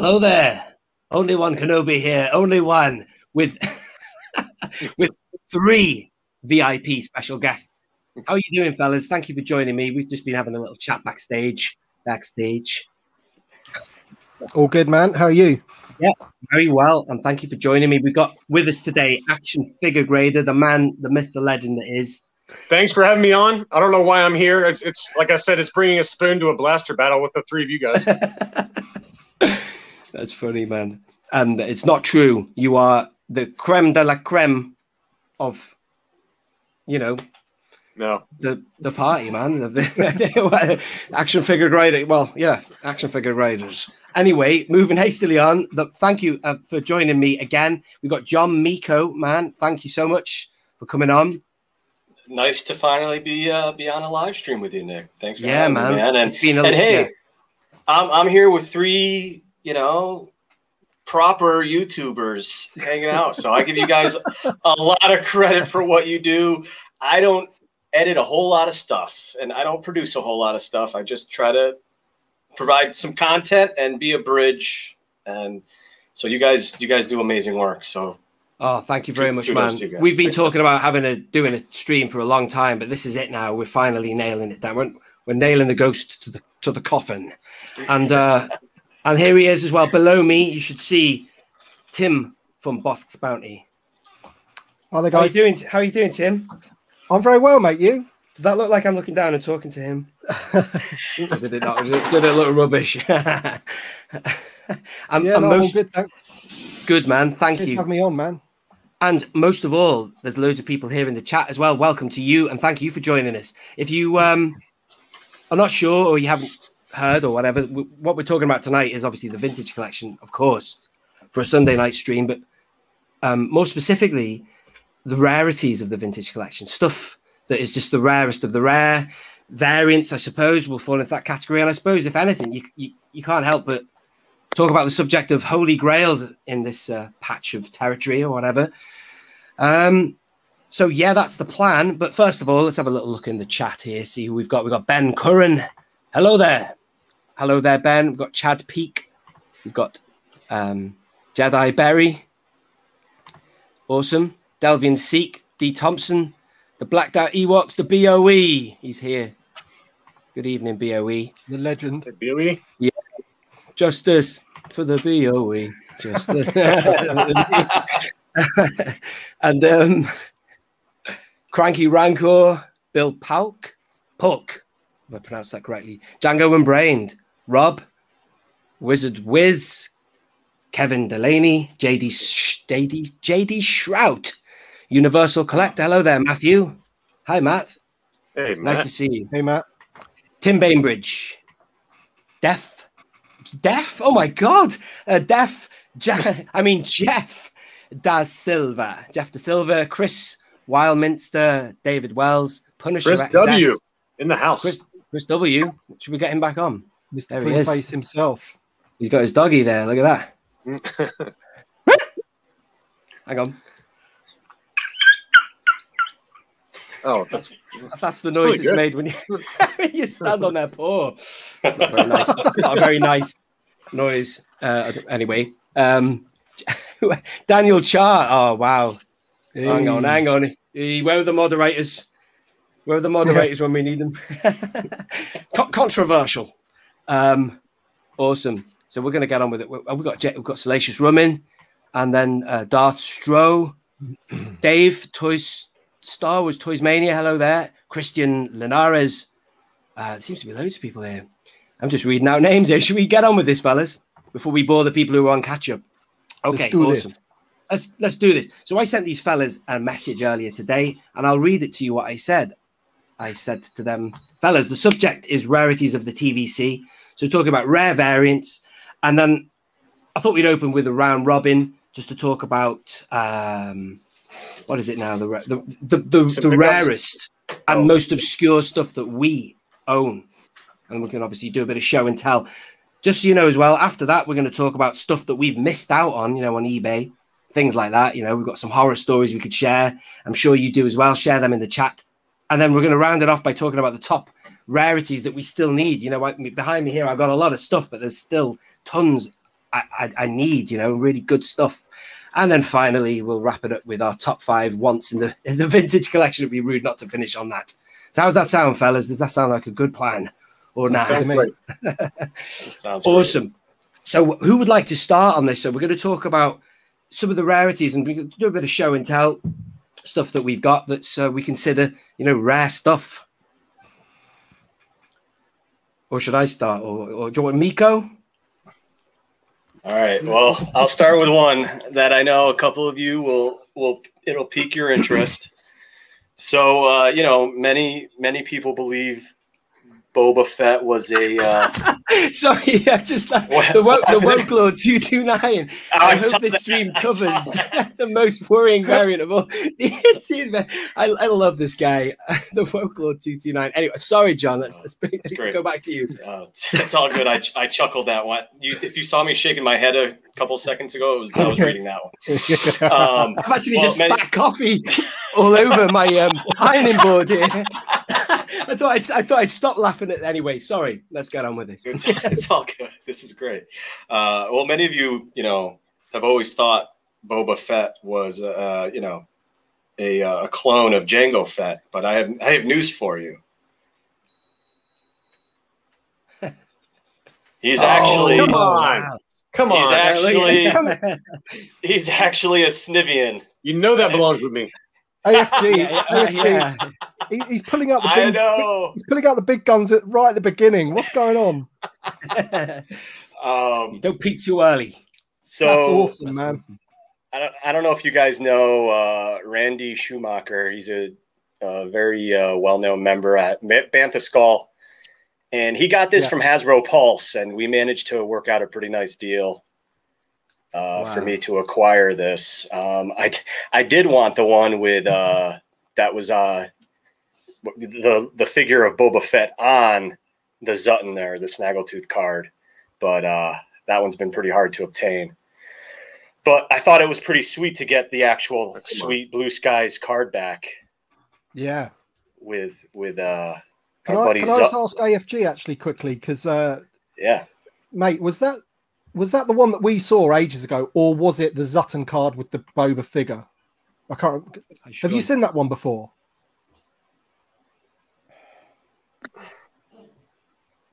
Hello there. Only one Kenobi here. Only one with with 3 VIP special guests. How are you doing, fellas? Thank you for joining me. We've just been having a little chat backstage. All good, man. How are you? Yeah, very well. And thank you for joining me. We've got with us today action figure grader, the man, the myth, the legend that is. Thanks for having me on. I don't know why I'm here. It's like I said, it's bringing a spoon to a blaster battle with the 3 of you guys. That's funny, man. And it's not true. You are the creme de la creme of, no, the party, man. Action figure grader. Well, yeah, action figure graders. Anyway, moving hastily on. Thank you for joining me again. We've got John Miko, man. Thank you so much for coming on. Nice to finally be on a live stream with you, Nick. Thanks for having me, man. And, hey, yeah. I'm here with 3, proper YouTubers hanging out. So I give you guys a lot of credit for what you do. I don't edit a whole lot of stuff, and I don't produce a whole lot of stuff. I just try to provide some content and be a bridge. And so you guys do amazing work. So. Oh, thank you very much, man. We've been talking about doing a stream for a long time, but this is it now. We're finally nailing it down. We're nailing the ghost to the coffin. And and here he is as well. Below me, you should see Tim from Bossk's Bounty. Hi there, guys. How are you doing, Tim? I'm very well, mate. You? Does that look like I'm looking down and talking to him? Did it not? Did it look rubbish? I'm all good, thanks. Good, man. Thank Just you. Have me on, man. And most of all, there's loads of people here in the chat as well. Welcome to you, and thank you for joining us. If you are not sure or you haven't heard or whatever, what we're talking about tonight is obviously the vintage collection, of course, for a Sunday night stream, but more specifically, the rarities of the vintage collection, stuff that is just the rarest of the rare variants, I suppose, will fall into that category. And I suppose, if anything, you can't help but talk about the subject of holy grails in this patch of territory or whatever. So yeah, that's the plan. But first of all, let's have a little look in the chat here. See who we've got. We've got Ben Curran. Hello there. Hello there, Ben. We've got Chad Peak. We've got Jedi Berry. Awesome. Delvian Seek. D. Thompson. The Blacked Out Ewoks. The BOE. He's here. Good evening, BOE. The legend. The BOE? Yeah. Justice for the BOE. Justice. And Cranky Rancor, Bill Puck, if I pronounced that correctly, Django and Brained, Rob, Wizard Wiz, Kevin Delaney, JD Shrout, Universal Collector. Hello there, Matthew. Hi, Matt. Hey, Matt. Nice to see you. Hey, Matt. Tim Bainbridge, Jeff. Oh my God, Jeff Da Silva, Chris Wildminster, David Wells, Punisher, Chris W in the house. Chris W. Should we get him back on? Mr. Prettyface himself. He's got his doggy there. Look at that. Hang on. Oh, that's the noise that's made when you stand on their paw. It's not very nice. It's not a very nice noise. Anyway, Daniel Char. Oh wow. Hey. Hang on. Where are the moderators? Where are the moderators when we need them? Controversial. Awesome. So we're going to get on with it. We've got Salacious Rummin, and then Darth Stroh, Dave Star Wars Toys Mania. Hello there. Christian Linares. There seems to be loads of people here. I'm just reading out names here. Should we get on with this, fellas, before we bore the people who are on catch up? Okay, awesome. Let's do this. So I sent these fellas a message earlier today, and I'll read it to you what I said. I said to them, fellas, the subject is rarities of the TVC. So we're talking about rare variants. And then I thought we'd open with a round robin just to talk about what is it now? The rarest and most obscure stuff that we own. And we can obviously do a bit of show and tell. Just so you know as well, after that, we're going to talk about stuff that we've missed out on, on eBay, things like that. We've got some horror stories we could share. I'm sure you do as well. Share them in the chat. And then we're going to round it off by talking about the top rarities that we still need. Behind me here, I've got a lot of stuff, but there's still tons I need, you know, really good stuff. And then finally, we'll wrap it up with our top 5 wants in the vintage collection. It'd be rude not to finish on that. So how's that sound, fellas? Does that sound like a good plan? Or not? Sounds great. Sounds awesome. Great. So who would like to start on this? So we're going to talk about some of the rarities and we can do a bit of show and tell stuff that we've got that's we consider, you know, rare stuff. Or should I start? Or do you want Miko? All right. Well, I'll start with one that I know a couple of you it'll pique your interest. So, you know, many people believe Boba Fett was a sorry, just the Woke Lord 229. I hope this stream covers the most worrying variant of all. I love this guy, the Woke Lord 229. Anyway, sorry, John. Let's go back to you. It's all good. I chuckled that one. If you saw me shaking my head a couple seconds ago, I was reading that one. I've actually just spat coffee all over my ironing board here. I thought I'd stop laughing at it anyway. Sorry, let's get on with it. It's all good. This is great. Well, many of you, you know, have always thought Boba Fett was, you know, a clone of Jango Fett, but I have news for you. He's actually come on. He's actually a Snivian. You know that belongs with me. AFG. He's pulling out the big, he's pulling out the big guns right at the beginning. What's going on? Don't peek too early. So that's awesome, man. I don't know if you guys know Randy Schumacher. He's a very well-known member at Bantha Skull, and he got this from Hasbro Pulse, and we managed to work out a pretty nice deal. For me to acquire this. I did want the one with that was the figure of Boba Fett on the Zutton there, the Snaggletooth card, but that one's been pretty hard to obtain. But I thought it was pretty sweet to get the actual sweet Blue Skies card back. Yeah. With can I just ask AFG actually quickly, because mate, was that the one that we saw ages ago, or was it the Zutton card with the Boba figure? I can't. Have you seen that one before?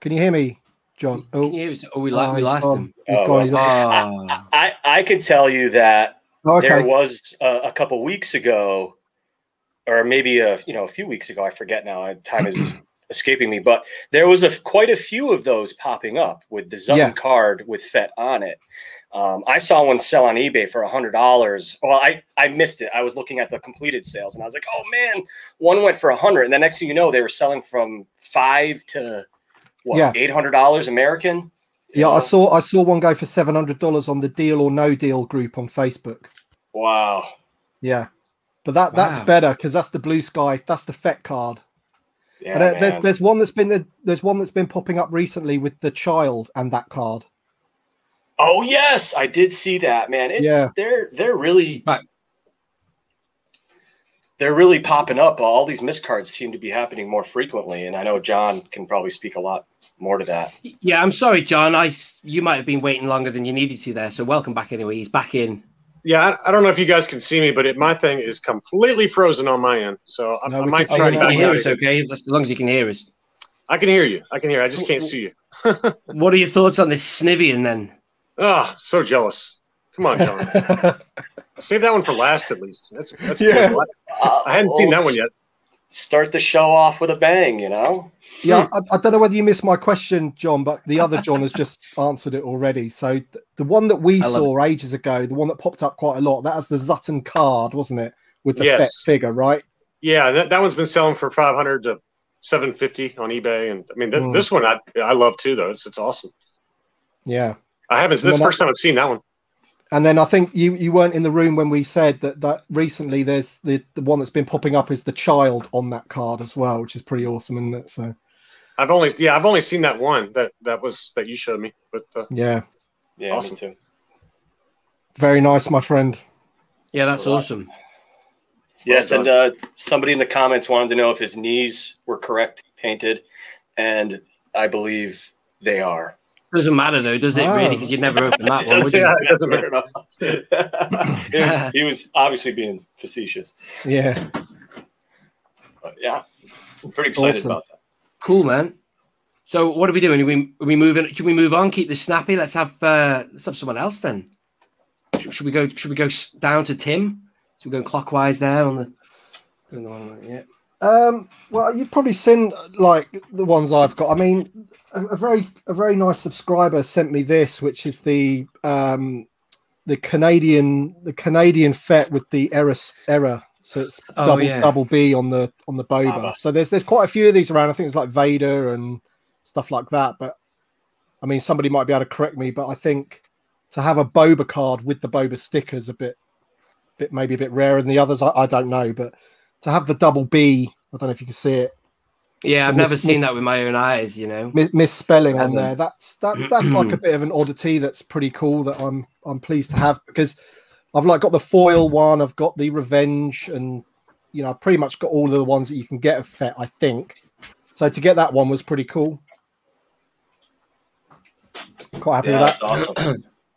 Can you hear me, John? Oh, we lost him. I could tell you that there was a couple weeks ago, or maybe a few weeks ago. I forget now. Time is escaping me, but there was quite a few of those popping up with the Zutton card with Fett on it. I saw one sell on eBay for $100. Well, I missed it. I was looking at the completed sales, and I was like, "Oh man!" One went for $100, and the next thing you know, they were selling from $500 to $800 American. Yeah, I saw one go for $700 on the Deal or No Deal group on Facebook. Wow. Yeah, but that's better because that's the Blue Sky. That's the Fett card. Yeah, and there's one that's been popping up recently with the child and that card. Oh yes, I did see that, man. They're really popping up. All these miscards seem to be happening more frequently, and I know John can probably speak a lot more to that. Yeah, I'm sorry, John. You might have been waiting longer than you needed to there. So welcome back anyway. He's back in. Yeah, I don't know if you guys can see me, but my thing is completely frozen on my end. So I might try to hear us. Okay, as long as you can hear us. I can hear you. I just can't see you. What are your thoughts on this Snivian then? Oh, so jealous. Come on, John. Save that one for last, at least. That's cool. I hadn't seen that one yet. Start the show off with a bang, you know? Yeah, I don't know whether you missed my question, John, but the other John has just answered it already. So the one that we saw ages ago, the one that popped up quite a lot, that was the Zutton card, wasn't it? With the Fett figure, right? Yeah, that one's been selling for $500 to $750 on eBay. And I mean, this one I love too, though. It's awesome. Yeah. I haven't. This is the first time I've seen that one. And then I think you weren't in the room when we said that recently there's the one that's been popping up is the child on that card as well, which is pretty awesome, isn't it? So I've only seen that one that you showed me, but yeah, awesome. Me too. Very nice, my friend. Yeah, that's awesome. Yes, and somebody in the comments wanted to know if his knees were correct painted, and I believe they are. Doesn't matter though, does it really? Because you'd never open that one. It doesn't matter. He was obviously being facetious. Yeah. But yeah, I'm pretty excited about that. Cool, man. So what are we doing? Are we moving? Should we move on? Keep this snappy. Let's have someone else then. Should we go down to Tim? So we're going clockwise there on the. Yeah. Well, you've probably seen like the ones I've got. I mean, a very nice subscriber sent me this, which is the Canadian Fett with the error. So it's double B on the Boba. So there's quite a few of these around. I think it's like Vader and stuff like that. But I mean, somebody might be able to correct me, but I think to have a Boba card with the Boba sticker is maybe a bit rarer than the others. I don't know, but to have the double B, I don't know if you can see it. Yeah, I've never seen that with my own eyes, you know. Misspelling on there. That's like a bit of an oddity that's pretty cool that I'm pleased to have, because I've like got the foil one, I've got the Revenge, and you know, I've pretty much got all of the ones that you can get of Fett, I think. So to get that one was pretty cool. Quite happy with that. That's awesome.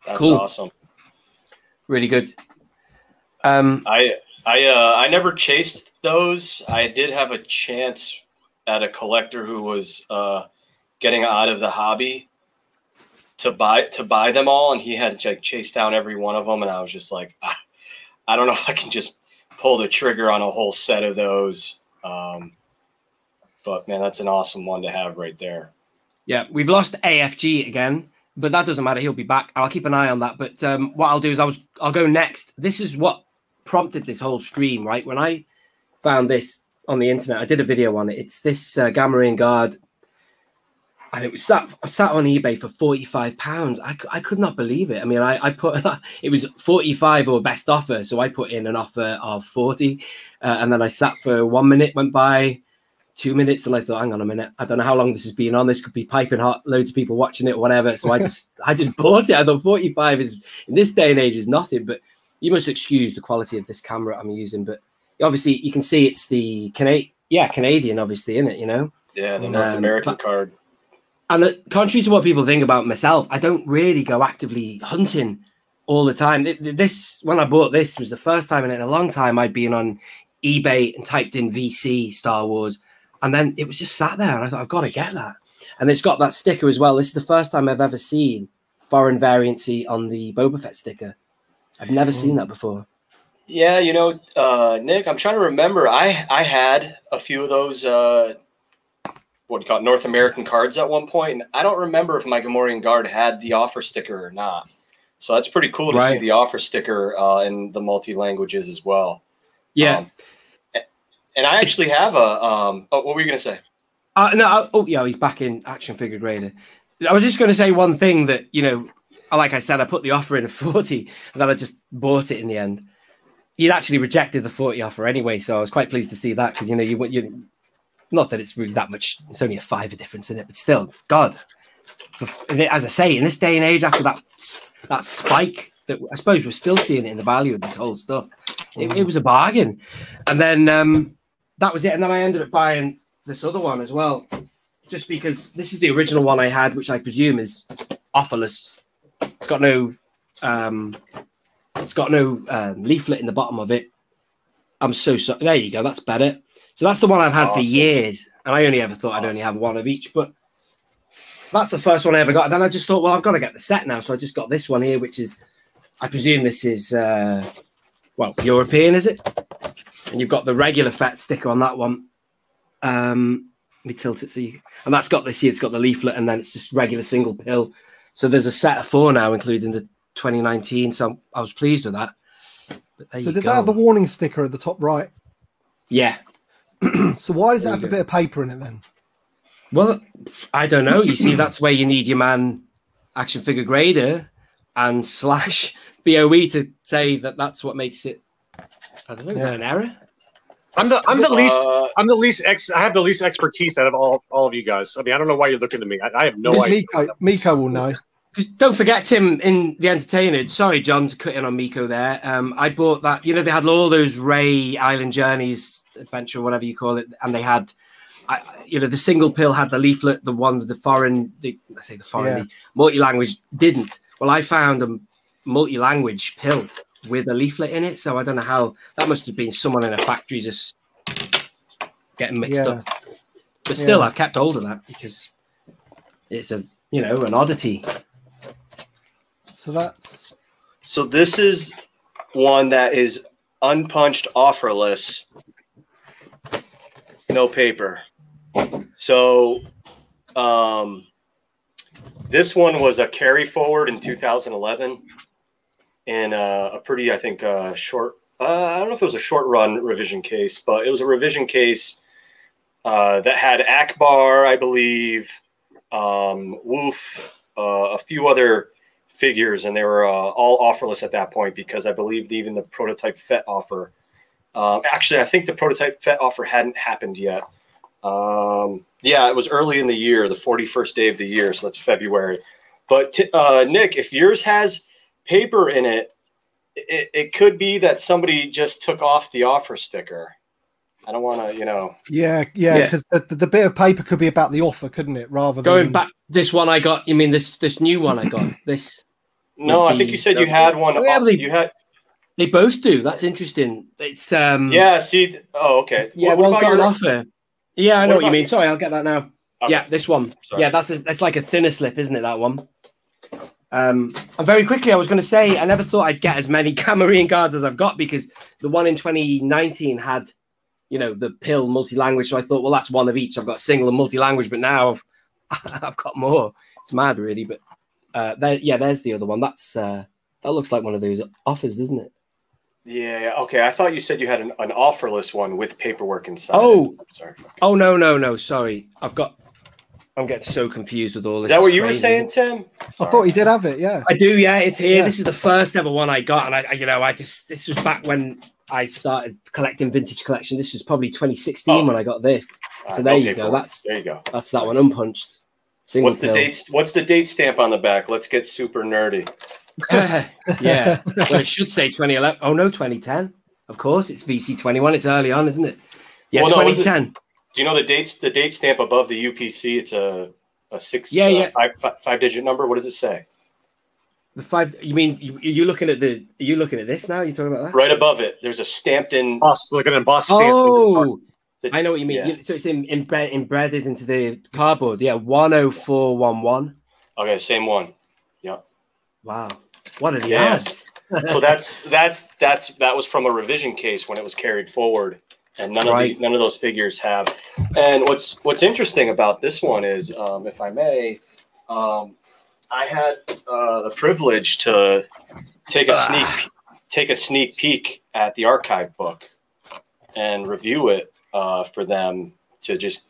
That's cool. Awesome. Really good. I never chased those. I did have a chance at a collector who was getting out of the hobby to buy them all, and he had to like chase down every one of them, and I was just like, I don't know if I can just pull the trigger on a whole set of those. But man, that's an awesome one to have right there. Yeah, we've lost AFG again, but that doesn't matter. He'll be back. I'll keep an eye on that. But what I'll do is I'll go next. This is what prompted this whole stream, right? When I found this on the internet, I did a video on it. It's this Gamma Guard, and it was sat on eBay for £45. I could not believe it. I mean, I put it was 45 or best offer, so I put in an offer of 40, and then I sat for 1 minute, went by 2 minutes, and I thought, hang on a minute, I don't know how long this has been on. This could be piping hot, loads of people watching it or whatever. So I just bought it. I thought 45 is in this day and age is nothing, but you must excuse the quality of this camera I'm using. But obviously you can see it's the Canadian, obviously, in it, you know. Yeah, the North American card. And contrary to what people think about myself, I don't really go actively hunting all the time. When I bought this was the first time in a long time I'd been on eBay and typed in VC Star Wars, and then it was just sat there, and I thought, I've got to get that. And it's got that sticker as well. This is the first time I've ever seen foreign variancy on the Boba Fett sticker. I've never seen that before. Yeah, you know, Nick, I'm trying to remember. I had a few of those, what do you call it, North American cards at one point, and I don't remember if my Gamorrean Guard had the offer sticker or not. So that's pretty cool to see the offer sticker in the multi-languages as well. Yeah. And I actually have a, what were you going to say? Yeah, he's back in Action Figure Grader. I was just going to say one thing that, you know, like I said, I put the offer in at 40, and then I just bought it in the end. He'd actually rejected the 40 offer anyway, so I was quite pleased to see that, because, you know, you not that it's really that much, it's only a $5 difference in it, but still, God, as I say, in this day and age, after that spike that I suppose we're still seeing it in the value of this whole stuff, it was a bargain. And then that was it, and then I ended up buying this other one as well, just because this is the original one I had, which I presume is offerless. It's got no leaflet in the bottom of it. I'm so sorry. There you go. That's better. So that's the one I've had for years, and I only ever thought I'd only have one of each. But that's the first one I ever got. And then I just thought, well, I've got to get the set now. So I just got this one here, which is, I presume this is, well, European, is it? And you've got the regular Fett sticker on that one. Let me tilt it so you. And that's got this here. It's got the leaflet, and then it's just regular single pill. So there's a set of 4 now, including the 2019. So I was pleased with that. So did that have the warning sticker at the top right? Yeah. So why does it have a bit of paper in it then? Well, I don't know. You see, that's where you need your man Action Figure Grader and / BOE to say that that's what makes it. I don't know. Is that an error? I have the least expertise out of all of you guys. I mean, I don't know why you're looking at me. I have no idea. Miko will know. Don't forget, Tim, in The Entertainer. Sorry, John, to cut in on Miko there. I bought that. You know, they had all those Ray Island Journeys adventure, whatever you call it, and they had the single pill had the leaflet, the one with the foreign, the multi-language didn't. Well, I found a multi-language pill with a leaflet in it, so I don't know how that must have been someone in a factory just getting mixed up. But still, I've kept hold of that because it's an oddity. So this is one that is unpunched, offerless, no paper. So this one was a carry forward in 2011 in a pretty, I think, short, I don't know if it was a short run revision case, but it was a revision case that had Akbar, I believe, Woof, a few other figures, and they were all offerless at that point because I believe even the prototype FET offer. Actually, I think the prototype FET offer hadn't happened yet. Yeah, it was early in the year, the 41st day of the year, so that's February. But Nick, if yours has paper in it, it could be that somebody just took off the offer sticker. I don't want to, Yeah, because the bit of paper could be about the offer, couldn't it? Rather than going back, this one I got. You mean this new one I got? This? No, I think you said you had one. They both do. That's interesting. It's yeah. See. Oh, okay. Yeah. One's got an offer. Yeah, I know what you mean. Sorry, I'll get that now. Okay. Yeah, this one. Sorry. Yeah, that's like a thinner slip, isn't it? That one. And very quickly, I was going to say I never thought I'd get as many Camarine cards as I've got because the one in 2019 had, the pill multi-language. So I thought, well, that's one of each. I've got single and multi-language, but now I've got more. It's mad, really. But there's the other one. That's that looks like one of those offers, doesn't it? Yeah. Okay. I thought you said you had an offerless one with paperwork inside. Oh, sorry. Okay. Oh no. Sorry, I'm getting so confused with all this. Is that what you were saying, Tim? I thought he did have it. Yeah, I do. Yeah, it's here. Yeah. This is the first ever one I got, and this was back when I started collecting vintage collection. This was probably 2016 when I got this. So there you go. There you go. That's that one unpunched. Single What's the date? What's the date stamp on the back? Let's get super nerdy. Yeah. Well, it should say 2011. Oh no, 2010. Of course, it's VC21. It's early on, isn't it? Yeah, well, 2010. Do you know the dates? The date stamp above the UPC. It's a six. Five digit number. What does it say? The five. You mean you looking at the? Are you looking at this now? You talking about that? Right above it. There's a stamped in. Bossk. Looking at Bossk stamp. Oh, I know what you mean. Yeah. So it's embedded into the cardboard. Yeah, 10411. Okay, same one. Yeah. Wow. What are the odds? So that was from a revision case when it was carried forward, and none of those figures have. And what's interesting about this one is, if I may, I had the privilege to take a sneak peek at the archive book and review it for them to just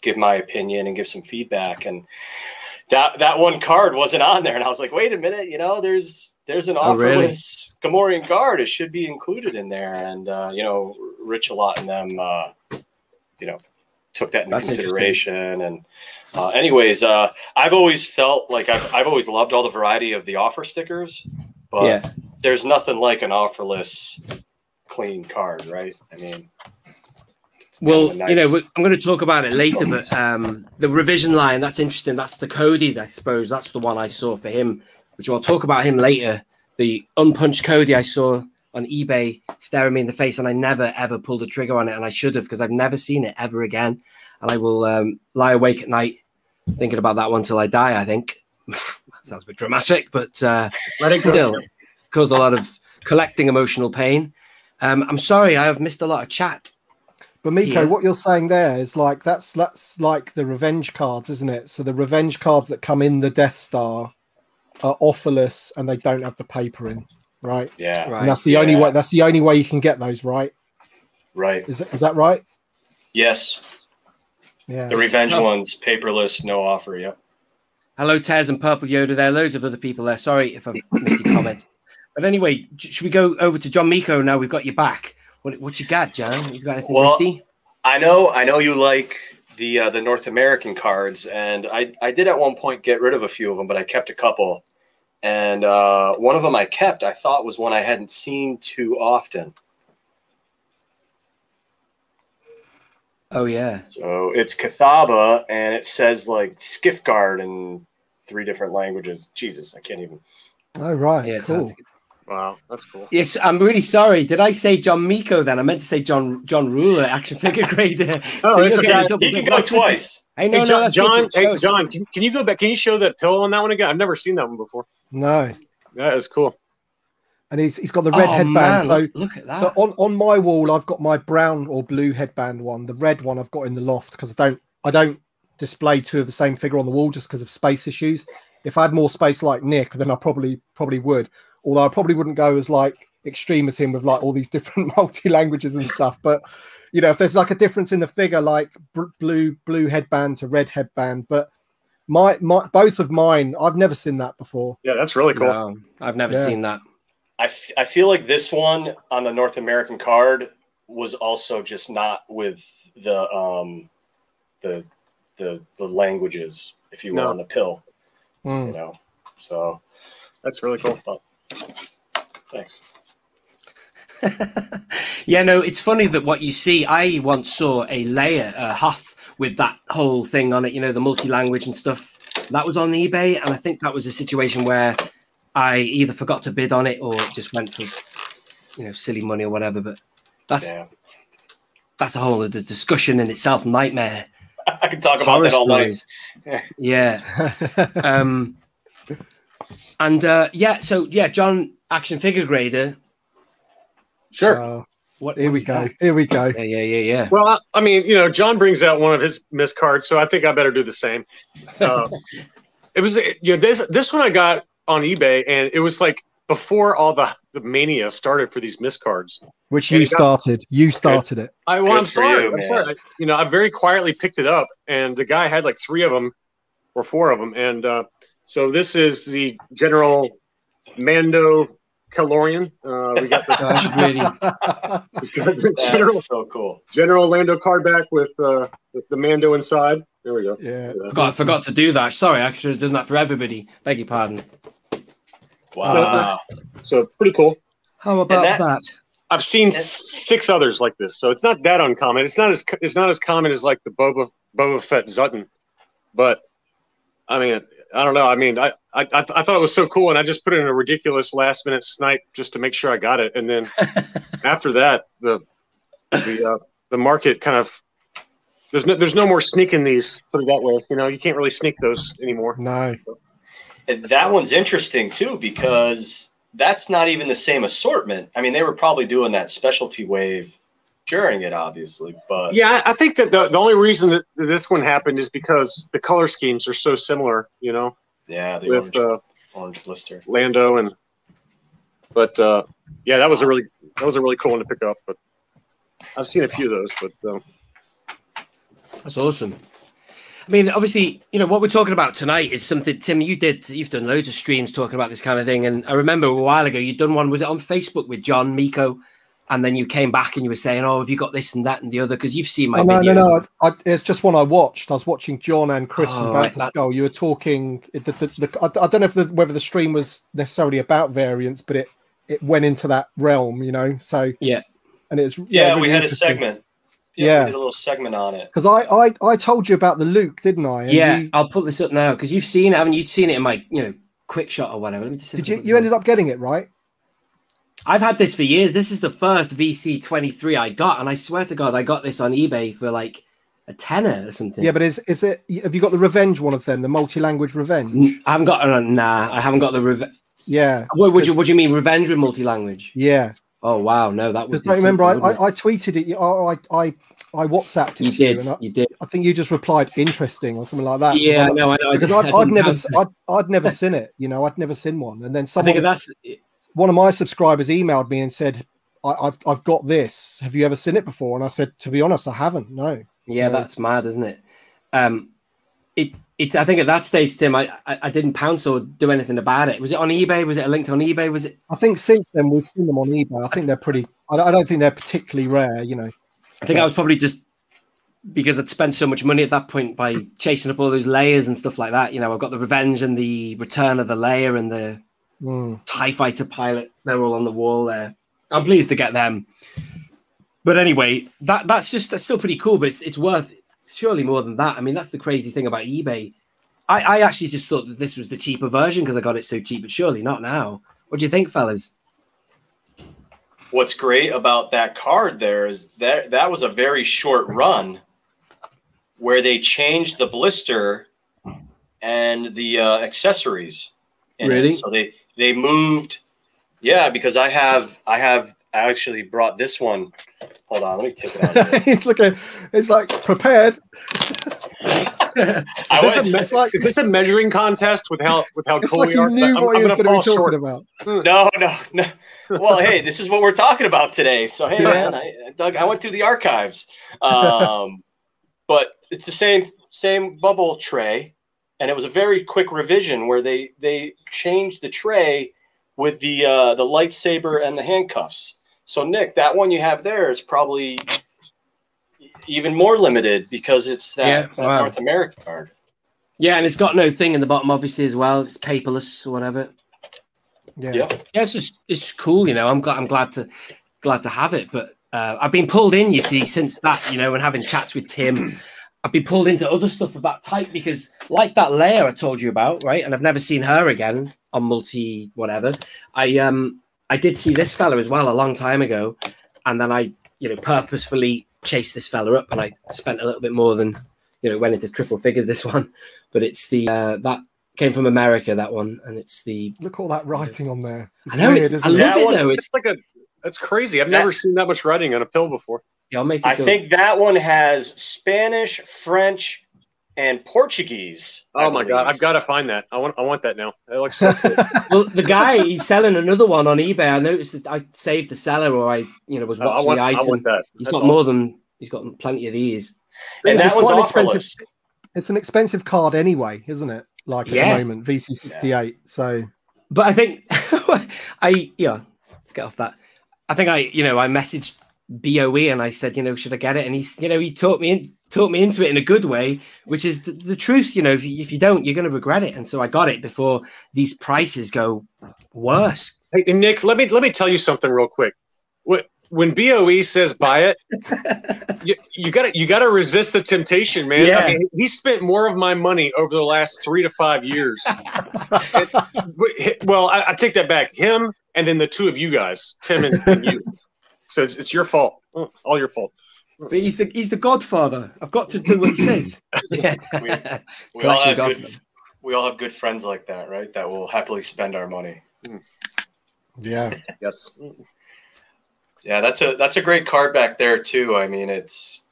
give my opinion and give some feedback. And that one card wasn't on there, and I was like, wait a minute, there's an offerless Gamorrean card. It should be included in there. And Rich a lot in them took that into consideration. And anyways, I've always felt like I've always loved all the variety of the offer stickers, but there's nothing like an offerless clean card, right? I mean, well, I'm going to talk about it later, but the revision line, that's interesting. That's the Cody, I suppose. That's the one I saw for him, which I'll talk about him later. The unpunched Cody I saw on eBay staring me in the face, and I never, ever pulled a trigger on it, and I should have, because I've never seen it ever again. And I will lie awake at night thinking about that one till I die, I think. Sounds a bit dramatic, but still caused a lot of collecting emotional pain. I'm sorry, I have missed a lot of chat. But Miko, what you're saying there is like that's like the revenge cards, isn't it? So the revenge cards that come in the Death Star are offerless and they don't have the paper in, right? Yeah, right. And that's the only way. That's the only way you can get those, right? Right. Is that right? Yes. Yeah. The revenge ones, paperless, no offer. Yep. Hello, Tez and Purple Yoda. There are loads of other people there. Sorry if I've missed your comments. But anyway, should we go over to John Miko now? We've got you back. What you got, John? You got anything nifty? I know you like the North American cards, and I did at one point get rid of a few of them, but I kept a couple. And one of them I kept, I thought was one I hadn't seen too often. Oh yeah. So it's Cathaba, and it says like Skiff Guard in 3 different languages. Jesus, I can't even. Oh right, yeah, cool. Wow, that's cool. Yes, I'm really sorry. Did I say John Miko then? I meant to say John Ruler, action figure grader. Oh, so he can go twice. I know, hey, John, John, can you go back? Can you show that pill on that one again? I've never seen that one before. No. That is cool. And he's got the red headband. Man, so look at that. So on my wall, I've got my brown or blue headband one. The red one I've got in the loft because I don't display 2 of the same figure on the wall just because of space issues. If I had more space like Nick, then I probably would. Although I probably wouldn't go as like extreme as him with like all these different multi languages and stuff. But you know, if there's like a difference in the figure, like blue headband to red headband, but my both of mine, I've never seen that before. Yeah, that's really cool. No, I've never seen that. I feel like this one on the North American card was also just not with the languages, if you will, on the pill. You know, so that's really cool. Thanks. Yeah, no, it's funny that what you see. I once saw a layer, Hoth, with that whole thing on it. You know, the multi-language and stuff. That was on eBay, and I think that was a situation where I either forgot to bid on it or just went for, you know, silly money or whatever. But that's a whole other discussion in itself. Nightmare. I can talk about that all night. Yeah. So John, action figure grader. Sure. Here we go. Here we go. Yeah. Well, I mean, you know, John brings out one of his missed cards, so I think I better do the same. It was, you know, this one I got on eBay, and it was like before all the mania started for these missed cards. Which you started. You started it. I'm sorry. I'm sorry. You know, I very quietly picked it up, and the guy had like 3 of them or 4 of them, and so this is the General Mando Calorian. We got the General, so cool. General Lando card back with the Mando inside. There we go. Yeah. I forgot to do that. Sorry, I should have done that for everybody. Beg your pardon. Wow. So pretty cool. How about that? I've seen 6 others like this, so it's not that uncommon. It's not as common as like the Boba Fett Zutton, but I mean, I don't know. I mean, I thought it was so cool, and I just put it in a ridiculous last minute snipe just to make sure I got it. And then after that, the market kind of there's no more sneaking these. Put it that way. You know, you can't really sneak those anymore. No. And that one's interesting too because that's not even the same assortment. I mean, they were probably doing that specialty wave during it, obviously, but yeah, I think that the only reason that this one happened is because the color schemes are so similar, you know. Yeah, the with orange blister, Lando, but yeah, that was a really cool one to pick up. But I've seen a few of those, but that's awesome. I mean, obviously, you know what we're talking about tonight is something, Tim. You've done loads of streams talking about this kind of thing, and I remember a while ago you'd done one. Was it on Facebook with John Miko? And then you came back and you were saying, "Oh, have you got this and that and the other?" Because you've seen my videos. No. It's just one I watched. I was watching John and Chris from Back to Skull. You were talking. I don't know whether the stream was necessarily about variants, but it went into that realm, you know. So yeah, and it's really we had a segment. Yeah, we did a little segment on it. Because I told you about the Luke, didn't I? And I'll pull this up now because you've seen it, haven't you? You've seen it in my quick shot or whatever. Let me just. Did you ended up getting it right? I've had this for years. This is the first VC23 I got, and I swear to God, I got this on eBay for like a tenner or something. Yeah, but is it? Have you got the Revenge one of them, the multi-language Revenge? I haven't got. I haven't got the Revenge. Yeah. What do you mean Revenge with multi-language? Yeah. Oh wow, no, that was. Don't remember. I tweeted it. I WhatsApped it. You did. I think you just replied interesting or something like that. Yeah, I know. Because I'd never seen it. You know, I'd never seen one, and then someone. One of my subscribers emailed me and said, I've got this. Have you ever seen it before? And I said, to be honest, I haven't. No. Yeah, that's mad, isn't it? I think at that stage, Tim, I didn't pounce or do anything about it. Was it on eBay? Was it linked on eBay? Was it? I think since then we've seen them on eBay. I think they're pretty. I don't think they're particularly rare. You know. I think I was probably just because I'd spent so much money at that point by chasing up all those layers and stuff like that. You know, I've got the Revenge and the Return of the Layer and the TIE Fighter pilot. They're all on the wall there. I'm pleased to get them. But anyway, that's still pretty cool, but it's worth surely more than that. I mean, that's the crazy thing about eBay. I actually just thought that this was the cheaper version because I got it so cheap, but surely not now. What do you think, fellas? What's great about that card there is that was a very short run where they changed the blister and the accessories. Really? So they moved. Yeah, because I actually brought this one. Hold on, let me take it out. He's looking. It's like prepared. Is this a measuring contest with how cool we are? You knew what he was going to be talking about. No. Well, hey, this is what we're talking about today. So hey, man, I went through the archives, but it's the same bubble tray, and it was a very quick revision where they changed the tray with the lightsaber and the handcuffs. So Nick, that one you have there is probably even more limited because it's that North American card. Yeah, and it's got no thing in the bottom, obviously, as well. It's paperless or whatever. Yeah, it's cool. You know, I'm glad to have it. But I've been pulled in, you see, since that. You know, when having chats with Tim, I've been pulled into other stuff of that type because, like that Leia I told you about, right? And I've never seen her again on multi whatever. I did see this fella as well a long time ago, and then I, purposefully chased this fella up, and I spent a little bit more than, went into triple figures this one. But it's the that came from America, that one, and it's the look all that writing on there. I know weird, I love it though. It's like that's crazy. I've never seen that much writing on a pill before. Yeah, I'll make it. I think that one has Spanish, French, and Portuguese. Oh my god, I've got to find that. I want that now. It looks so cool. Well, the guy, he's selling another one on eBay. I noticed that I saved the seller, or I was watching the item. I want that. He's got more than he's got plenty of these. And that one's expensive. It's an expensive card anyway, isn't it? Like at the moment, VC68. Yeah. So, but I think let's get off that. I think I messaged BOE and I said, should I get it? And he taught me into it in a good way, which is the truth. If you don't, you're going to regret it. And so I got it before these prices go worse. Hey, Nick, let me tell you something real quick. When BOE says buy it, you gotta resist the temptation, man. Yeah. I mean, he spent more of my money over the last 3 to 5 years. Well, I take that back. Him and then the two of you guys, Tim and you. So it's your fault. All your fault. But he's the godfather. I've got to do what he says. Yeah. We all have good friends like that, right? That will happily spend our money. Yeah. Yes. Yeah, that's a great card back there too. I mean, it's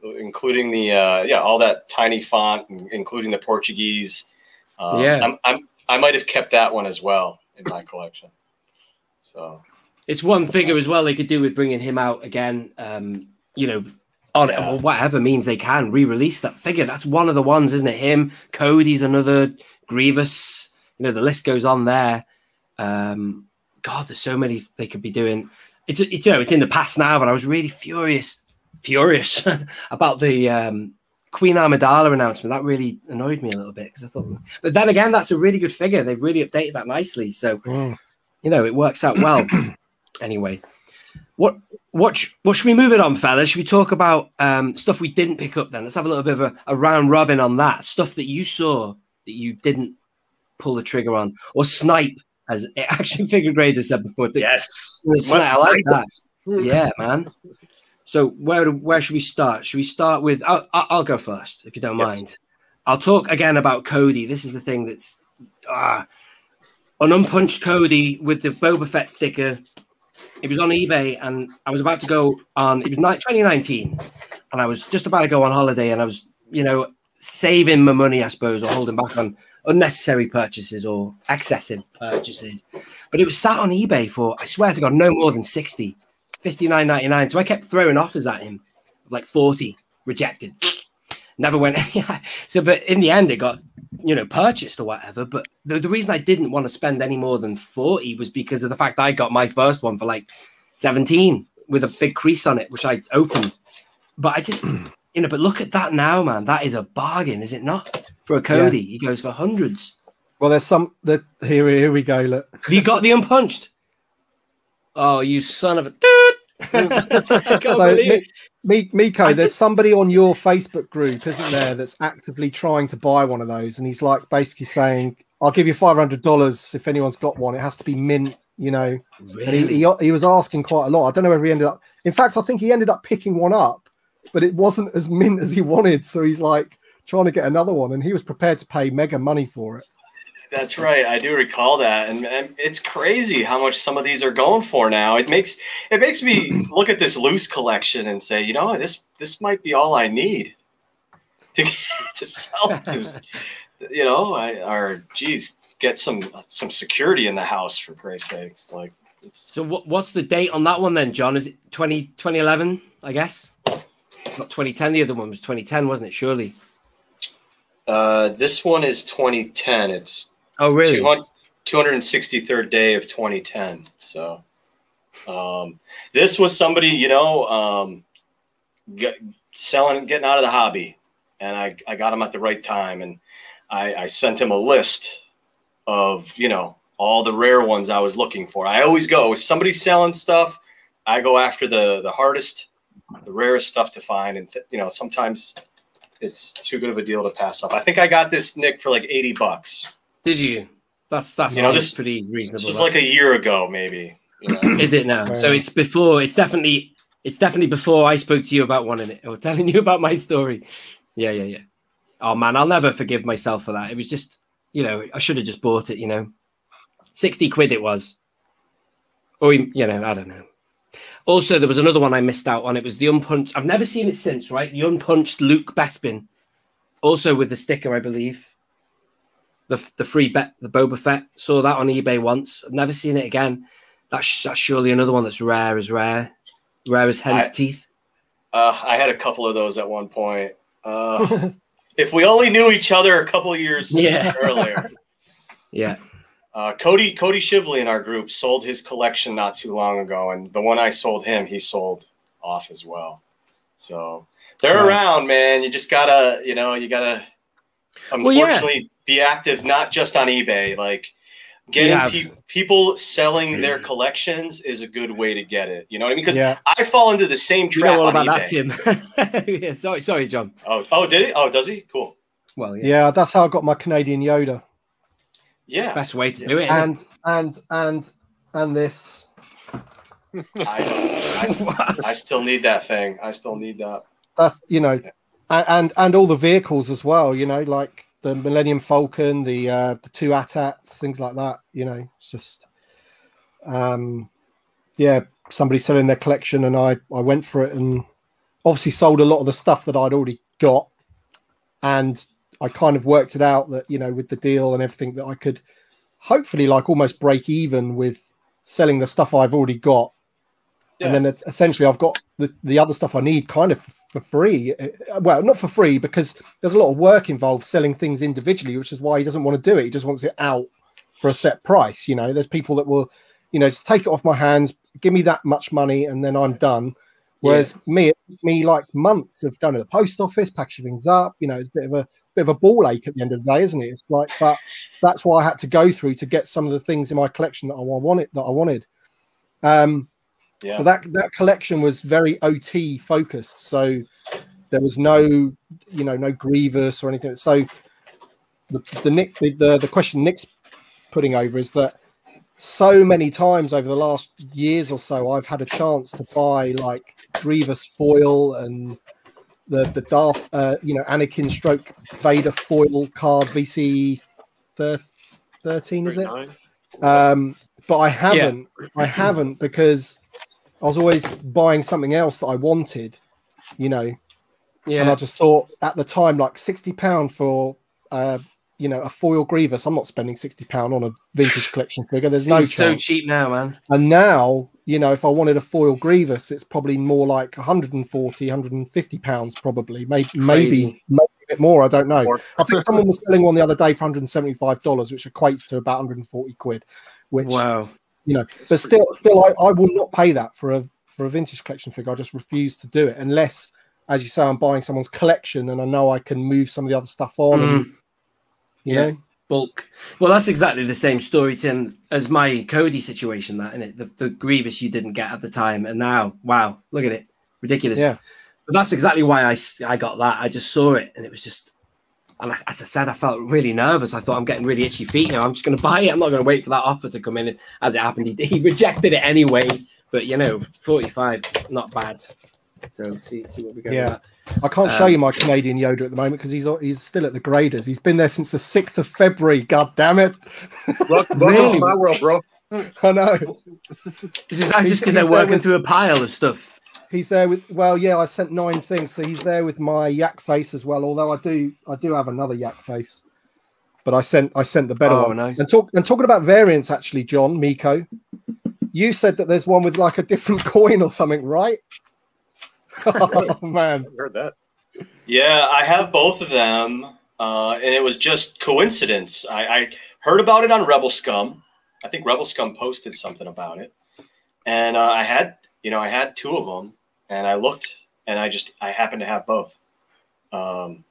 including the all that tiny font, including the Portuguese. I might have kept that one as well in my collection. So it's one figure as well they could do with bringing him out again. On whatever means they can re-release that figure. That's one of the ones, isn't it? Him, Cody's another, Grievous. The list goes on there. God, there's so many they could be doing. It's in the past now, but I was really furious about the Queen Amidala announcement. That really annoyed me a little bit because I thought, but then again, that's a really good figure. They've really updated that nicely, so it works out well. Anyway, what should we move it on, fellas? Should we talk about stuff we didn't pick up then? Let's have a little bit of a round robin on that stuff that you saw that you didn't pull the trigger on or snipe. As Action Figure Grader said before. Yes. I like that. Yeah, man. So where should we start? Should we start with... I'll go first, if you don't mind. I'll talk again about Cody. This is the thing that's... an unpunched Cody with the Boba Fett sticker. It was on eBay, and I was about to go on... It was 2019, and I was just about to go on holiday, and I was, saving my money, I suppose, or holding back on unnecessary purchases or excessive purchases. But it was sat on eBay for, I swear to God, no more than 60, $59.99. So I kept throwing offers at him, like 40, rejected. Never went. So, but in the end, it got, purchased or whatever. But the reason I didn't want to spend any more than 40 was because of the fact I got my first one for like 17 with a big crease on it, which I opened. But I just, but look at that now, man. That is a bargain, is it not? For a Cody, he goes for hundreds. Well, there's some that here we go. Look, have you got the unpunched? Oh, you son of a! So, Miko, there's somebody on your Facebook group, isn't there, that's actively trying to buy one of those, and he's like basically saying, "I'll give you $500 if anyone's got one. It has to be mint." You know, really? And he was asking quite a lot. I don't know whether he ended up. In fact, I think he ended up picking one up, but it wasn't as mint as he wanted. So he's like trying to get another one, and he was prepared to pay mega money for it. That's right. I do recall that, and it's crazy how much some of these are going for now. It makes me look at this loose collection and say, you know, this might be all I need to sell this. You know, get some security in the house, for Christ's sakes. Like, so what's the date on that one then, John? Is it 2011? I guess not 2010. The other one was 2010, wasn't it? Surely. This one is 2010. It's really 263rd day of 2010. So this was somebody, you know, getting out of the hobby, and I got him at the right time, and I sent him a list of, you know, all the rare ones I was looking for. I always go, if somebody's selling stuff, I go after the hardest, the rarest stuff to find. And, you know, sometimes it's too good of a deal to pass up. I think I got this, Nick, for like $80. Did you? That's you know, this pretty reasonable. This was like a year ago, maybe. You know? Is it now? So it's before. It's definitely before I spoke to you about wanting it or telling you about my story. Yeah. Oh man, I'll never forgive myself for that. It was just, you know, I should have just bought it. You know, 60 quid it was. Or, you know, I don't know. Also, there was another one I missed out on. It was the unpunched. I've never seen it since, right? The unpunched Luke Bespin. Also with the sticker, I believe. The free bet, the Boba Fett. Saw that on eBay once. I've never seen it again. That's surely another one that's rare as hen's teeth. I had a couple of those at one point. If we only knew each other a couple of years earlier. Yeah. Cody Shivley in our group sold his collection not too long ago, and the one I sold him, he sold off as well. So they're around, man. You just gotta, you know, unfortunately be active, not just on eBay. Like getting people selling their collections is a good way to get it. You know what I mean? Because I fall into the same trap. You know all about that, Tim. Yeah, sorry, John. Oh, did it? Oh, does he? Cool. Well, yeah, that's how I got my Canadian Yoda. Yeah, best way to do it. And this. I still need that thing. I still need that. That's, you know, and all the vehicles as well. You know, like the Millennium Falcon, the two AT-ATs, things like that. You know, it's just, somebody selling their collection, and I went for it, and obviously sold a lot of the stuff that I'd already got, and I kind of worked it out that, you know, with the deal and everything, that I could hopefully like almost break even with selling the stuff I've already got. Yeah. And then essentially I've got the other stuff I need kind of for free. Well, not for free, because there's a lot of work involved selling things individually, which is why he doesn't want to do it. He just wants it out for a set price. You know, there's people that will, you know, just take it off my hands, give me that much money, and then I'm done. Whereas me like months of going to the post office, packaging things up, you know, it's a bit of a ball ache at the end of the day, isn't it? It's like, but that's what I had to go through to get some of the things in my collection that I wanted. So that collection was very OT focused. So there was no, you know, no Grievous or anything. So the question Nick's putting over is that so many times over the last years or so, I've had a chance to buy like Grievous foil and the Darth, Anakin stroke Vader foil card, VC 13, is it? But I haven't because I was always buying something else that I wanted, you know. Yeah. And I just thought at the time, like £60 for a foil Grievous. I'm not spending £60 on a vintage collection figure. There's no chance. So cheap now, man. And now, you know, if I wanted a foil Grievous, it's probably more like £140, £150 probably, maybe a bit more. I don't know. I think someone was selling one the other day for $175, which equates to about 140 quid. Which, wow, you know, but still, I will not pay that for a vintage collection figure. I just refuse to do it unless, as you say, I'm buying someone's collection and I know I can move some of the other stuff on. And, you know, bulk. Well, that's exactly the same story, Tim, as my Cody situation. That, innit? The Grievous you didn't get at the time, and now, wow, look at it, ridiculous. Yeah. But that's exactly why I got that. I just saw it, and it was just. And as I said, I felt really nervous. I thought, I'm getting really itchy feet here. I'm just going to buy it. I'm not going to wait for that offer to come in. And as it happened, he rejected it anyway. But, you know, 45, not bad. So see what we go with that. I can't show you my Canadian Yoda at the moment because he's still at the graders. He's been there since the 6th of February. God damn it. Welcome to my world, bro. I know. Is that just because they're working through a pile of stuff? He's there with, well, yeah, I sent 9 things, so he's there with my yak face as well. Although I do have another yak face, but I sent the better one. Nice. And talking about variants, actually, John Miko, you said that there's one with like a different coin or something, right? Oh man, I heard that. Yeah, I have both of them, and it was just coincidence. I heard about it on Rebel Scum. I think Rebel Scum posted something about it, and I had 2 of them, and I looked, and I happened to have both. And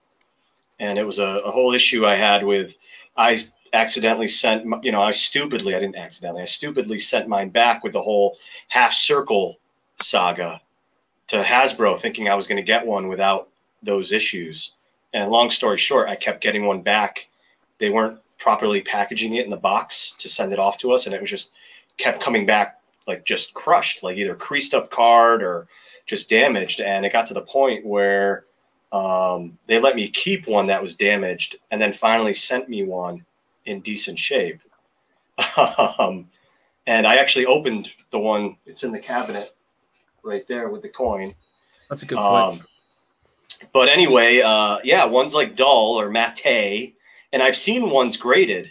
it was a whole issue I had with, I accidentally sent, I stupidly sent mine back with the whole half circle saga to Hasbro, thinking I was going to get one without those issues. And long story short, I kept getting one back. They weren't properly packaging it in the box to send it off to us, and it was just kept coming back like just crushed, like either creased up card or just damaged. And it got to the point where they let me keep one that was damaged and then finally sent me one in decent shape. And I actually opened the one, it's in the cabinet right there with the coin. That's a good point. But anyway, yeah, one's like dull or matte, and I've seen ones graded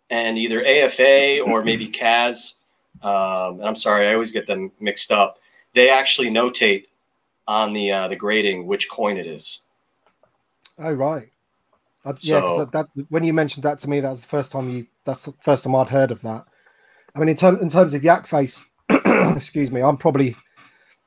and either AFA or maybe Kaz. And I'm sorry, I always get them mixed up. They actually notate on the grading which coin it is. Oh right, yeah. Because that when you mentioned that to me, that's the first time I'd heard of that. I mean, in terms of yak face, excuse me, I'm probably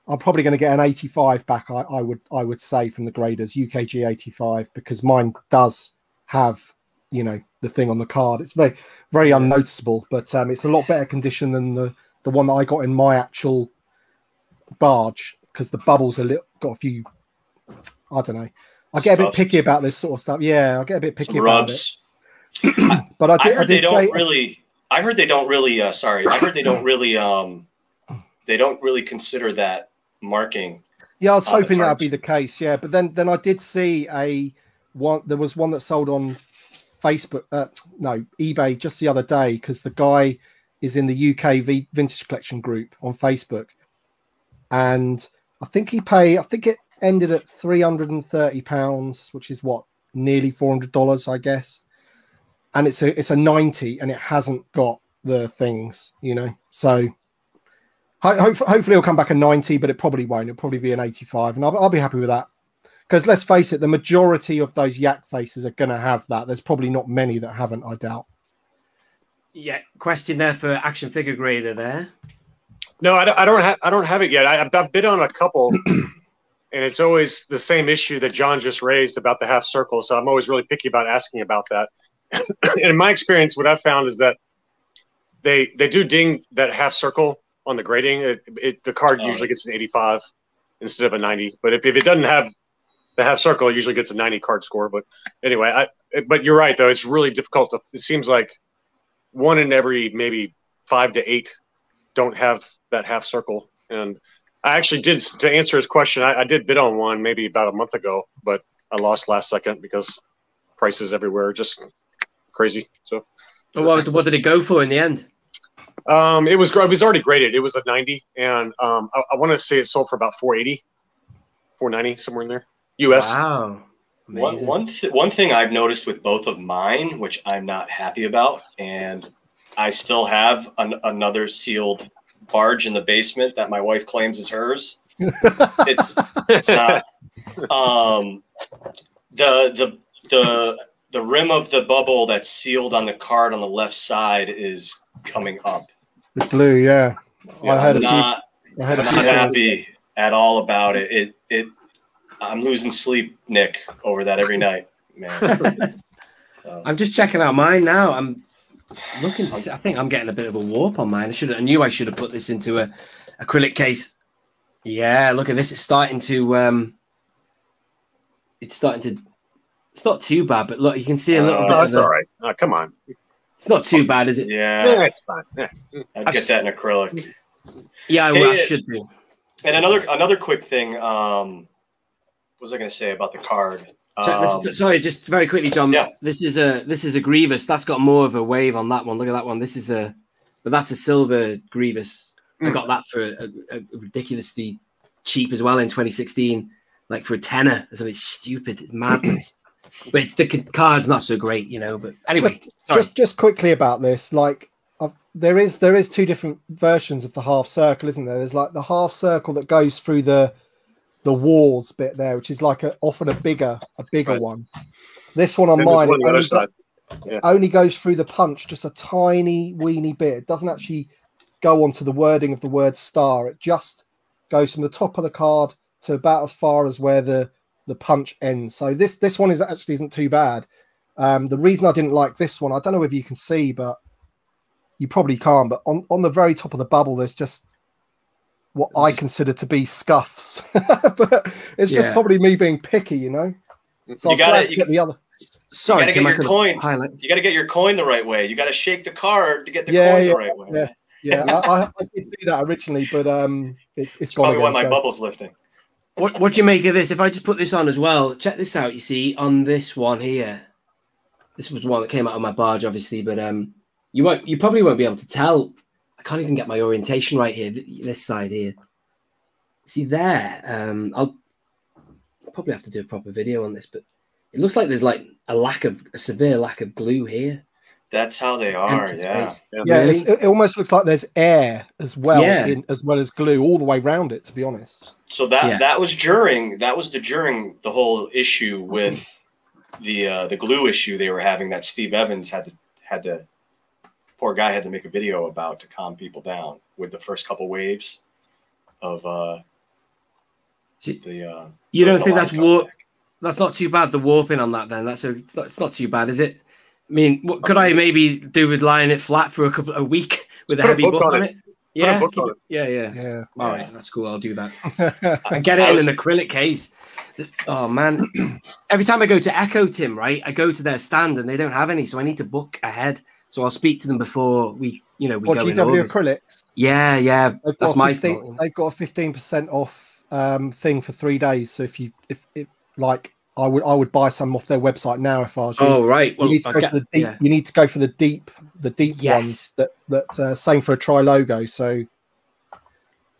going to get an 85 back. I would say from the graders, UKG 85, because mine does have the thing on the card. It's very, very unnoticeable, but it's a lot better condition than the one that I got in my actual barge, because the bubbles got a few, I don't know. I get a bit picky about this sort of stuff. Yeah, I get a bit picky about it. But I heard they don't really consider that marking. Yeah, I was hoping that would be the case. Yeah, but then I did see there was one that sold on Facebook, eBay just the other day, because the guy is in the UK Vintage Collection group on Facebook, and I think it ended at £330, which is what, nearly $400, I guess. And it's a 90, and it hasn't got the things, So hopefully it'll come back a 90, but it probably won't. It'll probably be an 85, and I'll be happy with that. Because let's face it, the majority of those yak faces are going to have that. There's probably not many that haven't, I doubt. Yeah, question there for Action Figure Grader there. No, I don't have it yet. I've bid on a couple, and it's always the same issue that John just raised about the half circle. So I'm always really picky about asking about that. And in my experience, what I've found is that they do ding that half circle on the grading. The card usually gets an 85 instead of a 90. But if it doesn't have the half circle, it usually gets a 90 card score. But anyway, but you're right, though. It's really difficult it seems like 1 in every maybe 5 to 8 don't have that half circle. And I actually did, to answer his question, I did bid on one maybe about a month ago, but I lost last second because prices everywhere are just crazy. So what did it go for in the end? It was already graded. It was a 90, and I want to say it sold for about 480, 490, somewhere in there. US. Wow. One thing I've noticed with both of mine, which I'm not happy about, and I still have another sealed barge in the basement that my wife claims is hers. It's not. The rim of the bubble that's sealed on the card on the left side is coming up. The glue, yeah. I'm not happy at all about it. I'm losing sleep, Nick, over that every night, man. I'm just checking out mine now. I'm looking to see. I think I'm getting a bit of a warp on mine. I knew I should have put this into a acrylic case. Yeah, look at this. It's starting to. It's not too bad, but look, you can see a little bit. That's all right. Oh, come on. It's not too bad, is it? Yeah, it's fine. Yeah. I'd get that in acrylic. Yeah, I should do. And another quick thing. What was I going to say about the card? Sorry, just very quickly, John. Yeah. This is a Grievous. That's got more of a wave on that one. Look at that one. But that's a silver Grievous. I got that for a ridiculously cheap as well in 2016, like for a tenner. So it's stupid. It's madness. But the card's not so great, you know. But anyway, just quickly about this, like there is two different versions of the half circle, isn't there? There's like the half circle that goes through the walls bit there, which is like often a bigger right. one. This one on mine only goes through the punch just a tiny weeny bit. It doesn't actually go onto the wording of the word star. It just goes from the top of the card to about as far as where the punch ends. So this one isn't too bad. The reason I didn't like this one, I don't know if you can see, but you probably can't, but on the very top of the bubble there's just what I consider to be scuffs. But it's just probably me being picky, you know. So you got to get the other. Sorry, you got to get your coin. You got to get your coin the right way. You got to shake the card to get the coin the right way. Yeah. I did do that originally, but it's gone. Probably why my bubble's lifting. What do you make of this? If I just put this on as well, check this out. You see on this one here, this was the one that came out of my barge, obviously, but you probably won't be able to tell. I can't even get my orientation right here. This side here. See there. I'll probably have to do a proper video on this, but it looks like there's like a severe lack of glue here. That's how they are. Yeah. Really? It almost looks like there's air as well, as well as glue all the way around it. To be honest. So that was during the whole issue with the glue issue they were having that Steve Evans had to. Poor guy had to make a video about to calm people down with the first couple waves of you don't think that's warp? That's not too bad. The warping on that, then it's not too bad, is it? I mean, what could I maybe do with lying it flat for a week with a heavy book on it? Yeah. Yeah. All right, that's cool. I'll do that. I get it in an acrylic case. Oh man! Every time I go to Echo, Tim, right? I go to their stand and they don't have any, so I need to book ahead. So I'll speak to them before we go in August. Acrylics? Yeah. That's my thing. They've got a 15% off thing for 3 days. So if I would buy some off their website now if I was you. Oh right. Well, you need to go for the deep. You need to go for the deep ones that same for a tri logo. So.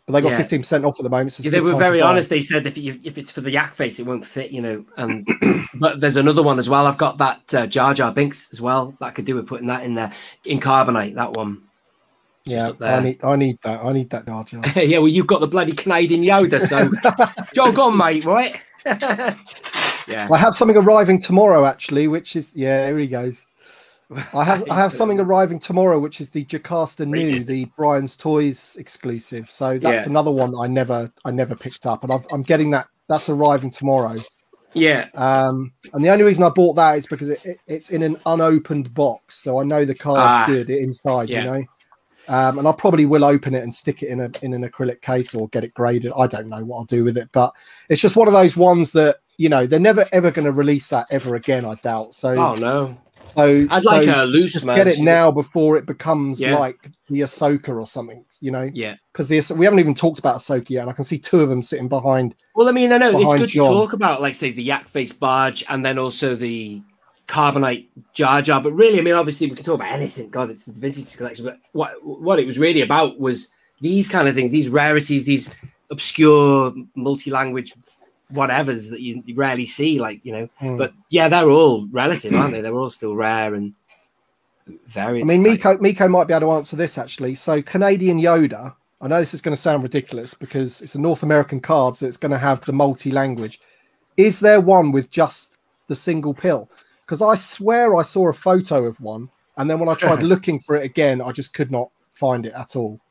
But they got 15% off at the moment. So they were very honest. They said if it's for the yak face, it won't fit, you know. And but there's another one as well. I've got that Jar Jar Binks as well. That I could do with putting that in there in carbonite. That one. Yeah, I need that. I need that Jar Jar. Yeah, well, you've got the bloody Canadian Yoda, so jog on, mate. Right? Yeah. I have something arriving tomorrow, actually, which is here he goes. I have something arriving tomorrow, which is the Jocasta New, the Brian's Toys exclusive. So that's another one I never picked up, and I'm getting that. That's arriving tomorrow. Yeah. And the only reason I bought that is because it's in an unopened box, so I know the card's good inside. You know. And I probably will open it and stick it in an acrylic case or get it graded. I don't know what I'll do with it, but it's just one of those ones that they're never ever going to release that ever again. I doubt. So. Oh no. So I'd like a loose. Just get it now before it becomes like the Ahsoka or something, Yeah, because we haven't even talked about Ahsoka yet, and I can see two of them sitting behind. Well, I mean, I know it's good to talk about, like, say, the yak face barge, and then also the carbonite Jar Jar. But really, I mean, obviously, we can talk about anything. God, it's the vintage collection. But what it was really about was these kind of things, these rarities, these obscure multi-language whatevers that you rarely see, but they're all relative, aren't they? They're all still rare and very. I mean, Miko might be able to answer this actually. So Canadian Yoda, I know this is going to sound ridiculous because it's a North American card, so it's going to have the multi-language. Is there one with just the single pill? Because I swear I saw a photo of one, and then when I tried looking for it again, I just could not find it at all.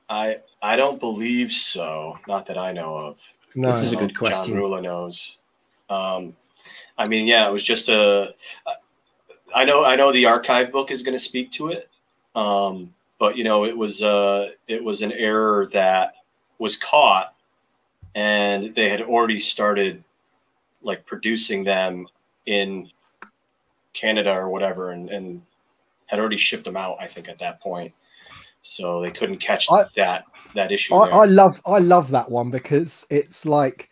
I don't believe so. Not that I know of. No, this is a good question. John Rula knows. I mean, it was just a. I know the archive book is going to speak to it, but you know, it was an error that was caught, and they had already started like producing them in Canada or whatever, and had already shipped them out, I think, at that point. So they couldn't catch that issue. I love that one because it's like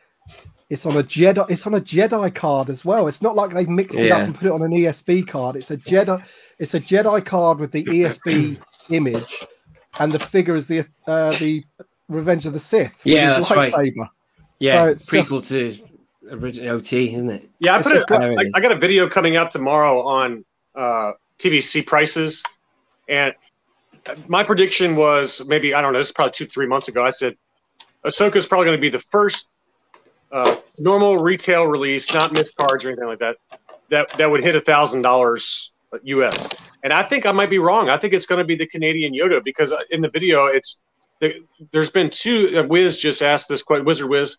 it's on a Jedi card as well. It's not like they've mixed it up and put it on an ESB card. It's a Jedi card with the ESB image, and the figure is the Revenge of the Sith. Yeah, that's lightsaber. Right. Yeah, so it's prequel to original OT, isn't it? Yeah, I got a video coming out tomorrow on TVC prices, and my prediction was maybe, I don't know, this is probably 2-3 months ago. I said Ahsoka is probably going to be the first normal retail release, not missed cards or anything like that would hit $1,000 US. And I think I might be wrong. I think it's going to be the Canadian Yoda, because in the video, there's been two. Wiz just asked this question. Wizard Wiz.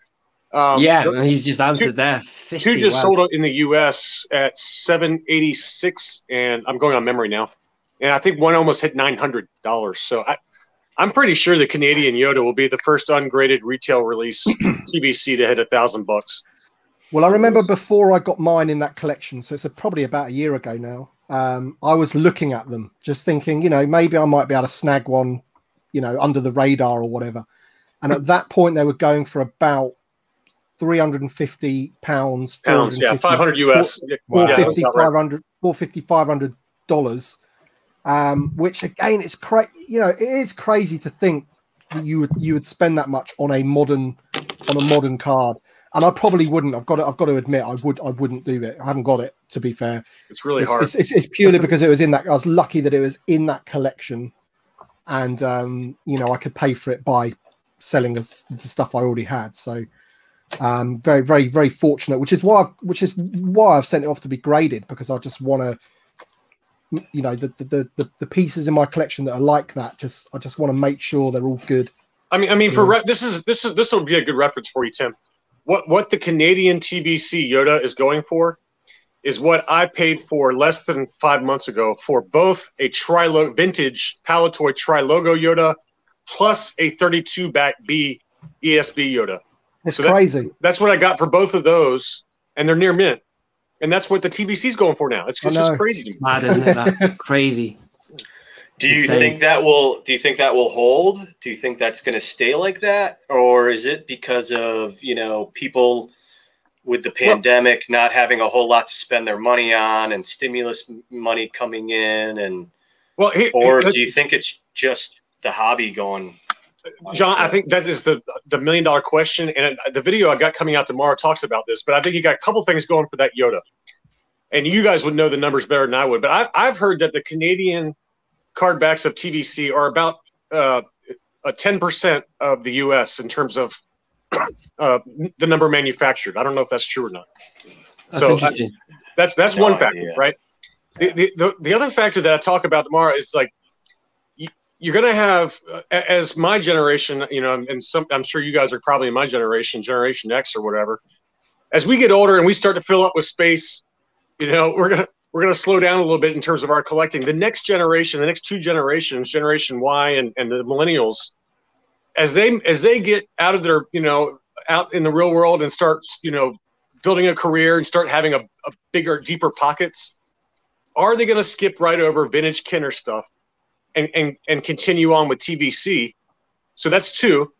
He's just answered there. 50, two just sold in the US at $786, and I'm going on memory now. And I think one almost hit $900. So I'm pretty sure the Canadian Yoda will be the first ungraded retail release TVC to hit $1,000. Well, I remember before I got mine in that collection, so it's probably about a year ago now. I was looking at them, just thinking, you know, maybe I might be able to snag one, you know, under the radar or whatever. And at that point, they were going for about £350, yeah, 500 US, $500, which again, it's crazy. You know, it is crazy to think that you would spend that much on a modern card. And I probably wouldn't. I've got to admit, I wouldn't do it. I haven't got it, to be fair. It's really hard. It's purely because it was in that. I was lucky that it was in that collection, and you know, I could pay for it by selling the stuff I already had. So very, very, very fortunate. Which is why I've sent it off to be graded, because I just want to, you know, the pieces in my collection that are like that. I just want to make sure they're all good. I mean, this will be a good reference for you, Tim. What the Canadian TVC Yoda is going for is what I paid for less than 5 months ago for both a vintage Palatoy tri-logo Yoda plus a 32 back B ESB Yoda. It's crazy. That's what I got for both of those, and they're near mint. And that's what the TVC is going for now. It's just crazy to me. Mad, isn't it? That's crazy. Do you think that will hold? Do you think that's going to stay like that? Or is it because of, you know, people with the pandemic not having a whole lot to spend their money on and stimulus money coming in? Or do you think it's just the hobby going? John, I think that is the $1 million question. And the video I got coming out tomorrow talks about this. But I think you got a couple things going for that Yoda. And you guys would know the numbers better than I would. But I've heard that the Canadian card backs of TVC are about 10% of the US in terms of the number manufactured. I don't know if that's true or not. That's one factor, right? The other factor that I talk about tomorrow is like you're going to have, as my generation, you know, and I'm sure you guys are probably in my generation, Generation X or whatever. As we get older and we start to fill up with space, you know, we're going to slow down a little bit in terms of our collecting. The next generation, the next two generations, Generation Y and the millennials, as they get out of their, you know, out in the real world and start, you know, building a career and start having a bigger, deeper pockets, are they going to skip right over vintage Kenner stuff and continue on with TVC? So that's two.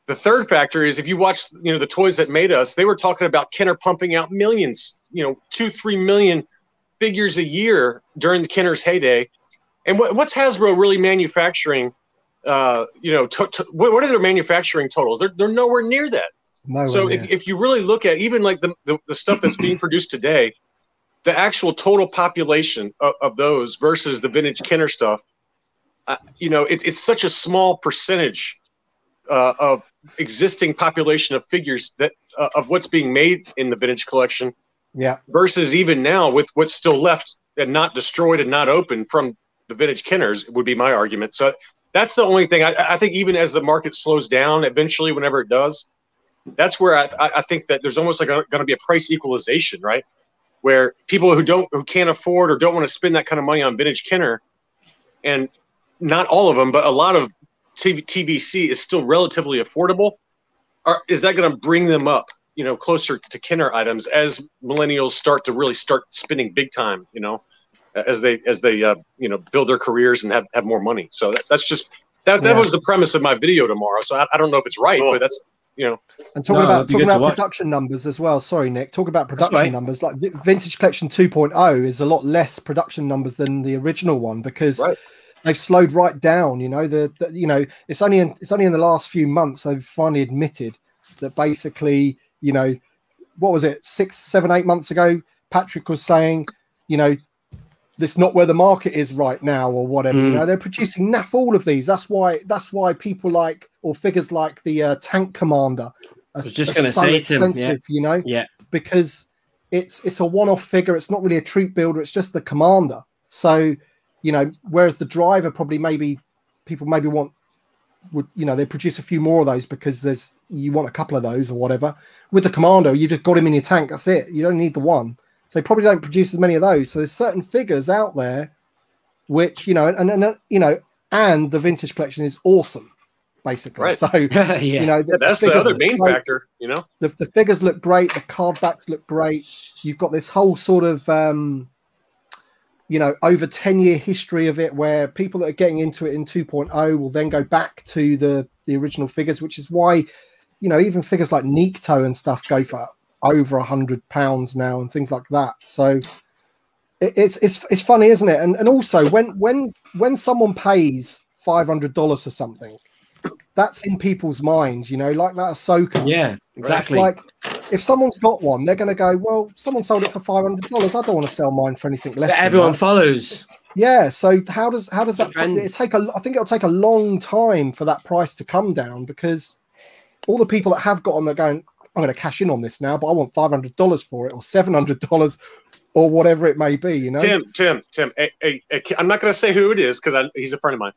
The third factor is if you watch, you know, the Toys That Made Us, they were talking about Kenner pumping out millions, you know, 2-3 million figures a year during the Kenner's heyday. And what's Hasbro really manufacturing? You know, what are their manufacturing totals? They're nowhere near that. If you really look at even like the stuff that's being produced today, the actual total population of those versus the vintage Kenner stuff, you know, it's such a small percentage of existing population of figures that of what's being made in the vintage collection. Yeah. Versus even now with what's still left and not destroyed and not open from the vintage Kenners would be my argument. So that's the only thing I think, even as the market slows down eventually, whenever it does, that's where I think that there's almost like going to be a price equalization, right? where people who can't afford or don't want to spend that kind of money on vintage Kenner, and not all of them, but a lot of TVC is still relatively affordable. Is that going to bring them up, you know, closer to Kenner items as millennials start spending big time, you know, as they you know, build their careers and have more money. So that's just that was the premise of my video tomorrow. So I don't know if it's right, but that's, you know. And talking about production numbers as well. Sorry, Nick. Talk about production numbers. Like Vintage Collection 2.0 is a lot less production numbers than the original one because they've slowed right down. You know, you know, it's only in the last few months they've finally admitted that basically, you know, what was it, 6, 7, 8 months ago? Patrick was saying, you know, this not where the market is right now or whatever. You know, they're producing naff all of these. That's why people like, or figures like the Tank Commander. I was just going to say to him, you know, because it's a one-off figure. It's not really a troop builder. It's just the commander. So, you know, whereas the driver probably people would, you know, they produce a few more of those because you want a couple of those or whatever. With the commando, you just got him in your tank. That's it. You don't need the one. So they probably don't produce as many of those. So there's certain figures out there which, you know, and you know, and the vintage collection is awesome, basically. Right. So, you know, that's the other main factor, you know. The figures look great. The card backs look great. You've got this whole sort of, you know, over 10-year history of it where people that are getting into it in 2.0 will then go back to the original figures, which is why, you know, even figures like Nikto and stuff go for over £100 now and things like that. So it's funny, isn't it? And also when someone pays $500 for something, that's in people's minds, you know, like that Ahsoka. Yeah, exactly. Like if someone's got one, they're going to go, well, someone sold it for $500. I don't want to sell mine for anything less. So everyone follows. Yeah. So how does that take I think it'll take a long time for that price to come down because all the people that have got them are going, I'm going to cash in on this now, but I want $500 for it or $700 or whatever it may be, you know? Tim, I'm not going to say who it is because he's a friend of mine.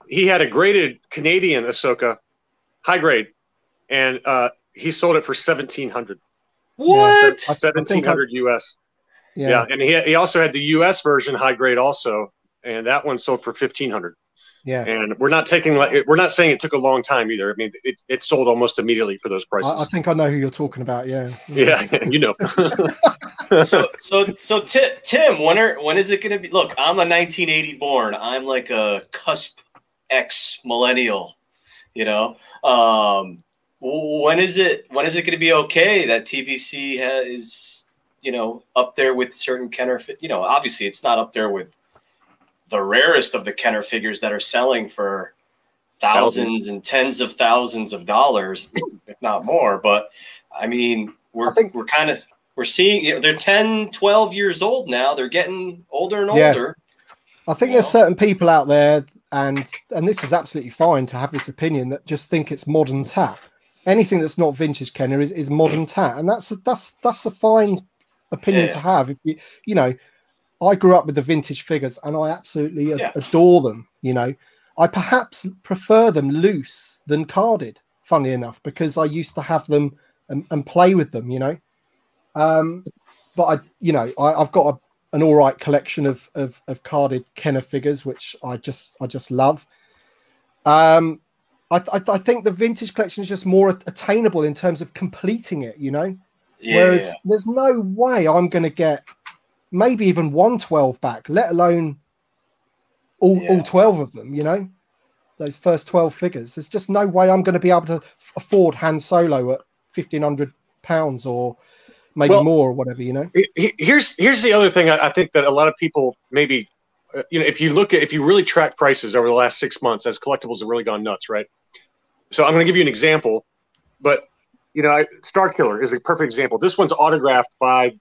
He had a graded Canadian Ahsoka, high grade, and he sold it for $1,700. What? Yeah, $1,700 US. Yeah, and he also had the US version high grade also, and that one sold for $1,500. Yeah, and we're not saying it took a long time either. I mean, it sold almost immediately for those prices. I think I know who you're talking about. Yeah, you know. so Tim, when is it going to be? Look, I'm a 1980 born. I'm like a cusp X millennial. You know, when is it going to be okay that TVC is, you know, up there with certain Kenner? You know, obviously it's not up there with the rarest of the Kenner figures that are selling for thousands and tens of thousands of dollars, if not more. But I mean, we're seeing, you know, they're 10, 12 years old now. They're getting older and older. I think there's certain people out there, and this is absolutely fine to have this opinion, that just think it's modern tat. Anything that's not vintage Kenner is modern tat, and that's a fine opinion to have. If you know. I grew up with the vintage figures and I absolutely adore them. You know, I perhaps prefer them loose than carded, funnily enough, because I used to have them and play with them, you know. But I've got an all right collection of carded Kenner figures, which I just love. I think the vintage collection is just more attainable in terms of completing it, you know. Whereas there's no way I'm going to get maybe even 112 back, let alone all 12 of them, you know, those first 12 figures. There's just no way I'm going to be able to afford Han Solo at £1,500 or maybe more or whatever, you know. Here's the other thing I think that a lot of people maybe, you know, if you really track prices over the last 6 months, as collectibles have really gone nuts, right? So I'm going to give you an example, but, you know, Star Killer is a perfect example. This one's autographed by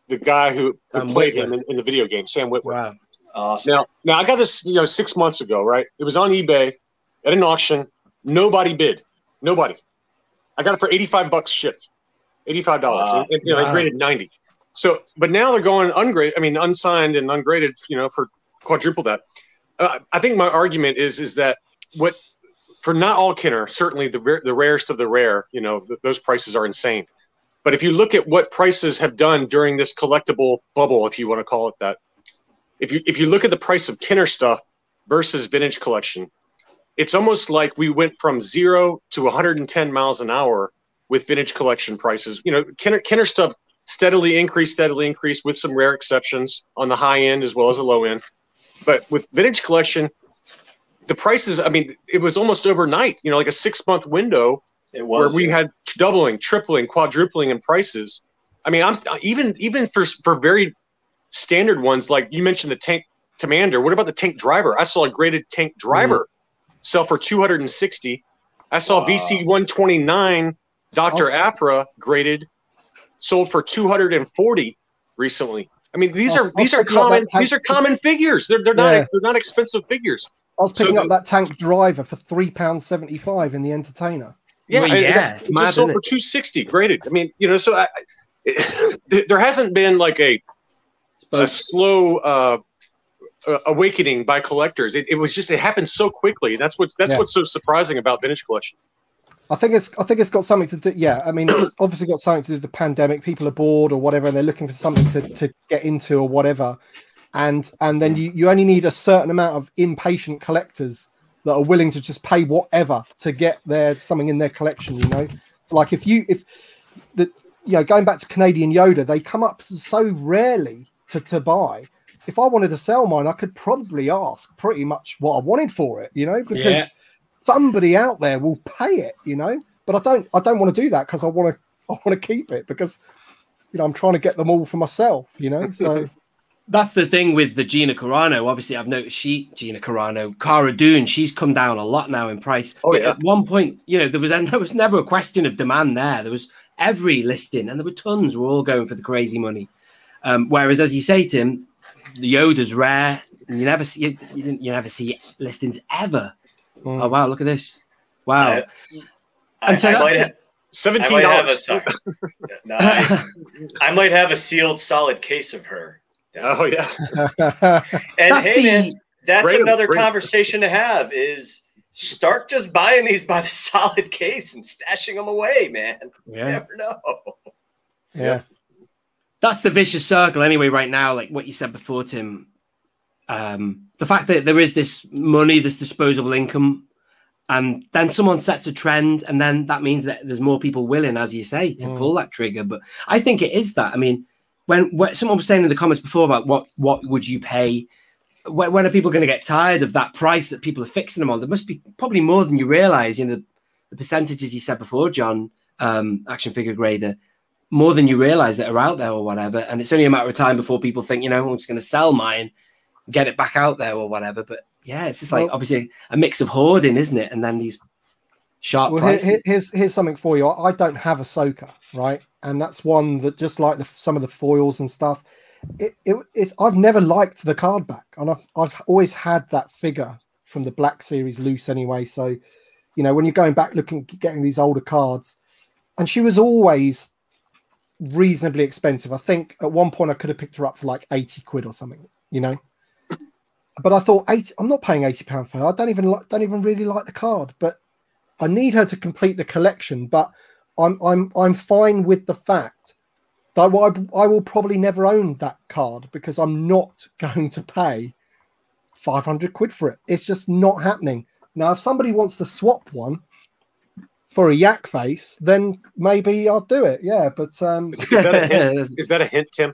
the guy who played him in the video game, Sam Witwer. Wow. Awesome. Now I got this, you know, 6 months ago, right? It was on eBay at an auction. Nobody bid. Nobody. I got it for $85 shipped. $85. And, you know, I graded 90. So, but now they're going unsigned and ungraded, you know, for quadruple that. I think my argument is that for not all Kenner, certainly the rarest of the rare, you know, those prices are insane. But if you look at what prices have done during this collectible bubble, if you want to call it that, if you look at the price of Kenner stuff versus vintage collection, it's almost like we went from 0 to 110 miles an hour with vintage collection prices. You know, Kenner stuff steadily increased with some rare exceptions on the high end as well as the low end. But with vintage collection, the prices, I mean, it was almost overnight, you know, like a 6-month window where we had doubling, tripling, quadrupling in prices. I mean, even for very standard ones, like you mentioned the Tank Commander. What about the Tank Driver? I saw a graded Tank Driver sell for $260. I saw VC 129 Dr. Aphra graded sold for $240 recently. I mean, these are common figures. They're not expensive figures. I was picking up that Tank Driver for £3.75 in the Entertainer. Yeah, it just sold for $260 graded. I mean, you know, so there hasn't been like a slow awakening by collectors. It happened so quickly. That's what's so surprising about vintage collection. I think it's got something to do. Yeah, I mean, it's obviously got something to do with the pandemic. People are bored or whatever, and they're looking for something to get into or whatever. And then you only need a certain amount of impatient collectors that are willing to just pay whatever to get something in their collection. You know, so like going back to Canadian Yoda, they come up so rarely to buy. If I wanted to sell mine, I could probably ask pretty much what I wanted for it. You know, because somebody out there will pay it, you know, but I don't want to do that because I want to keep it because, you know, I'm trying to get them all for myself, you know. So that's the thing with the Gina Carano. Obviously, I've noticed Gina Carano, Cara Dune, she's come down a lot now in price. But at one point, you know, there was never a question of demand there. There was every listing, and there were tons. We're all going for the crazy money. Whereas, as you say, Tim, the Yoda's rare, and you never see listings ever. Oh wow! Look at this! Wow, and so I might have $17. Nice. I might have a sealed, solid case of her. Oh yeah. And man, that's another conversation to have. Is start just buying these by the solid case and stashing them away, man. Yeah. You never know. Yeah. That's the vicious circle anyway. Right now, like what you said before, Tim. The fact that there is this money, this disposable income, and then someone sets a trend, and then that means that there's more people willing, as you say, to pull that trigger. But I think it is that. I mean, when someone was saying in the comments before about what would you pay, when are people going to get tired of that price that people are fixing them on? There must be probably more than you realize. You know, the percentages you said before, John, action figure grader, more than you realize that are out there or whatever. And it's only a matter of time before people think, you know, I'm just going to sell mine, get it back out there or whatever. But yeah, it's just like obviously a mix of hoarding, isn't it? And then these sharp prices. Here's something for you. I don't have Ahsoka, right? And that's one that, just like some of the foils and stuff, it's I've never liked the card back, and I've always had that figure from the Black Series loose anyway. So, you know, when you're going back getting these older cards, and she was always reasonably expensive. I think at one point I could have picked her up for like 80 quid or something, you know. But I thought, I'm not paying £80 for her. I don't even really like the card, but I need her to complete the collection. But I'm fine with the fact that I will probably never own that card because I'm not going to pay 500 quid for it. It's just not happening. Now, if somebody wants to swap one for a yak face, then maybe I'll do it. Yeah, but is that a hint, Tim?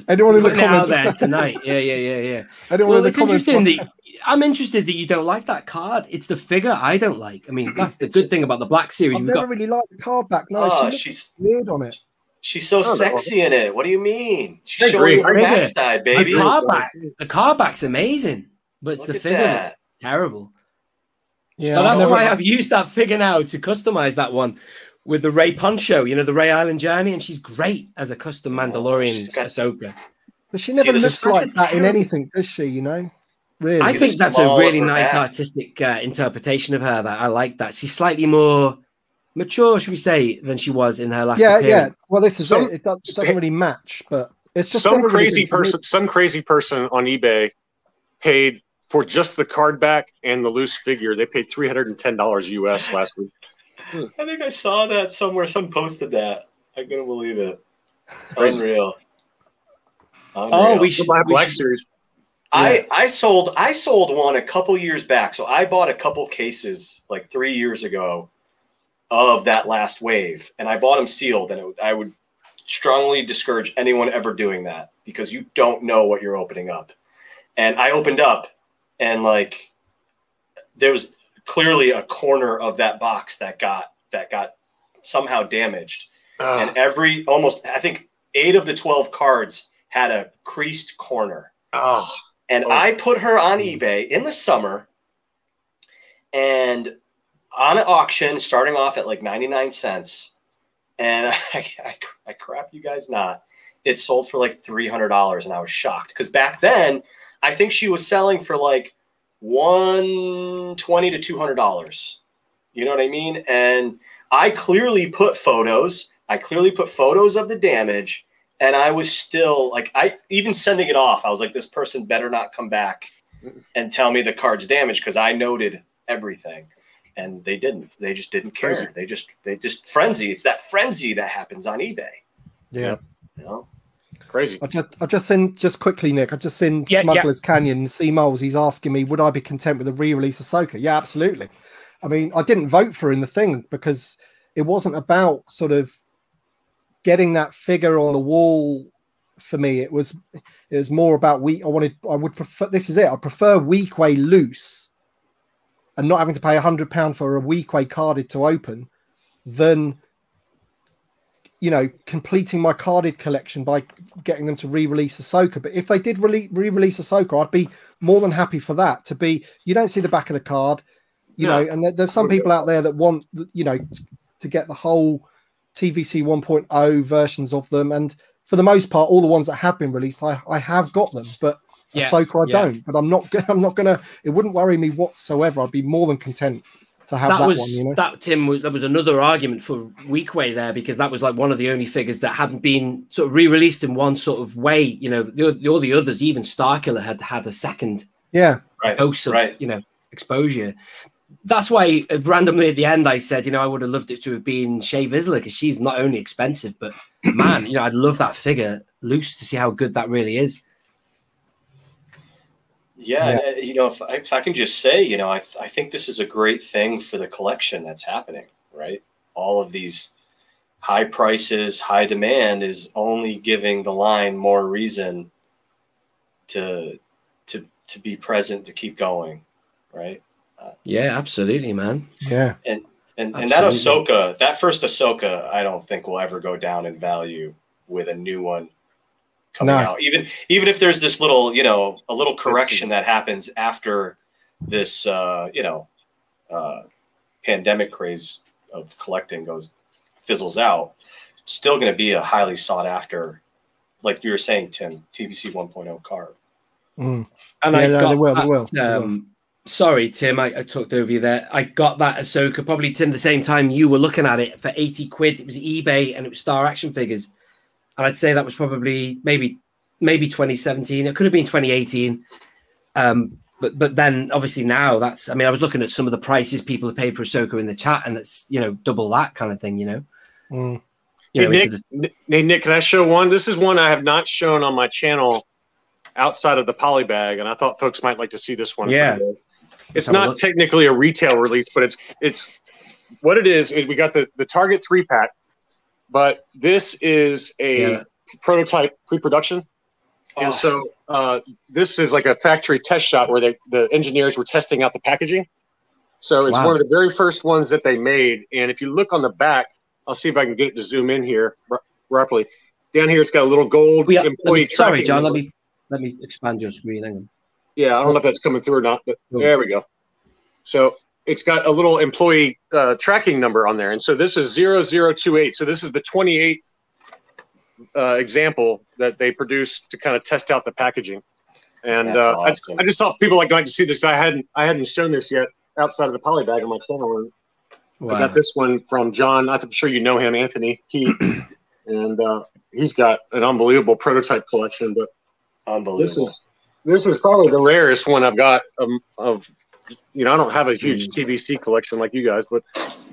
Anyone in the comments out there tonight? Yeah. Well, it's interesting that I'm interested that you don't like that card. It's the figure I don't like. I mean, that's the good thing about the Black Series. I've never really liked the card back. No, she's weird on it. She's so sexy in it. What do you mean? She's showing her backside, baby. The card back's amazing, but it's the figure that's terrible. Yeah, but that's why I've used that figure now to customize that one with the Rey Poncho, you know, the Rey Island Journey, and she's great as a custom Mandalorian Ahsoka. But she never looks like that in anything, does she? You know, really. I think that's a really nice artistic interpretation of her. That I like that. She's slightly more mature, should we say, than she was in her last appearance. Yeah. Well, this is it. It doesn't really match, but it's just some crazy person. Some crazy person on eBay paid for just the card back and the loose figure. They paid $310 US last week. I think I saw that somewhere. Someone posted that. I couldn't believe it. Unreal. Oh, we should buy Black Series. Yeah. I sold one a couple years back. So I bought a couple cases like 3 years ago of that last wave, and I bought them sealed. And I would strongly discourage anyone ever doing that because you don't know what you're opening up. And I opened up, and like there was clearly a corner of that box that got somehow damaged. And I think 8 of the 12 cards had a creased corner. And I put her on eBay in the summer and on an auction starting off at like 99 cents. And I crap you guys not, it sold for like $300, and I was shocked because back then I think she was selling for like $120 to $200. You know what I mean? And I clearly put photos. of the damage. And I was still like, even sending it off, I was like, this person better not come back and tell me the card's damaged because I noted everything. And they didn't. They just didn't care. Crazy. They just frenzy. It's that frenzy that happens on eBay. Yeah. You know? Crazy. I just seen, just quickly, Nick, I just seen Smuggler's Canyon, C. Moles. He's asking me, would I be content with a re-release of Ahsoka? Yeah, absolutely. I mean, I didn't vote for her in the thing because it wasn't about sort of getting that figure on the wall for me. It was more about I would prefer, this is it. I prefer Weequay loose and not having to pay £100 for a Weequay carded to open than, you know, completing my carded collection by getting them to re-release Ahsoka. But if they did re-release Ahsoka, I'd be more than happy for that to be, you don't see the back of the card, you know, and there's some people out there that want, you know, to get the whole TVC 1.0 versions of them, and for the most part, all the ones that have been released, I have got them, but Ahsoka I don't. But I'm not gonna. It wouldn't worry me whatsoever. I'd be more than content to have that one. You know, that was another argument for Weequay there because that was like one of the only figures that hadn't been sort of re-released in one sort of way. You know, all the others, even Starkiller had a second dose of you know exposure. That's why randomly at the end I said, you know, I would have loved it to have been Shea Vizsla because she's not only expensive, but man, you know, I'd love that figure loose to see how good that really is. Yeah. And, you know, if I can just say, you know, I think this is a great thing for the collection that's happening, right? All of these high prices, high demand is only giving the line more reason to be present, to keep going, right? Yeah, absolutely, man. Yeah. And that Ahsoka, that first Ahsoka, I don't think will ever go down in value with a new one coming out. Even if there's this little, you know, a little correction that happens after this, you know, pandemic craze of collecting fizzles out, it's still going to be a highly sought after, like you were saying, Tim, TVC 1.0 card. And I got they will. Sorry, Tim, I talked over you there. I got that Ahsoka probably, Tim, the same time you were looking at it for 80 quid. It was eBay and it was Star Action Figures. And I'd say that was probably maybe 2017. It could have been 2018. But then obviously now that's, I mean, I was looking at some of the prices people have paid for Ahsoka in the chat, and that's, you know, double that kind of thing, you know. Hey, Nick, can I show one? This is one I have not shown on my channel outside of the poly bag, and I thought folks might like to see this one. Yeah. It's not technically a retail release, but it's what it is we got the Target 3-pack, but this is a prototype pre-production. Awesome. And so this is like a factory test shot where the engineers were testing out the packaging. So it's one of the very first ones that they made. And if you look on the back, I'll see if I can get it to zoom in here properly. Down here, it's got a little gold employee tracking. Sorry, John, let me expand your screen. Hang on. Yeah, I don't know if that's coming through or not, but there we go. So it's got a little employee tracking number on there. And so this is 0028. So this is the 28th example that they produced to kind of test out the packaging. And awesome. I just thought people like to see this. I hadn't shown this yet outside of the poly bag on my channel. Wow. I got this one from John. I'm sure you know him, Anthony Key. And he's got an unbelievable prototype collection. But unbelievable. This is probably the rarest one I've got of you know, I don't have a huge TVC collection like you guys, but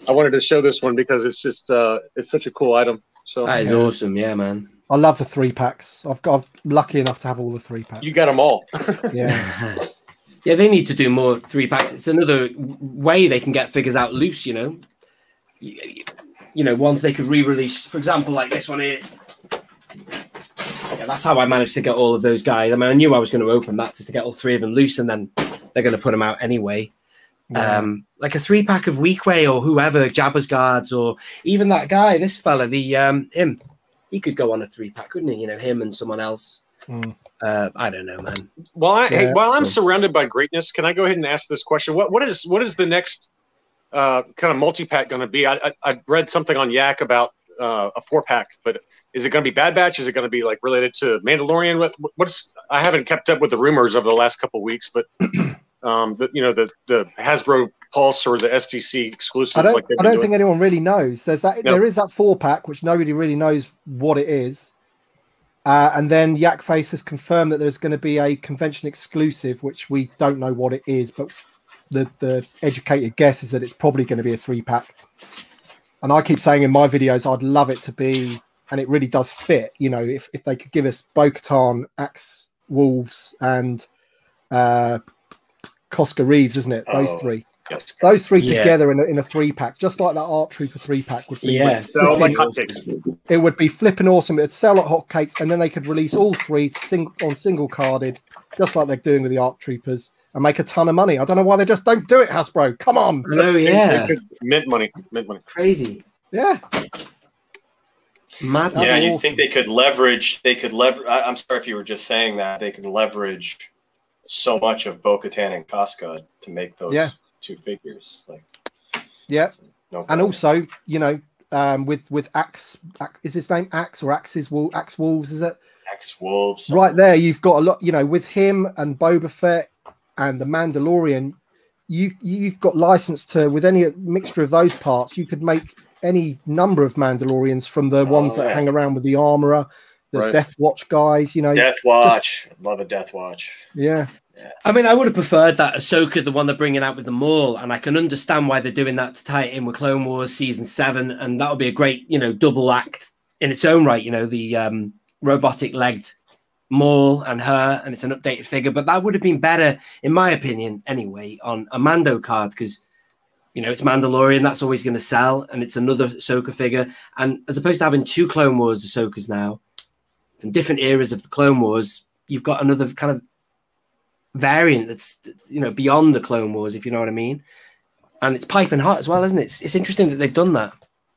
I wanted to show this one because it's just it's such a cool item. So that is awesome. Yeah, man. I love the 3-packs. I'm lucky enough to have all the 3-packs. You got them all. Yeah. Yeah, they need to do more 3-packs. It's another way they can get figures out loose, you know. You know, ones they could re-release. For example, like this one here. Yeah, that's how I managed to get all of those guys. I mean, I knew I was going to open that just to get all 3 of them loose, and then they're going to put them out anyway. Yeah. Like a 3-pack of Weequay or whoever, Jabba's Guards, or even that guy, this fella, him. He could go on a 3-pack, couldn't he? You know, him and someone else. I don't know, man. Well, hey, while I'm surrounded by greatness, can I go ahead and ask this question? What is the next kind of multi-pack going to be? I read something on Yak about a 4-pack, but is it going to be Bad Batch? Is it going to be like related to Mandalorian? What's I haven't kept up with the rumors over the last couple of weeks, but the Hasbro Pulse or the STC exclusives. I don't think anyone really knows. There is that 4-pack which nobody really knows what it is. And then Yakface has confirmed that there's going to be a convention exclusive, which we don't know what it is, but the educated guess is that it's probably going to be a 3-pack. And I keep saying in my videos, I'd love it to be, and it really does fit, you know, if they could give us Bo-Katan, Axe Wolves, and Koska Reeves, isn't it? Those 3. Yes. Those 3 together in a 3-pack, just like that Art Trooper 3-pack would be. Yeah, so like hotcakes. It would be flipping awesome. It'd sell like hotcakes, and then they could release all 3 on single carded, just like they're doing with the Art Troopers, and make a ton of money. I don't know why they just don't do it, Hasbro. Come on. Oh yeah, mint money. Crazy. Yeah. Mad. Yeah, awesome. You think they could leverage? I'm sorry if you were just saying that they could leverage so much of Bo-Katan and Koska to make those. Yeah. 2 figures, and also, you know, with Axe, is his name Axe or Axe Wolves? Is it Axe Wolves? Right there, you've got a lot. You know, with him and Boba Fett and the Mandalorian, you've got license to, with any mixture of those parts, you could make any number of Mandalorians from the ones that hang around with the armorer, the Death Watch guys. You know, Death Watch, love a Death Watch. Yeah. I mean, I would have preferred that Ahsoka, the one they're bringing out with them all, and I can understand why they're doing that to tie it in with Clone Wars Season 7, and that would be a great, you know, double act in its own right, you know, the robotic-legged Maul and her, and it's an updated figure, but that would have been better, in my opinion, anyway, on a Mando card, because, you know, it's Mandalorian, that's always going to sell, and it's another Ahsoka figure, and as opposed to having 2 Clone Wars Ahsokas now, in different eras of the Clone Wars, you've got another kind of variant that's you know, beyond the Clone Wars, if you know what I mean, and it's piping hot as well, isn't it? It's interesting that they've done that.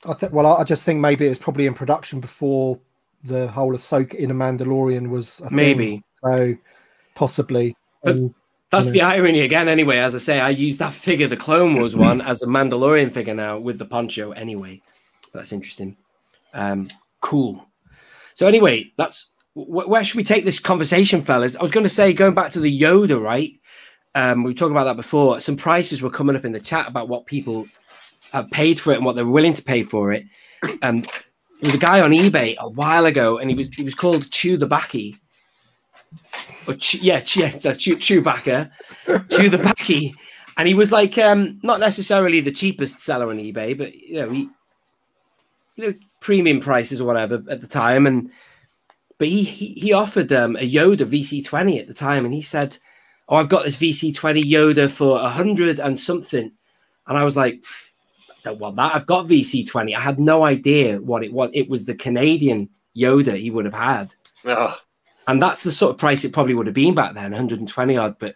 I just think maybe it was probably in production before the whole Ahsoka in a Mandalorian was a thing. So possibly. But that's the irony again. Anyway, as I say, I use that figure, the Clone Wars one, as a Mandalorian figure now with the poncho. Anyway, that's interesting. Cool. So anyway, that's. Where should we take this conversation, fellas? I was going to say, going back to the Yoda, right? We were talking about that before. Some prices were coming up in the chat about what people have paid for it and what they're willing to pay for it. There was a guy on eBay a while ago, and he was called Chew the Backy. Or Chewbacca, Chew the Backy, and he was like not necessarily the cheapest seller on eBay, but you know, premium prices or whatever at the time, But he offered a Yoda VC20 at the time, and he said, "Oh, I've got this VC20 Yoda for 100 and something," and I was like, "I don't want that. I've got VC20." I had no idea what it was. It was the Canadian Yoda he would have had, and that's the sort of price it probably would have been back then, 120 odd. But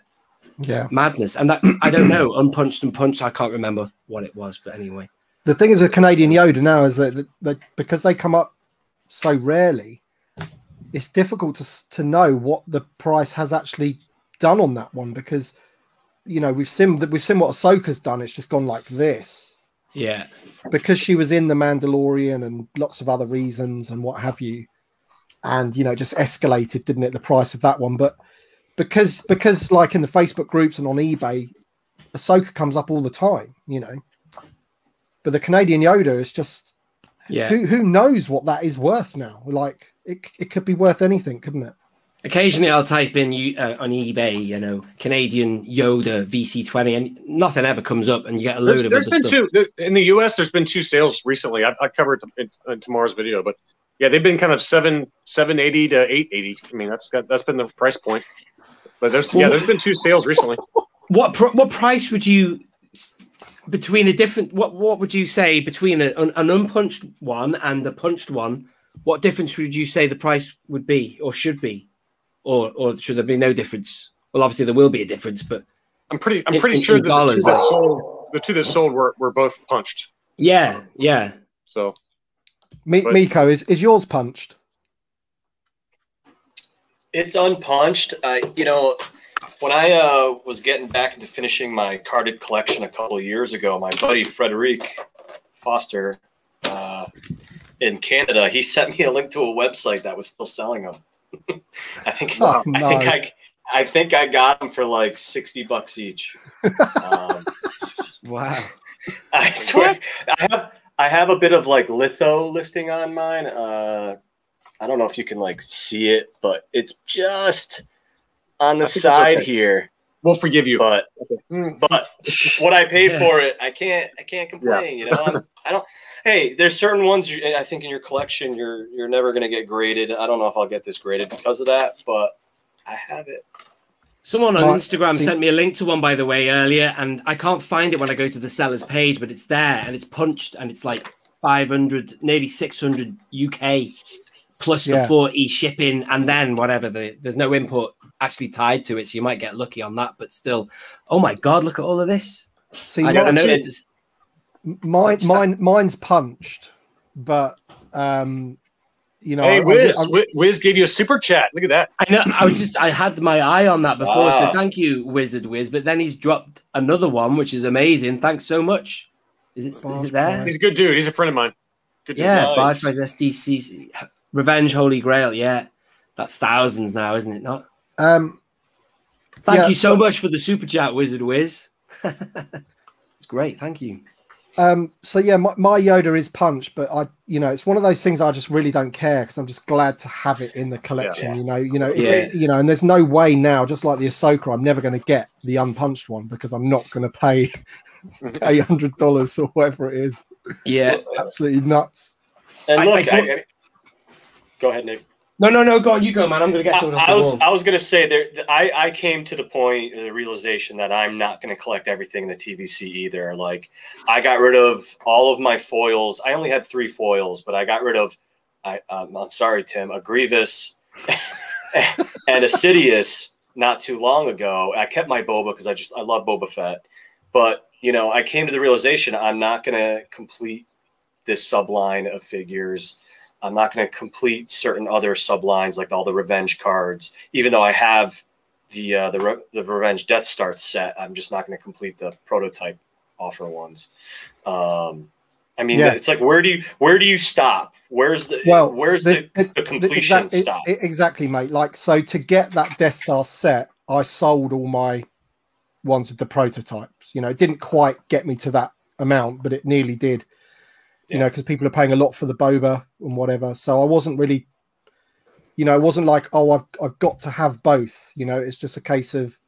yeah, madness. And that I don't know, unpunched and punched. I can't remember what it was, but anyway. The thing is with Canadian Yoda now is that because they come up so rarely, it's difficult to know what the price has actually done on that one, because you know we've seen what Ahsoka's done. It's just gone like this, yeah, because she was in the Mandalorian and lots of other reasons and what have you, and you know just escalated, didn't it, the price of that one? But because like in the Facebook groups and on eBay, Ahsoka comes up all the time, you know. But the Canadian Yoda is just, who knows what that is worth now? Like it could be worth anything, couldn't it? Occasionally I'll type in on eBay, you know, Canadian Yoda VC20, and nothing ever comes up, and you get a load of other stuff. In the US, there's been 2 sales recently. I covered it in tomorrow's video, but Yeah, they've been kind of 780 to 880. I mean, that's been the price point. But there's been 2 sales recently. What price would you between a different? What would you say between an unpunched one and a punched one? What difference would you say the price would be, or should be, or should there be no difference? Well, obviously there will be a difference, but I'm pretty sure that the two that sold were both punched. Yeah. So. Miko, is yours punched? It's unpunched. When I was getting back into finishing my carded collection a couple of years ago, my buddy Frederic Foster in Canada, he sent me a link to a website that was still selling them. I think I got them for like $60 each. Wow! I swear, I have a bit of like litho lifting on mine. I don't know if you can like see it, but it's just on the side here. We'll forgive you. But what I paid for it, I can't complain. You know, I don't. Hey, there's certain ones I think in your collection you're never gonna get graded. I don't know if I'll get this graded because of that, but I have it. Someone on Instagram sent me a link to one, by the way, earlier, and I can't find it when I go to the seller's page, but it's there and it's punched and it's like 500, nearly 600 UK plus the 4E shipping, and then whatever there's no import actually tied to it, so you might get lucky on that, but still, oh my God, look at all of this. See, I noticed mine's punched, but you know, hey, Wiz gave you a super chat. Look at that. I know. I had my eye on that before, so thank you, Wizard Wiz. But then he's dropped another one, which is amazing. Thanks so much. Is it there? He's a good dude. He's a friend of mine. Good dude. Yeah, Barge Price SDC, Revenge Holy Grail. Yeah, that's thousands now, isn't it? Not. Thank you so much for the super chat, Wizard Wiz. It's great. Thank you. So yeah, my Yoda is punched, but it's one of those things I just really don't care because I'm just glad to have it in the collection. And there's no way now, just like the Ahsoka, I'm never going to get the unpunched one because I'm not going to pay $800 or whatever it is. Yeah, absolutely nuts. And look, go ahead, Nick. No, go on. You go, man. I'm going to get something. I was going to say I came to the point, the realization that I'm not going to collect everything in the TVC either. Like, I got rid of all of my foils. I only had 3 foils, but I got rid of, I'm sorry, Tim, a Grievous and a Sidious not too long ago. I kept my Boba because I love Boba Fett. But, I came to the realization I'm not going to complete this subline of figures. I'm not going to complete certain other sublines like all the Revenge cards, even though I have the Revenge Death Star set. I'm just not going to complete the prototype offer ones. It's like where do you stop? Where's the completion stop? Exactly, mate. Like, so to get that Death Star set, I sold all my ones with the prototypes. It didn't quite get me to that amount, but it nearly did. Because people are paying a lot for the Boba and whatever. So I wasn't really, it wasn't like, oh, I've got to have both. It's just a case of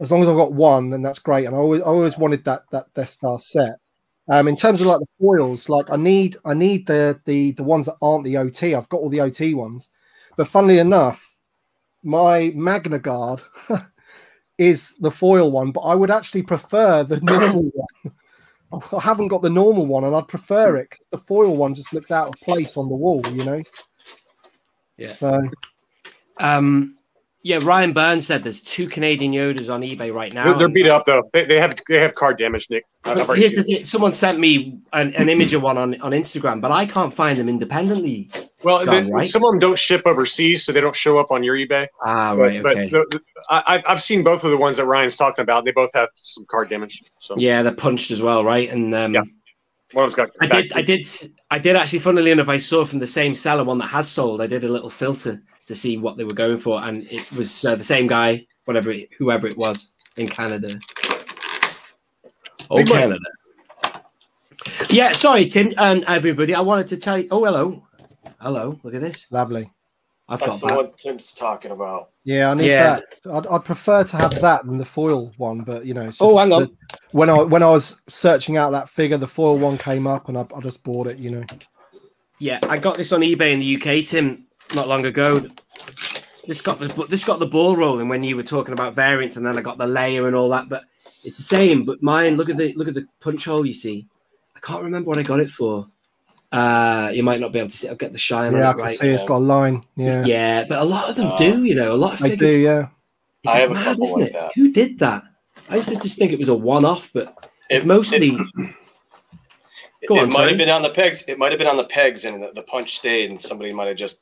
as long as I've got one, then that's great. And I always wanted that Death Star set. In terms of like the foils, like I need the ones that aren't the OT. I've got all the OT ones, but funnily enough, my Magna Guard is the foil one, but I would actually prefer the normal one. I haven't got the normal one, and I'd prefer it because the foil one just looks out of place on the wall, Yeah. So, Ryan Burns said there's 2 Canadian Yodas on eBay right now. They're beat up though. They have card damage, Nick. Here's the thing. Someone sent me an image of one on Instagram, but I can't find them independently. Well, some of them don't ship overseas, so they don't show up on your eBay. Right. Okay. But I've seen both of the ones that Ryan's talking about. They both have some card damage. So yeah, they're punched as well, right? And one of them's got. I did actually. Funnily enough, I saw from the same seller one that has sold. I did a little filter to see what they were going for, and it was the same guy, whoever it was in Canada. Canada. Yeah, sorry, Tim and everybody. I wanted to tell you. Oh, hello. Look at this. Lovely. That's the one Tim's talking about. Yeah, I need that. I'd prefer to have that than the foil one, but it's just hang on. When I was searching out that figure, the foil one came up, and I just bought it. Yeah, I got this on eBay in the UK, Tim, not long ago. This got the ball rolling when you were talking about variants, and then I got the layer and all that. But it's the same. But mine, look at the punch hole. You see, I can't remember what I got it for. You might not be able to see. I'll get the shine on it. I can see it's got a line. Yeah, but a lot of them do. You know, a lot of they figures. do. Yeah, it's I have mad, a couple isn't like it? that. Who did that? I used to just think it was a one-off, but it's mostly. It might have been on the pegs. It might have been on the pegs, and the punch stayed, and somebody might have just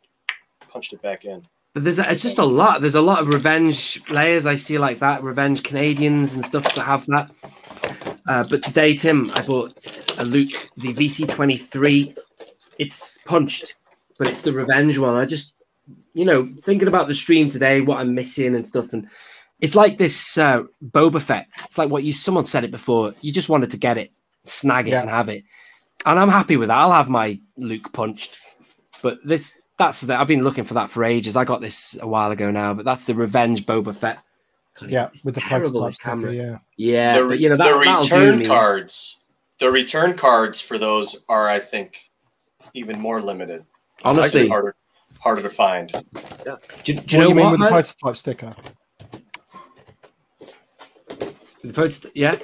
punched it back in. But it's just a lot. There's a lot of revenge layers I see like that, revenge Canadians and stuff that have that. But today, Tim, I bought a Luke, the VC23. It's punched, but it's the revenge one. I just, thinking about the stream today, what I'm missing and stuff, and it's like this Boba Fett. It's like someone said it before. You just wanted to get it, snag it, and have it. And I'm happy with that. I'll have my Luke punched. But I've been looking for that for ages. I got this a while ago now, but that's the Revenge Boba Fett. God, with the prototype camera. Yeah. The return cards. The return cards for those are, I think, even more limited. Honestly, harder to find. Yeah. Do you know what you mean with the prototype sticker? Yeah,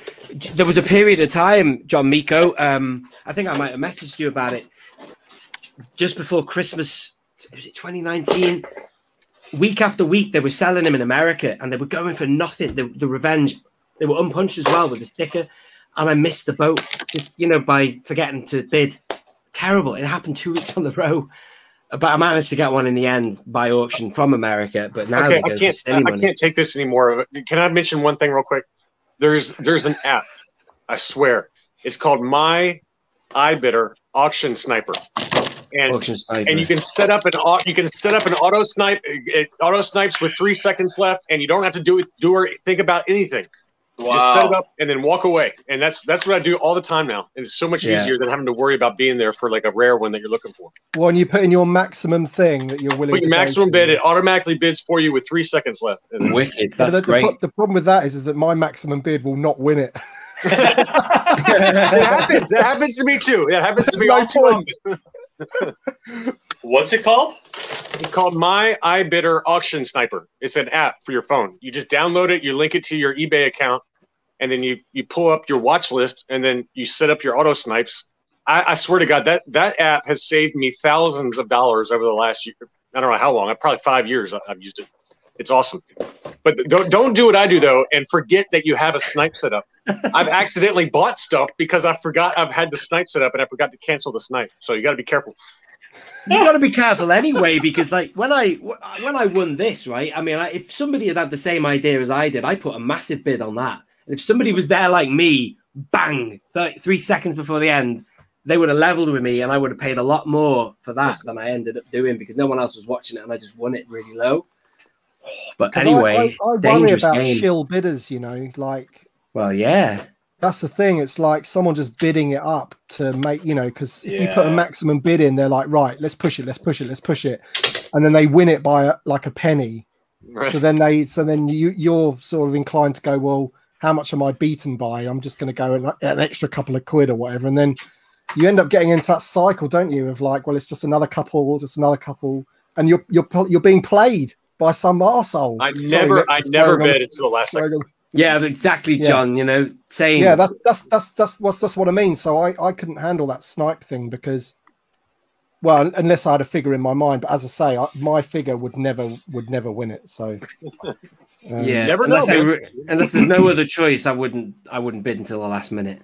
there was a period of time, John Miko. I think I might have messaged you about it just before Christmas. Was it 2019? Week after week, they were selling them in America, and they were going for nothing. The Revenge, they were unpunched as well with the sticker, and I missed the boat just by forgetting to bid. Terrible. It happened 2 weeks on the row, but I managed to get one in the end by auction from America. But now I can't take this anymore. Can I mention one thing real quick? There's an app, I swear. It's called My iBidder Auction Sniper. And you can set up an auto snipe. It auto snipes with 3 seconds left, and you don't have to do or think about anything. Wow. Just set it up and then walk away. And that's what I do all the time now. And it's so much easier than having to worry about being there for like a rare one that you're looking for. Well, and you put in your maximum thing that you're willing to maximum bid, it automatically bids for you with 3 seconds left. Wicked. That's great. The problem with that is that my maximum bid will not win it. It happens. It happens to me too. It happens to me all too often. What's it called? It's called My iBidder Auction Sniper. It's an app for your phone. You just download it, you link it to your eBay account, and then you pull up your watch list, and then you set up your auto snipes. I swear to God, that app has saved me thousands of dollars over the last year. I don't know how long. Probably 5 years I've used it. It's awesome. But don't do what I do, though, and forget that you have a snipe set up. I've accidentally bought stuff because I forgot I've had the snipe set up, and I forgot to cancel the snipe. So you got to be careful. You got to be careful anyway, because like when I won this, right? I mean, if somebody had the same idea as I did, I put a massive bid on that. And if somebody was there like me, bang, 3 seconds before the end, they would have leveled with me, and I would have paid a lot more for that than I ended up doing because no one else was watching it, and I just won it really low. But anyway, I worry about shill bidders, well, yeah, that's the thing. It's like someone just bidding it up to make, because if you put a maximum bid in, they're like, right, let's push it, and then they win it by like a penny. Right. So then you're sort of inclined to go, well, how much am I beaten by? I'm just going to go an extra couple of quid or whatever, and then you end up getting into that cycle, don't you? Of like, well, it's just another couple, and you're being played by some arsehole. I never bid until the last second. Yeah, exactly, John. Saying that's what I mean. So I couldn't handle that snipe thing because, well, unless I had a figure in my mind. But as I say, my figure would never win it. So never know. Unless there's no other choice, I wouldn't bid until the last minute.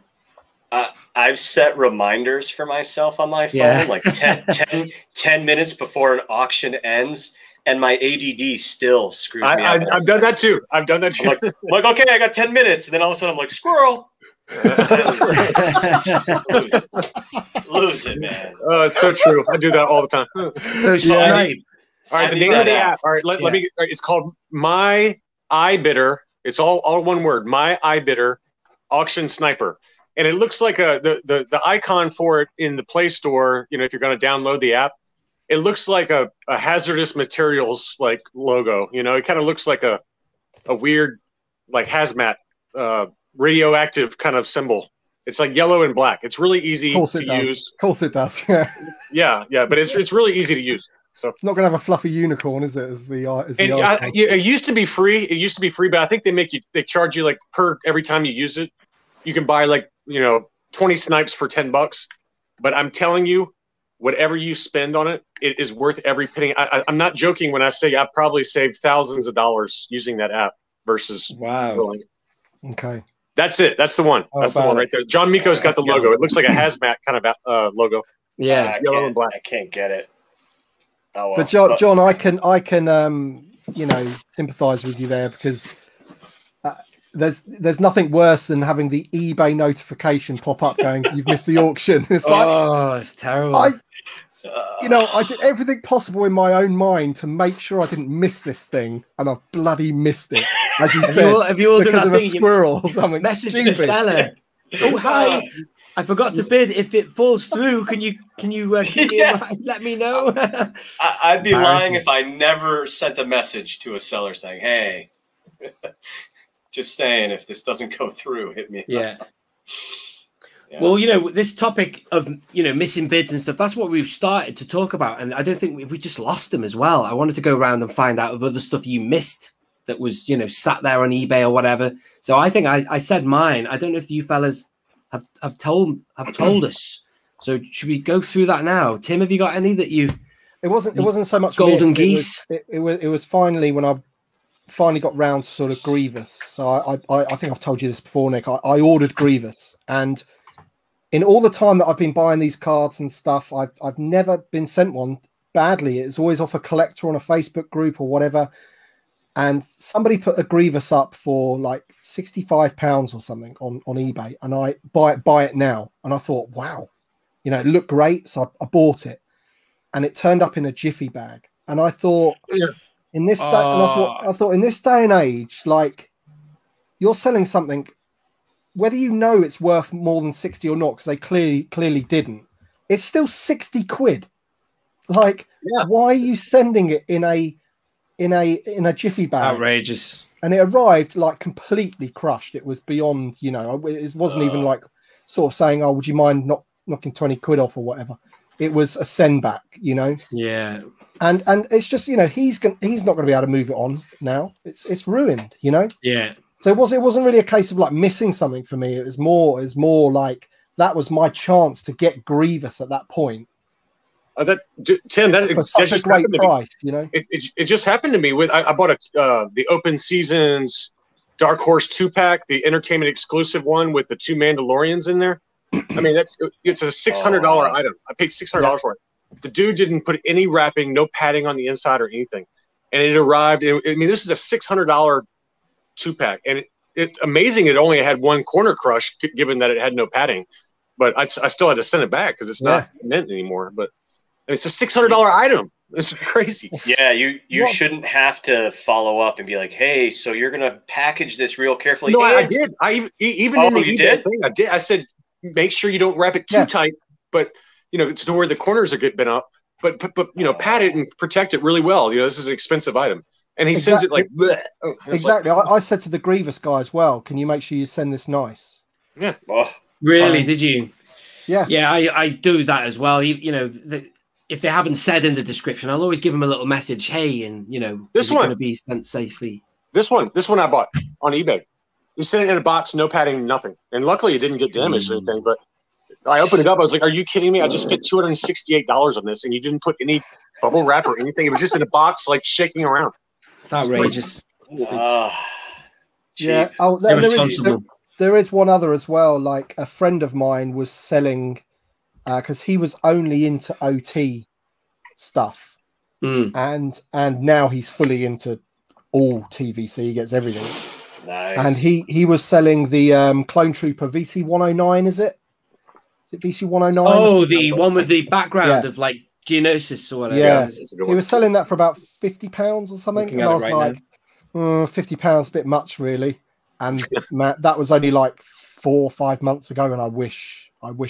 I've set reminders for myself on my phone, like 10 minutes before an auction ends. And my ADD still screws me up. I've done that too. I'm like, okay, I got 10 minutes. And then all of a sudden I'm like, squirrel. Lose it, man. Oh, it's so true. I do that all the time. So snipe. All right, the name of the app. All right, let me. It's called My iBidder. It's all one word. My iBidder Auction Sniper. And it looks like the icon for it in the Play Store, if you're going to download the app, it looks like a hazardous materials like logo. It kind of looks like a weird like hazmat radioactive kind of symbol. It's like yellow and black. It's really easy to use. Of course it does. Yeah, but it's really easy to use. So it's not going to have a fluffy unicorn, is it? It used to be free. It used to be free, but I think they charge you like per every time you use it. You can buy like 20 snipes for $10. But I'm telling you, whatever you spend on it, it is worth every penny. I'm not joking when I say I probably saved thousands of dollars using that app versus rolling. Okay. That's it. That's the one. That's the one right there. John Miko's got the logo. It looks like a hazmat kind of logo. Yeah, it's yellow and black. I can't get it. Oh, well. But John, I can sympathize with you there, because there's nothing worse than having the eBay notification pop up going, you've missed the auction. It's like, it's terrible. I did everything possible in my own mind to make sure I didn't miss this thing, and I've bloody missed it. As you said, have you all because done of a squirrel or something. Message the seller. Oh, hi. I forgot to bid. If it falls through, can you let me know? I'd be lying if I never sent a message to a seller saying, hey, just saying, if this doesn't go through, hit me. Yeah. Well, this topic of, missing bids and stuff, that's what we've started to talk about. And I don't think we just lost them as well. I wanted to go around and find out of other stuff you missed that was, sat there on eBay or whatever. So I think I said mine. I don't know if you fellas have told us. So should we go through that now? Tim, have you got any that you? It wasn't so much golden missed. geese. It was finally when I finally got round to sort of Grievous. So I think I've told you this before, Nick. I ordered Grievous, and in all the time that I've been buying these cards and stuff, I've never been sent one badly. It's always off a collector on a Facebook group or whatever. And somebody put a Grievous up for like £65 or something on eBay, and I buy it now. And I thought, wow, it looked great, so I bought it, and it turned up in a jiffy bag. And I thought, in this day, I thought in this day and age, like, you're selling something, whether it's worth more than 60 or not, because they clearly didn't. It's still 60 quid. Like, why are you sending it in a jiffy bag? Outrageous. And it arrived like completely crushed. It was beyond, it wasn't even like sort of saying, oh, would you mind not knocking 20 quid off or whatever. It was a send back, Yeah. And it's just, he's not going to be able to move it on now. It's ruined, Yeah. So it wasn't really a case of like missing something for me. It was more like that was my chance to get Grievous at that point. Tim, that's such a great price, It just happened to me with I bought the Open Seasons Dark Horse 2-pack, the entertainment exclusive one with the 2 Mandalorians in there. I mean, it's a $600 item. I paid $600 for it. The dude didn't put any wrapping, no padding on the inside or anything, and it arrived. This is a $600 2-pack, and it's amazing. It only had one corner crush, given that it had no padding, but I still had to send it back because it's not mint anymore. But it's a $600 item. It's crazy. Yeah, you shouldn't have to follow up and be like, "Hey, so you're gonna package this real carefully." No, I did. I even in the eBay thing, I did. I said, make sure you don't wrap it too tight, but it's to where the corners are getting bent up. But pad it and protect it really well. This is an expensive item, and he sends it like bleh. Exactly. I said to the Grievous guy as well, can you make sure you send this nice? Yeah. Oh. Really? Did you? Yeah. Yeah, I do that as well. If they haven't said in the description, I'll always give them a little message. Hey, and this one going to be sent safely. This one I bought on eBay. He sent it in a box, no padding, nothing, and luckily it didn't get damaged or anything. But I opened it up. I was like, "Are you kidding me? I just spent $268 on this, and you didn't put any bubble wrap or anything. It was just in a box, like shaking around. It's outrageous. Yeah. Oh, there is one other as well. Like a friend of mine was selling. Because he was only into OT stuff, and now he's fully into all TVC. He gets everything. Nice. And he was selling the Clone Trooper VC 109. Is it VC 109? Oh, the one with the background of like Geonosis or whatever. Yeah, he was selling that for about £50 or something, and I was like, £50 a bit much, really. And that was only like 4 or 5 months ago, and I wish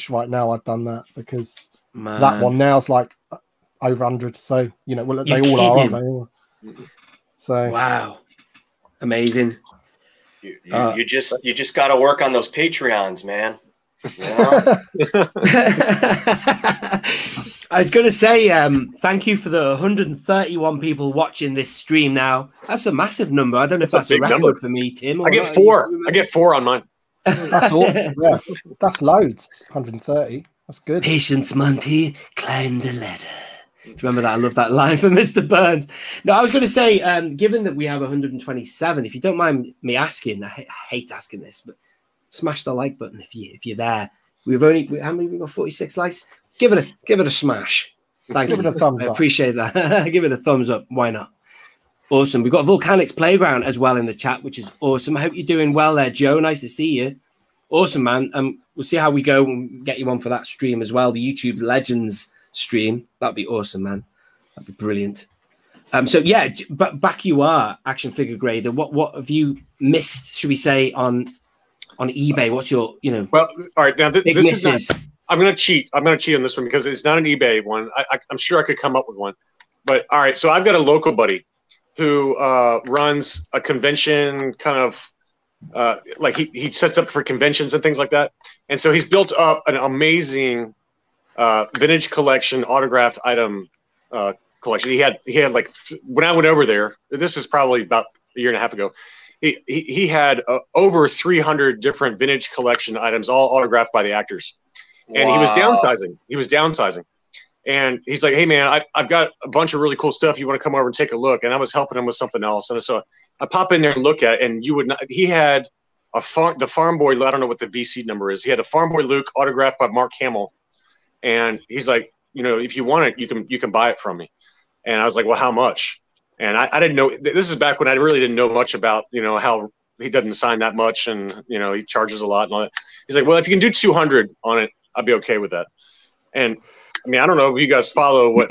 right now I'd done that, because that one now is like over 100. So they all are, aren't they? So wow, amazing. You just got to work on those Patreons, man. I was going to say thank you for the 131 people watching this stream now. That's a massive number. I don't know if that's a record number for me, Tim. I get 4. I get 4 on mine. That's awesome. Yeah, that's loads. 130. That's good. Patience, Monty. Climb the ladder. Do you remember that? I love that line from Mr. Burns. No, I was going to say, given that we have 127, if you don't mind me asking, I hate asking this, but smash the like button if you're there. We've only how many? We've got 46 likes. Give it a smash. Thank you. Give it a thumbs up. I appreciate that. Give it a thumbs up. Why not? Awesome. We've got Volcanics Playground as well in the chat, which is awesome. I hope you're doing well there, Joe. Nice to see you. Awesome, man. We'll see how we go and get you on for that stream as well. The YouTube Legends stream. That'd be awesome, man. That'd be brilliant. So yeah, but back you are, Action Figure Grader. What have you missed, should we say, on eBay? What's your, Well, all right. Now this is not, I'm going to cheat. I'm going to cheat on this one because it's not an eBay one. I'm sure I could come up with one. But all right, so I've got a local buddy who runs a convention kind of like he sets up for conventions and things like that. And so he's built up an amazing vintage collection, autographed item collection. He had like, when I went over there, this is probably about a year and a half ago, he had over 300 different vintage collection items, all autographed by the actors. And he was downsizing. And he's like, hey, man, I've got a bunch of really cool stuff. You want to come over and take a look? And I was helping him with something else. And so I pop in there and look at it. And you would not, he had the Farm Boy, I don't know what the VC number is. He had a Farm Boy Luke autographed by Mark Hamill. And he's like, if you want it, you can buy it from me. And I was like, well, how much? And I didn't know. This is back when I really didn't know much about, how he doesn't sign that much. And, he charges a lot and all that. He's like, well, if you can do 200 on it, I'd be okay with that. And I mean, I don't know if you guys follow what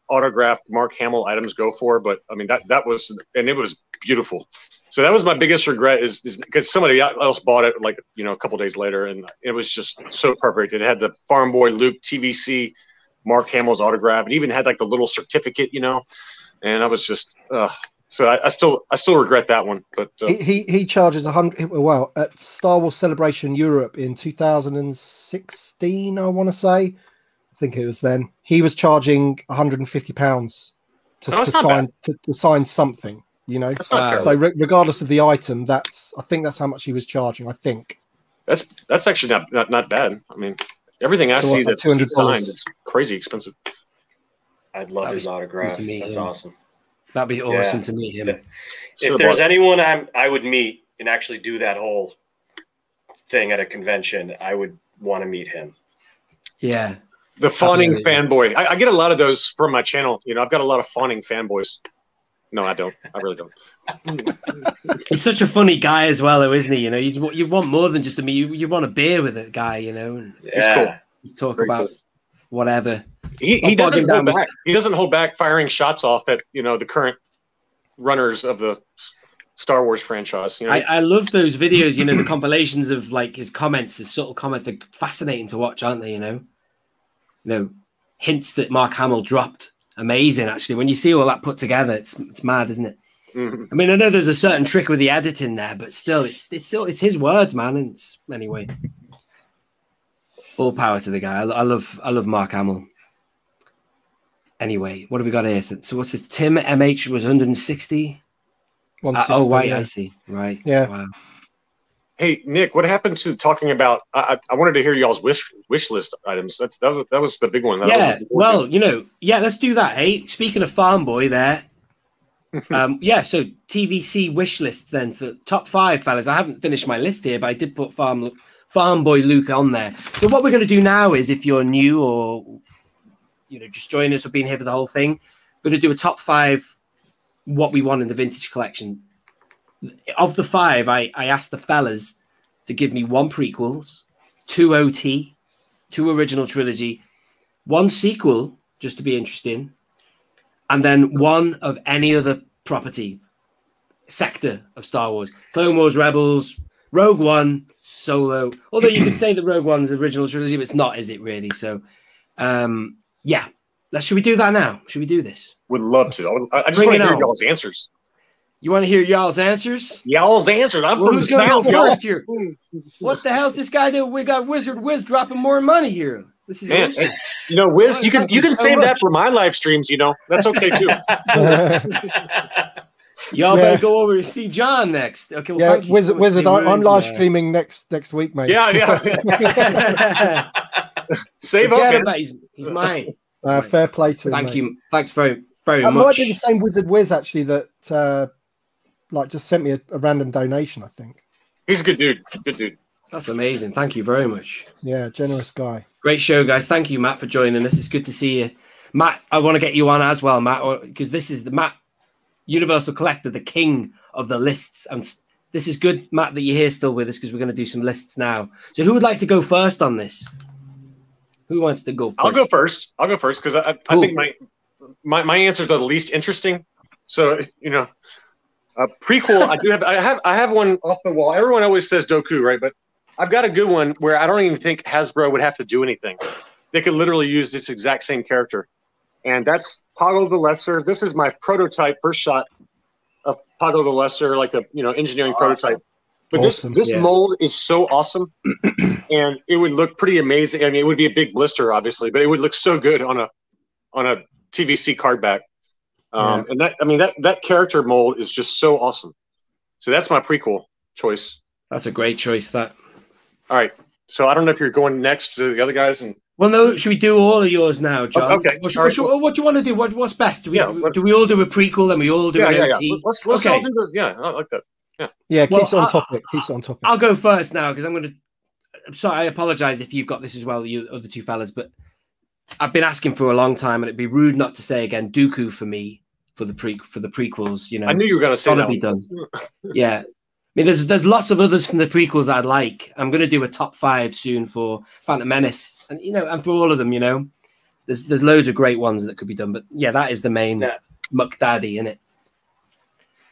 autographed Mark Hamill items go for, but I mean, that was, and it was beautiful. So that was my biggest regret is because somebody else bought it like, a couple days later, and it was just so perfect. It had the Farm Boy Luke TVC, Mark Hamill's autograph. It even had like the little certificate, and I was just, so I still regret that one. But he charges 100. Well, at Star Wars Celebration Europe in 2016, I want to say. I think it was then. He was charging £150 to sign something. That's not terrible. So regardless of the item, I think that's how much he was charging. I think that's actually not bad. I mean, everything I see that's signed is crazy expensive. I'd love his autograph. That's awesome. That'd be awesome to meet him. If there's anyone I would meet and actually do that whole thing at a convention, I would want to meet him. Yeah. The fawning fanboy. I get a lot of those from my channel. I've got a lot of fawning fanboys. No, I don't. I really don't. He's such a funny guy as well, though, isn't he? You want more than just you want a beer with a guy, and he's cool. Talk Very about cool. Whatever. He doesn't hold back. He doesn't hold back firing shots off at the current runners of the Star Wars franchise. I love those videos. The compilations of like his comments, his subtle comments. They're fascinating to watch, aren't they? Hints that Mark Hamill dropped. Amazing, actually. When you see all that put together, it's mad, isn't it? Mm-hmm. I mean, I know there's a certain trick with the editing there, but still, it's his words, man. And anyway, all power to the guy. I love Mark Hamill. Anyway, what have we got here? So what's this? Tim MH was 160. Oh, right, yeah. I see. Right. Yeah. Wow. Hey, Nick, what happened to talking about? I wanted to hear y'all's wish list items. That was the big one. Well, let's do that. Hey, speaking of Farm Boy, there. So TVC wish list then for top 5, fellas. I haven't finished my list here, but I did put Farm Boy Luke on there. So what we're going to do now is, if you're new or just join us or being here for the whole thing, we're going to do a top 5 what we want in the vintage collection. Of the 5, I asked the fellas to give me 1 prequels, 2 OT, 2 original trilogy, 1 sequel, just to be interesting, and then 1 of any other property, sector of Star Wars. Clone Wars, Rebels, Rogue One, Solo. Although you could say that Rogue One's original trilogy, but it's not, is it really? So, should we do that now? Should we do this? Would love to. I just want to hear y'all's answers. You want to hear y'all's answers? Y'all's answers. I'm from the South, y'all. Here. What the hell's this guy doing? We got Wizard Wiz dropping more money here. This is awesome. You know, Wiz, you can save that for my live streams. You know, that's okay too. Y'all better go over and see John next. Okay, well, Wizard, I'm live streaming next week, mate. Yeah. Save up, man. He's mine. Fair play to him. Thank you. Thanks very much. That might be the same Wizard Wiz actually that just sent me a random donation. I think he's a good dude. Good dude. That's amazing. Thank you very much. Yeah, generous guy. Great show, guys. Thank you, Matt, for joining us. It's good to see you, Matt. I want to get you on as well, Matt, because this is the Matt Universal Collector, the king of the lists. And this is good, Matt, that you're here still with us because we're going to do some lists now. So who would like to go first on this? Who wants to go first? I'll go first because I think my answers are the least interesting. So, you know, a prequel, I have one off the wall. Everyone always says Dooku, right? But I've got a good one where I don't even think Hasbro would have to do anything. They could literally use this exact same character. And that's Pago the Lesser. This is my prototype, first shot of Pago the Lesser, like a engineering prototype. But this mold is so awesome, and it would look pretty amazing. I mean, it would be a big blister, obviously, but it would look so good on a TVC card back. And that character mold is just so awesome. So that's my prequel choice. That's a great choice. That. All right. So I don't know if you're going next to the other guys and. Well, no. Should we do all of yours now, John? Okay. What do you want to do? What's best? Do we all do a prequel and we all do an OT? Yeah. Let's all do this. Yeah, I like that. Yeah. Keeps it on topic. Keeps it on topic. I'll go first now because I'm sorry. I apologize if you've got this as well, you other two fellas, but I've been asking for a long time, and it'd be rude not to say again. Dooku for me for the prequels. You know, I knew you were going to say that. Be done. Yeah. I mean, there's lots of others from the prequels I'd like. I'm going to do a top 5 soon for Phantom Menace, and and for all of them, there's loads of great ones that could be done. But yeah, that is the main Muck Daddy in it.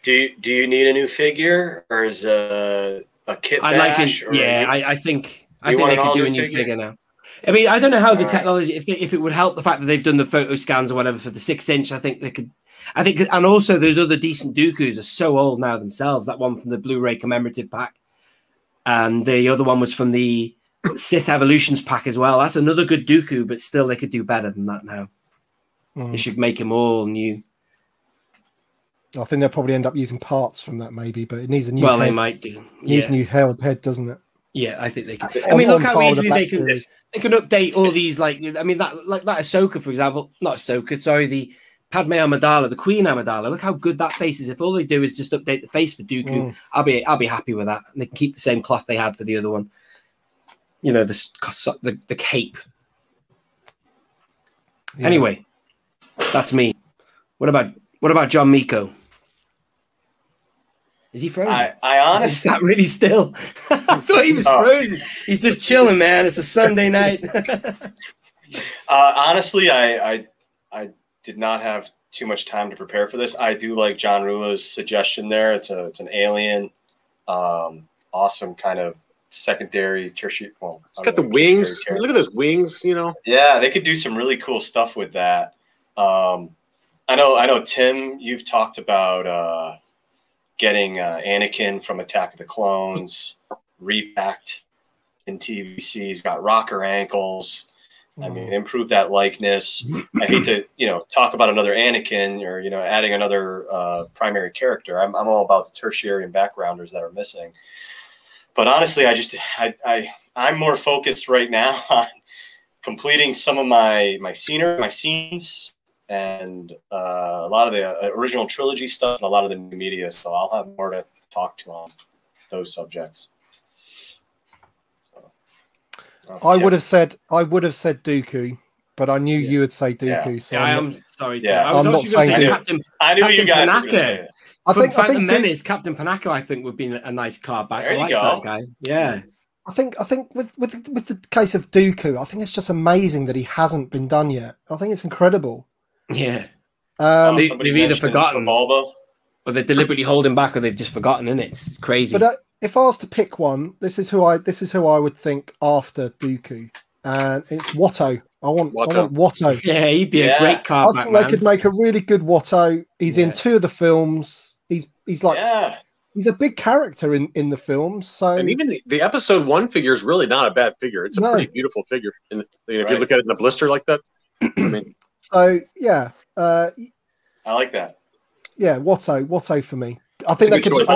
Do you need a new figure or is a kit bash? I think they could do a new figure now. I mean, I don't know how the technology, if it would help the fact that they've done the photo scans or whatever for the 6-inch. I think they could. And also those other decent Dookus are so old now themselves. That one from the Blu-ray commemorative pack, and the other one was from the Sith Evolutions pack as well. That's another good Dooku, but still they could do better than that now. They should make them all new. I think they'll probably end up using parts from that, maybe, but it needs a new. Well, they might do. It needs a new head, doesn't it? Yeah, I think they could. I mean, look how easily they can update all these. That Ahsoka, for example, not Ahsoka. Sorry, the Padme Amidala, the Queen Amidala. Look how good that face is. If all they do is just update the face for Dooku, I'll be happy with that. And they can keep the same cloth they had for the other one. The cape. Yeah. Anyway, that's me. What about John Miko? Is he frozen? I honestly sat really still. I thought he was frozen. He's just chilling, man. It's a Sunday night. Honestly, I did not have too much time to prepare for this. I do like John Rula's suggestion there. It's an alien, awesome kind of secondary, tertiary. Well, it's got the wings. Look at those wings. Yeah, they could do some really cool stuff with that. I know, Tim, you've talked about getting Anakin from Attack of the Clones repacked in TVC. He's got rocker ankles. I mean, improve that likeness. I hate to, talk about another Anakin or, adding another primary character. I'm all about the tertiary and backgrounders that are missing. But honestly, I'm more focused right now on completing some of my scenes and a lot of the original trilogy stuff and a lot of the new media. So I'll have more to talk to on those subjects. I would have said Dooku, but I knew you would say Dooku. Yeah. So I'm sorry. Yeah. I was also going to say Captain. I knew you guys. Panaka. I think Phantom Menace, Captain Panaka, I think would be a nice card back. There you go. That guy. Yeah. I think with the case of Dooku, I think it's just amazing that he hasn't been done yet. I think it's incredible. Yeah. They've either forgotten, or they're deliberately holding back, or they've just forgotten. And it's crazy. But if I was to pick one, this is who I would think after Dooku, and it's Watto. I want Watto. Yeah, he'd be a great card. I think they could make a really good Watto. He's in 2 of the films. He's he's like he's a big character in the film. So and even the episode 1 figure is really not a bad figure. It's a pretty beautiful figure. And if you look at it in a blister like that, I mean. So yeah, I like that. Yeah, Watto for me. I think they could.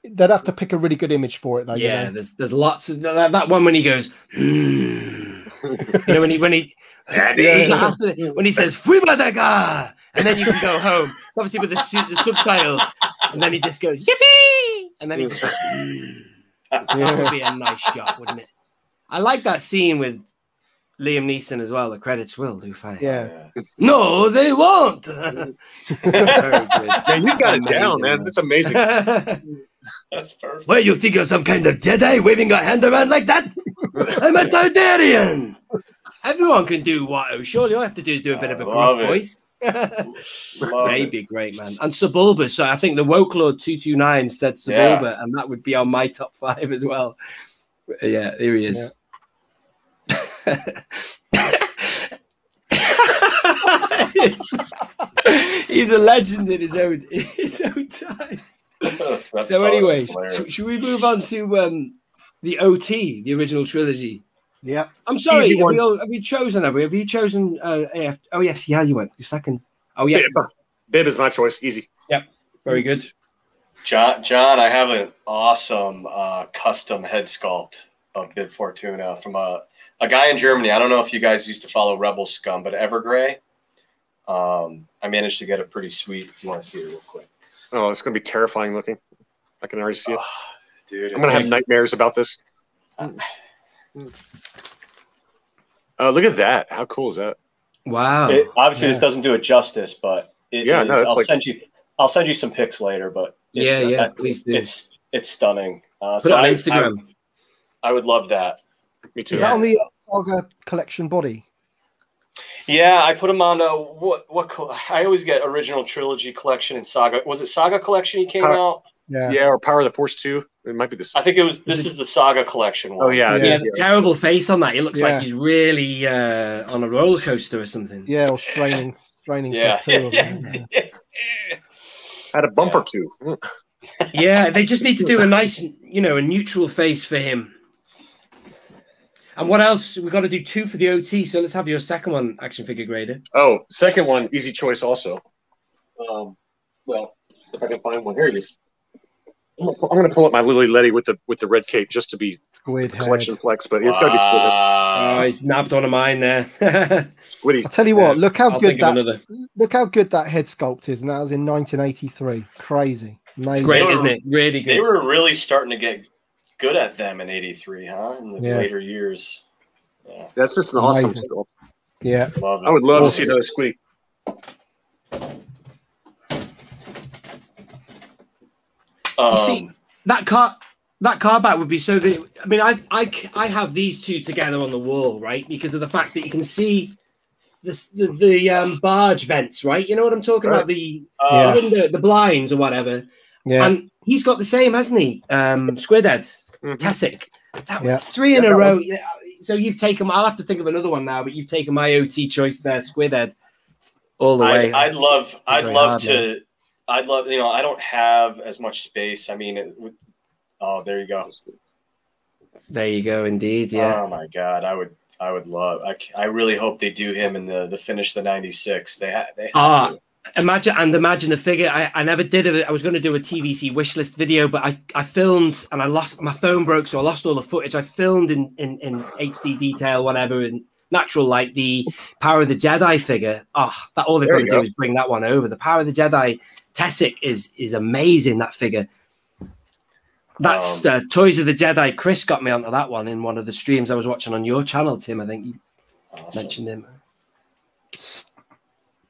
They'd have to pick a really good image for it, though. Yeah, you know? there's lots of that one when he goes, you know, when he when he says "Fribadaga," and then you can go home. It's obviously with the subtitle, and then he just goes "Yippee," and then he just. That would be a nice shot, wouldn't it? I like that scene with Liam Neeson as well. The credits will do fine. Yeah. No, they won't. Very good. Man, you got it down, man. That's amazing. That's perfect. Well, you think you're some kind of Jedi waving a hand around like that? I'm a Targaryen. Everyone can do Watto. Surely all I have to do is do a bit of a gruff voice. That'd be great, man. And Sebulba. So I think the Woke Lord 229 said Sebulba, and that would be on my top 5 as well. Yeah, here he is. He's a legend in his own time. So anyway, should we move on to the OT, the original trilogy? Yeah. I'm sorry. Have you chosen? Have you chosen AF? Oh yes, yeah, you went your second. Oh yeah, Bib is my choice. Easy. Yep. Very good. John, I have an awesome custom head sculpt of Bib Fortuna from a guy in Germany. I don't know if you guys used to follow Rebel Scum, but Evergrey. I managed to get it pretty sweet. If you want to see it real quick. Oh, it's going to be terrifying looking. I can already see it. Dude, I'm going to have nightmares about this. Look at that. How cool is that? Wow. Obviously, this doesn't do it justice, but I'll send you some pics later. But please do. It's stunning. Put it on Instagram. I would love that. Me too. Is that on the Saga collection body? Yeah, I put them on what I always get original trilogy collection and Saga. Was it Saga collection he came out? Yeah, or Power of the Force 2. It might be this. I think it was. This is the Saga collection one. Oh yeah, the terrible face on that. It looks like he's really on a roller coaster or something. Yeah, or straining. Yeah. Had a bump or two. Yeah, they just need to do a nice, a neutral face for him. And what else? We've got to do 2 for the OT, so let's have your second one, action figure grader. Oh, second one, easy choice also. Well, if I can find one. Here it is. I'm going to pull up my Lily Letty with the red cape just to be Squid collection head. Flex, but it's got to be Squid head. Oh, he's nabbed one of mine there. Squiddy. I'll tell you what, look how good that head sculpt is, and that was in 1983. Crazy. Amazing. It's great, isn't it? Really good. They were really starting to get good at them in '83, huh? In the later years. Yeah. That's just an awesome sculpt. Yeah. I would love to see another Squiddy. You see, that car back would be so good. I mean, I have these two together on the wall, right? Because of the fact that you can see the barge vents, right? You know what I'm talking about? The window, the blinds or whatever. Yeah. And he's got the same, hasn't he? Squidhead, Tessic. That was 3 in a row. Yeah. So you've taken. I'll have to think of another one now, but you've taken my OT choice there, Squidhead, all the way. I'd love to. I don't have as much space. I mean, there you go. There you go, indeed. Yeah. Oh my God, I would love. I really hope they do him in the finish the '96. They have to. Imagine the figure. I never did it. I was going to do a TVC wish list video, but I filmed and I lost my phone broke, so I lost all the footage. I filmed in HD detail, whatever, in natural light. The Power of the Jedi figure. That all they've got to do is bring that one over. The Power of the Jedi Tessic is amazing. That figure. That's Toys of the Jedi. Chris got me onto that one in one of the streams I was watching on your channel, Tim. I think you mentioned him.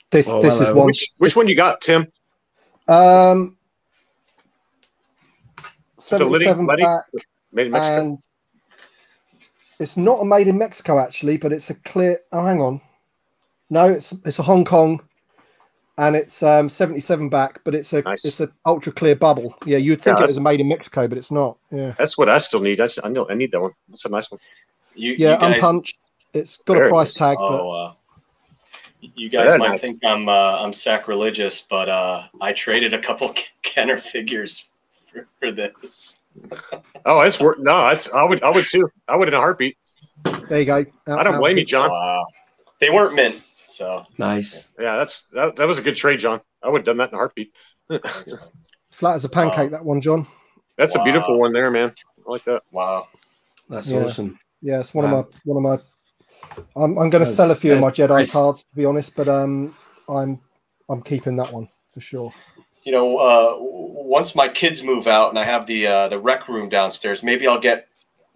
This is one. Which one you got, Tim? 77 back, made in Mexico. And it's not a made in Mexico actually, but it's a clear. Oh, hang on. No, it's a Hong Kong, and it's 77 back, but it's an ultra clear bubble. Yeah, you'd think it was made in Mexico, but it's not. Yeah, that's what I still need. I need that one. That's a nice one. You guys, unpunched. It's got a price tag. You guys might think I'm sacrilegious, but I traded a couple Kenner figures for this. Oh, it's worth. No, it's I would too. I would in a heartbeat. There you go. I don't blame you, John. Wow. They weren't mint, so nice. Yeah, that was a good trade, John. I would have done that in a heartbeat. Flat as a pancake, that one, John. That's a beautiful one there, man. I like that. Wow, that's awesome. Yeah, it's one of my. I'm going to sell a few of my Jedi cards, to be honest, but I'm keeping that one for sure. You know, once my kids move out and I have the rec room downstairs, maybe I'll get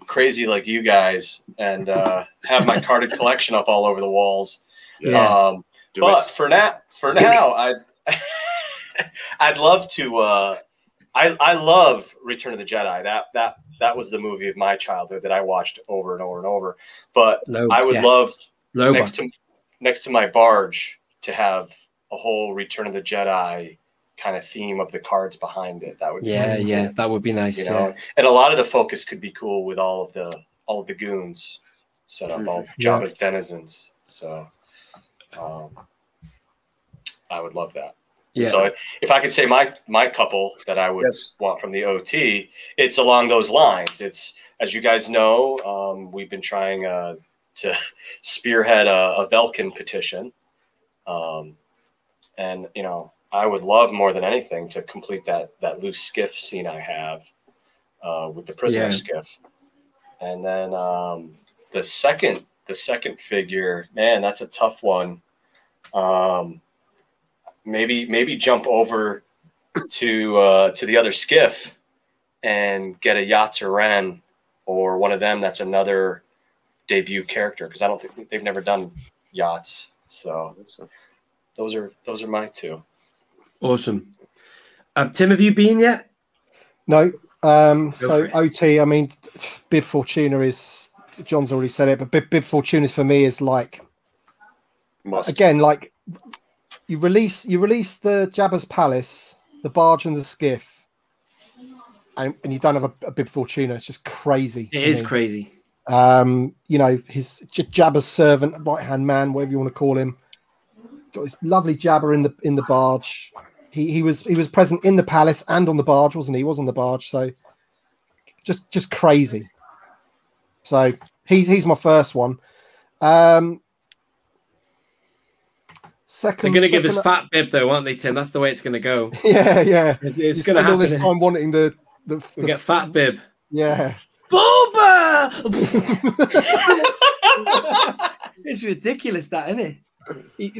crazy like you guys and have my carded collection up all over the walls. Yeah. But for now, I'd love to. I love Return of the Jedi. That was the movie of my childhood that I watched over and over and over. But I would love next to my barge to have a whole Return of the Jedi kind of theme of the cards behind it. That would be cool. That would be nice. You know, and a lot of the focus could be cool with all of the goons set up, all Jabba's denizens. So I would love that. Yeah. So if I could say my couple that I would want from the OT, it's along those lines. It's, as you guys know, we've been trying to spearhead a Velkin petition. And, you know, I would love more than anything to complete that loose skiff scene I have with the prisoner skiff. And then the second figure, man, that's a tough one. Maybe jump over to the other skiff and get a Yatzer or one of them that's another debut character, because I don't think they've never done yachts. So those are my two. Awesome. Tim, have you been yet? No. So OT, I mean, Bib Fortuna is, John's already said it, but Bib Fortuna for me is like, again, like you release the Jabba's palace, the barge and the skiff, and you don't have a Bib Fortuna. It's just crazy. It is crazy. You know, his Jabba's servant, right-hand man, whatever you want to call him, got this lovely Jabba in the barge. He was present in the palace and on the barge, wasn't he? He was on the barge, so just crazy. So he's my first one. Second, they're going to give us Fat Bib though, aren't they, Tim? That's the way it's going to go. Yeah. It's going to happen. All this time wanting the get Fat Bib. Yeah. Boba! It's ridiculous, that, isn't it?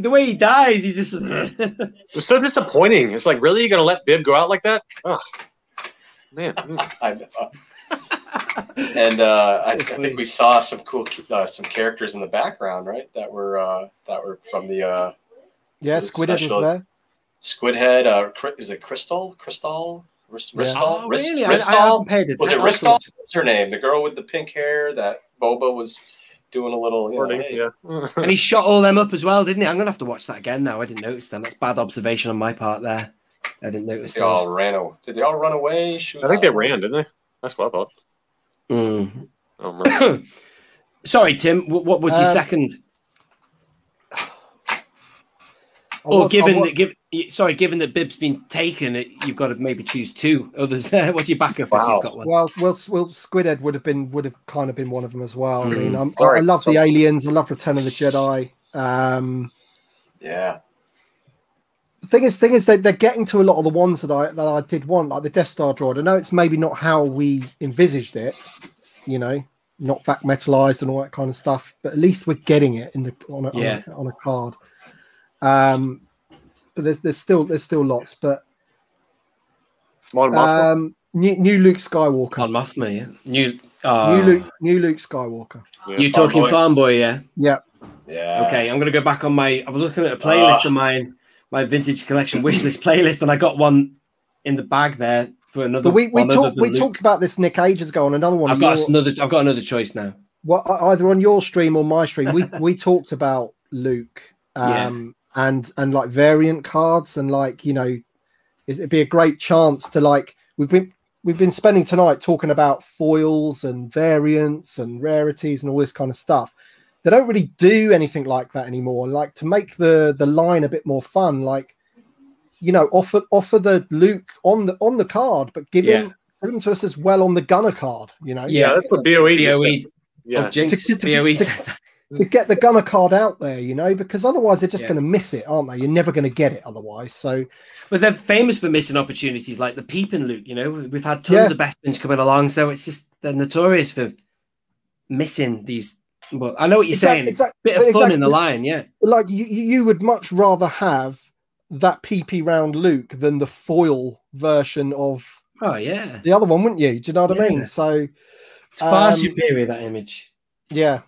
The way he dies, he's just. It was so disappointing. It's like, really, you gonna let Bib go out like that? Oh, man. I know. And I think we saw some cool some characters in the background, right? That were from the Squidhead was there. Squidhead. Is it Crystal? Ristal? Oh, really? Ristal? Was it Ristal? What's her name? The girl with the pink hair that Boba was doing a little, and he shot all them up as well, didn't he? I'm gonna have to watch that again now. I didn't notice them. That's bad observation on my part there. I didn't notice they all ran away. Did they all run away? I think they ran, didn't they? That's what I thought. Mm. Sorry, Tim. What was your second? Given that Bib's been taken, you've got to maybe choose two others. What's your backup if you've got one? Well, Squidhead would have kind of been one of them as well. I mean, I love the aliens. I love Return of the Jedi. Yeah. The thing is, they're getting to a lot of the ones that I did want, like the Death Star droid. I know it's maybe not how we envisaged it, you know, not vac metalized and all that kind of stuff, but at least we're getting it on a card. But there's still lots. But new Luke Skywalker. Mon Mothma, yeah. New Luke Skywalker. Yeah, you talking Farm Boy, yeah? Yeah. Yeah. Okay, I'm gonna go back on I was looking at a playlist of mine. My vintage collection wishlist playlist, and I got one in the bag there for another. But we talked about this, Nick, ages ago on another one. I've got another choice now. Well, either on your stream or my stream, we talked about Luke, and like variant cards, and like, you know, it'd be a great chance to, like, we've been spending tonight talking about foils and variants and rarities and all this kind of stuff. they don't really do anything like that anymore. Like, to make the line a bit more fun, like, you know, offer the Luke on the card, but give him to us as well on the Gunner card. You know, that's what BOE just said. Yeah, to get the Gunner card out there, you know, because otherwise they're just going to miss it, aren't they? You're never going to get it otherwise. So, but they're famous for missing opportunities, like the Peeping Luke. You know, we've had tons of Bespins coming along, so it's just they're notorious for missing these. Well, I know what you're saying. Bit of fun in the line, Like you would much rather have that PP round Luke than the foil version of the other one, wouldn't you? Do you know what I mean? So it's far superior, that image. Yeah.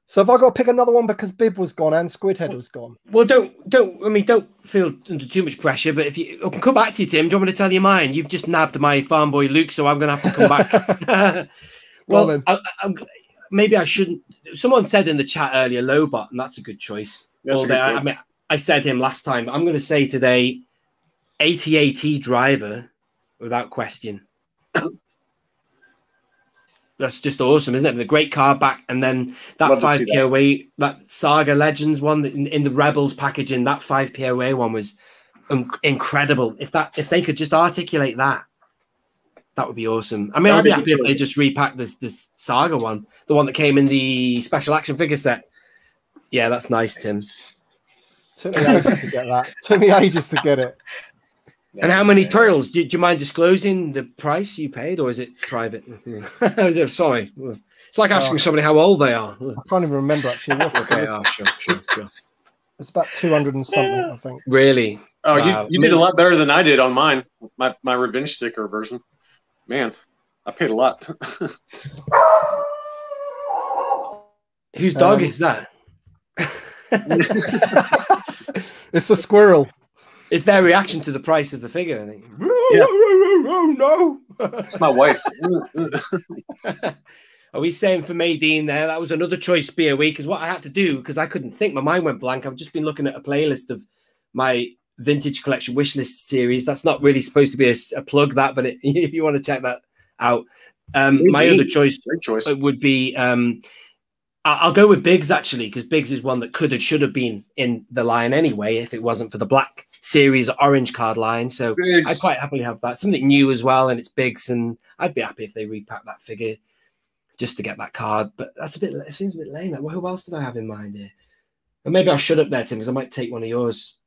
So have I got to pick another one because Bib was gone and Squidhead was gone? Well, don't feel under too much pressure. But if I can come back to you, Tim. Do you want me to tell you mine? You've just nabbed my farm boy Luke, so I'm going to have to come back. Well, maybe I shouldn't. Someone said in the chat earlier, Lobot, and that's a good choice. I mean, I said him last time. I'm going to say today, AT-AT driver, without question. That's just awesome, isn't it? The great card back, and then that 5 POA, that Saga Legends one in the Rebels packaging, that 5 POA one was incredible. If they could just articulate that, that would be awesome. I mean, I'd be happy if they just repacked this Saga one, the one that came in the special action figure set. Yeah, that's nice, Tim. Took me ages to get that. Took me ages to get it. And how many turtles? Do you mind disclosing the price you paid, or is it private? Sorry. It's like asking somebody how old they are. I can't even remember, actually. Sure. It's about 200 and something, I think. Really? Oh, wow. you did a lot better than I did on mine. My revenge sticker version. Man, I paid a lot. Whose dog is that? It's a squirrel. It's their reaction to the price of the figure. I think. No, it's my wife. Are we saying for Maydeen there? That was another choice BOE, because what I had to do, because I couldn't think, my mind went blank. I've just been looking at a playlist of my vintage collection wishlist series. That's not really supposed to be a plug, that, but if you want to check that out, my other choice would be I'll go with Biggs, actually, because Biggs is one that should have been in the line anyway if it wasn't for the Black Series orange card line. So Biggs. I'd quite happily have that. Something new as well, and it's Biggs, and I'd be happy if they repack that figure just to get that card. But it seems a bit lame. Like, well, who else did I have in mind here? And maybe I'll shut up there, Tim, because I might take one of yours.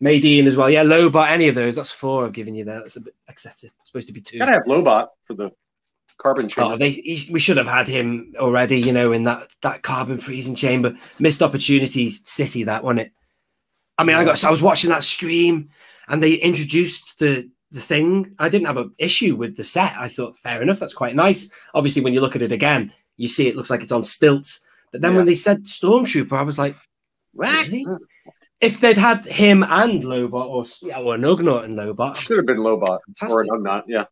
Maydeen as well. Yeah, Lobot, any of those. That's 4 I've given you there. That's a bit excessive. It's supposed to be 2. Gotta have Lobot for the carbon chamber. We should have had him already, you know, in that carbon freezing chamber. Missed opportunities city, that, wasn't it? I mean, I was watching that stream and they introduced the thing. I didn't have an issue with the set. I thought, fair enough, that's quite nice. Obviously, when you look at it again, you see it looks like it's on stilts. But then when they said Stormtrooper, I was like, really? If they'd had him and Lobot, or an Ugnaught and Lobot, should have been Lobot or an Ugnaught, yeah.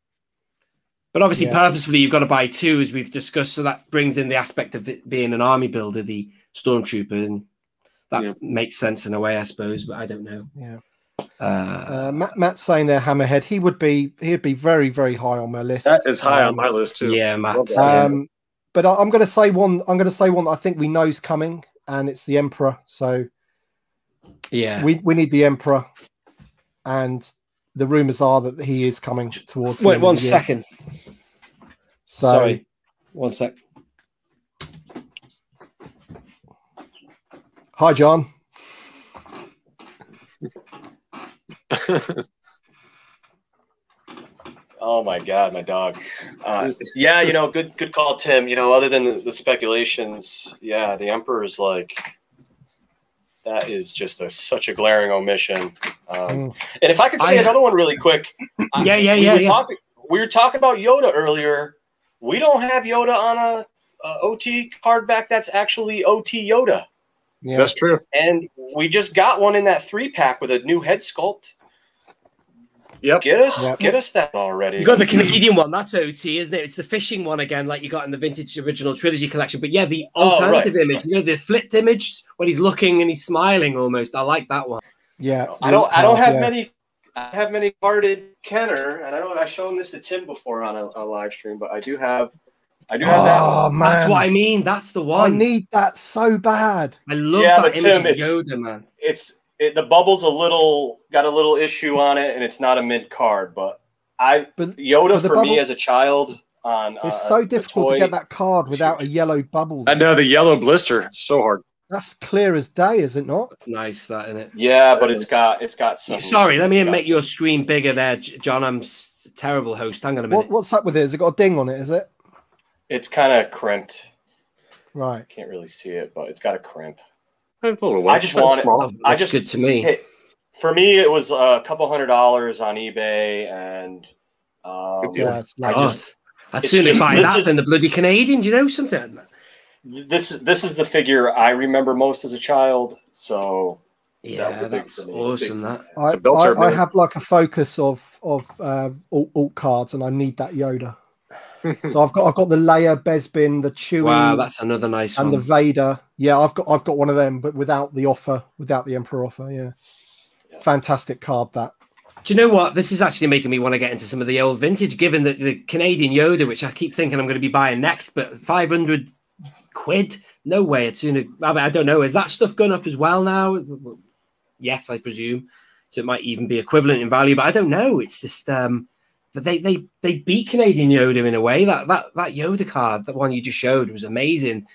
But obviously, purposefully, you've got to buy 2, as we've discussed. So that brings in the aspect of it being an army builder, the Stormtrooper, and that makes sense in a way, I suppose. But I don't know. Yeah. Matt's saying there, Hammerhead. He'd be very, very high on my list. That is high on my list too. Yeah, Matt. But I'm going to say one. I'm going to say one that I think we know is coming, and it's the Emperor. So yeah, we need the Emperor, and the rumors are that he is coming towards. Wait 1 second. So, sorry, 1 sec. Hi, John. Oh my God, my dog. Yeah, you know, good call, Tim. You know, other than the speculations, yeah, the Emperor is like, that is just such a glaring omission. And if I could say another one really quick. We were talking about Yoda earlier. We don't have Yoda on a OT card back that's actually OT Yoda. Yeah, that's true. And we just got one in that 3-pack with a new head sculpt. Yep. Get us that already. You got the Canadian one. That's OT, isn't it? It's the fishing one again, like you got in the vintage original trilogy collection. But yeah, the alternative image, you know, the flipped image when he's looking and he's smiling almost. I like that one. Yeah. I don't have many. I have many carded Kenner, and I know I've shown this to Tim before on a live stream, but I do have I do have that one. Oh, man. That's what I mean. That's the one. I need that so bad. I love that image of Yoda, man. The bubble's got a little issue on it, and it's not a mint card. But Yoda for me as a child it's so difficult to get that card without a yellow bubble. I know, the yellow blister, so hard. That's clear as day, is it not? That's nice, that, isn't it? Yeah, but it's got some. Sorry, let me make your screen bigger there, John. I'm a terrible host. Hang on a minute. What's up with it? Has it got a ding on it? Is it? It's kind of crimped. Right. Can't really see it, but it's got a crimp. It's a little I just want it. Good to me. For me, it was a couple $100 on eBay, and I'd sooner buy that than the bloody Canadian. Do you know something? This is the figure I remember most as a child. So yeah, that's awesome. I have like a focus of alt cards, and I need that Yoda. So I've got the Leia, Bespin, the Chewie. Wow, that's another nice one. And the Vader. Yeah, I've got one of them, but without the Emperor offer. Yeah, fantastic card that. Do you know what? This is actually making me want to get into some of the old vintage, given that the Canadian Yoda, which I keep thinking I'm going to be buying next, but 500 quid? No way. It's sooner. I don't know. Is that stuff gone up as well now? Yes, I presume. So it might even be equivalent in value, but I don't know. It's just, but they beat Canadian Yoda in a way. That Yoda card, that one you just showed, was amazing.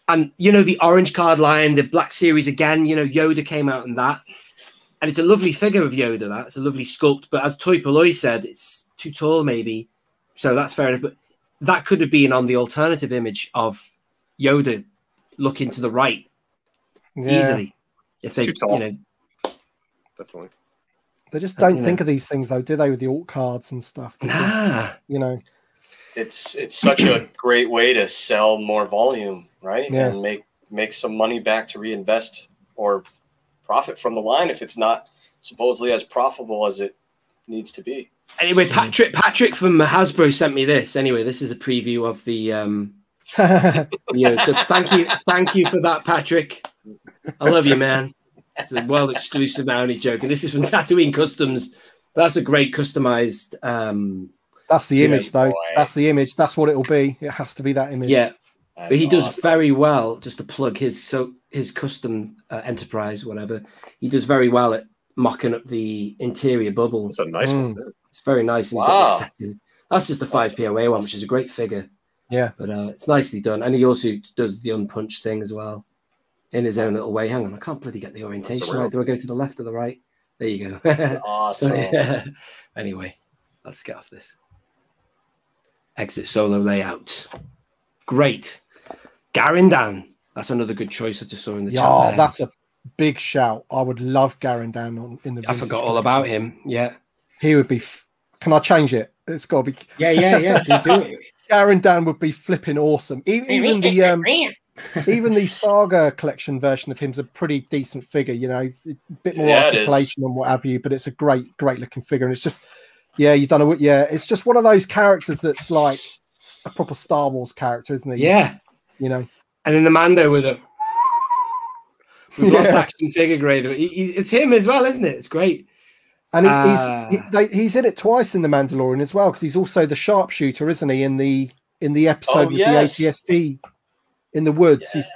And you know, the orange card line, the Black Series again. You know, Yoda came out in that. And it's a lovely figure of Yoda. That's a lovely sculpt. But as Toy Polloi said, it's too tall, maybe. So that's fair enough. But that could have been on the alternative image of Yoda looking to the right easily. If they, too tall. You know, definitely. They just don't think of these things, though, do they? With the alt cards and stuff. Because, you know, it's such a great way to sell more volume, right? Yeah. And make some money back to reinvest or profit from the line if it's not supposedly as profitable as it needs to be. Anyway, Patrick from Hasbro sent me this. Anyway, this is a preview of the so thank you for that, Patrick. I love you, man. It's a world exclusive now, only joking. This is from Tatooine Customs. That's a great customized that's the image though. Boy. That's the image. That's what it'll be. It has to be that image. Yeah. That's but he does very well, just to plug his custom enterprise, whatever. He does very well at mocking up the interior bubble. It's a nice one. It's very nice. Wow. That's just a 5 POA one, which is a great figure. Yeah. But it's nicely done. And he also does the unpunched thing as well in his own little way. Hang on, I can't bloody get the orientation right. Do I go to the left or the right? There you go. Awesome. Anyway, let's get off this. Exit solo layout. Great. Garindan. That's another good choice I just saw in the chat. Oh, that's a big shout. I would love Garindan in the. I forgot all about him. Yeah, he would be. Can I change it? It's got to be. Yeah. Do it. Garindan would be flipping awesome. Even the Saga collection version of him's a pretty decent figure. You know, a bit more articulation and what have you. But it's a great looking figure, and it's just, you've done it. Yeah, it's just one of those characters that's like a proper Star Wars character, isn't he? Yeah. You know, and in the Mando with lost action figure grade, it's him as well, isn't it? It's great, and he's in it twice in the Mandalorian as well, because he's also the sharpshooter, isn't he? In the episode with the ATST in the woods, he's,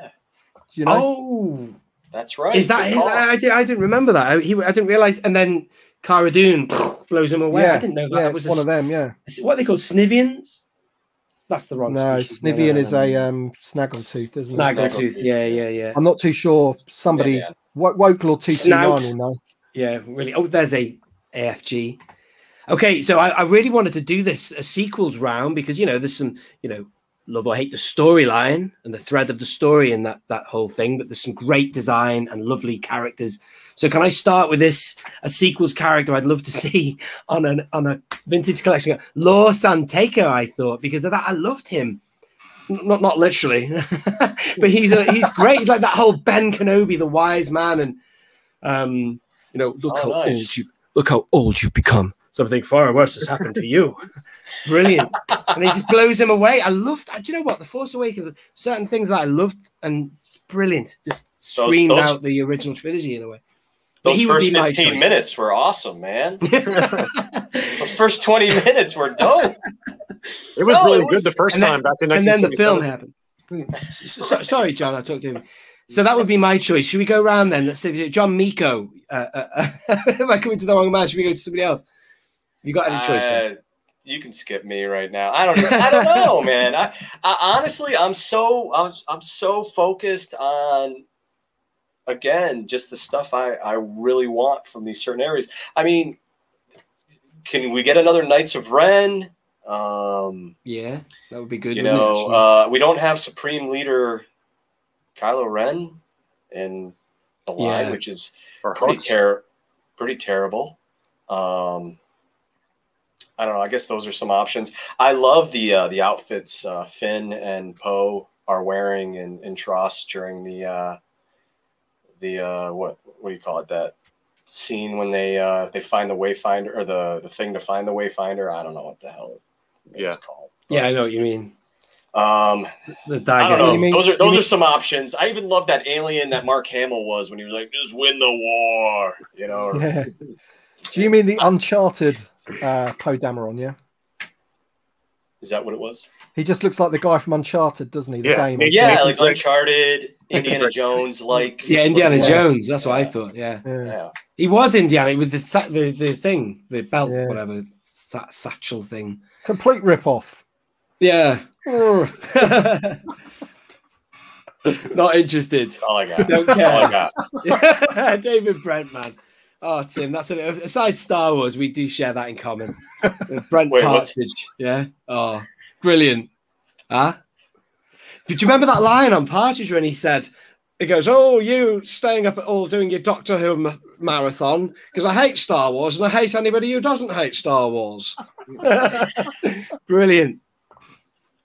you know. Oh, that's right. Is that? I didn't remember that. I didn't realize. And then Cara Dune blows him away. Yeah, I didn't know that. Yeah, was one of them. Yeah, what they call Snivians. That's the wrong. No, Snivian is a snaggletooth, isn't it? Snaggletooth, yeah. I'm not too sure. Somebody, Woke Lord 229 will know. Yeah, really. Oh, there's a AFG. Okay, so I really wanted to do this a sequels round because there's some love or hate the storyline and the thread of the story and that whole thing, but there's some great design and lovely characters. So can I start with a sequels character I'd love to see on a vintage collection? Lor San Tekka, I thought, because of that I loved him. Not literally, but he's great. He's like that whole Ben Kenobi, the wise man, and look how old you've become. Something far worse has happened to you. Brilliant. And he just blows him away. I loved, do you know what? The Force Awakens, certain things that I loved and brilliant, just screamed out the original trilogy in a way. Those first 15 minutes were awesome, man. Those first 20 minutes were dope. It was really good the first time back in 1977. And then the film happened. Sorry, John, I talked to him. So that would be my choice. Should we go around then? Let's say John Miko. Am I coming to the wrong man? Should we go to somebody else? You got any choice? Then? You can skip me right now. I don't know, man. I honestly, I'm so focused on, again, just the stuff I really want from these certain areas. I mean, can we get another Knights of Ren? Yeah, that would be good. You know, we don't have Supreme Leader Kylo Ren in the line, which is pretty terrible. I don't know. I guess those are some options. I love the outfits Finn and Poe are wearing in Tross during the what do you call it? That scene when they find the Wayfinder, or the thing to find the Wayfinder. I don't know what the hell it's called. But, yeah, I know what you mean. The I don't know. Those are some options. I even love that alien that Mark Hamill was when he was like, "Just win the war," you know. Yeah. Do you mean the Uncharted Poe Dameron? Yeah. Is that what it was? He just looks like the guy from Uncharted, doesn't he? The game. Yeah, like Uncharted, Indiana Jones, like. Yeah, Indiana Jones. That's what I thought. Yeah. He was Indiana with the thing, the belt, whatever, satchel thing. Complete rip-off. Yeah. Not interested. That's all I got. Don't care. That's all I got. David Brent, man. Oh, Tim, that's aside Star Wars, we do share that in common. Brent Partridge, yeah. Oh, brilliant. Huh? Did you remember that line on Partridge when he goes, "Oh, you staying up at all doing your Doctor Who marathon because I hate Star Wars and I hate anybody who doesn't hate Star Wars." Brilliant.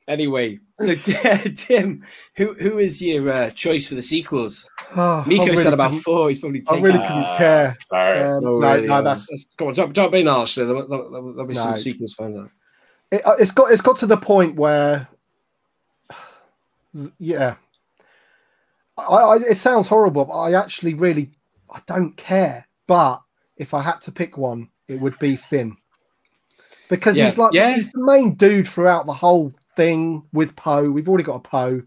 Anyway, so Tim, who is your choice for the sequels? Oh, Miko said about 4. He's probably taking. I really couldn't care. No, that's come on. Don't be nasty. There'll be some sequels fans out. It's got to the point where, yeah. It sounds horrible, but I actually I don't care. But if I had to pick one, it would be Finn, because he's the main dude throughout the whole thing with Poe. We've already got a Poe.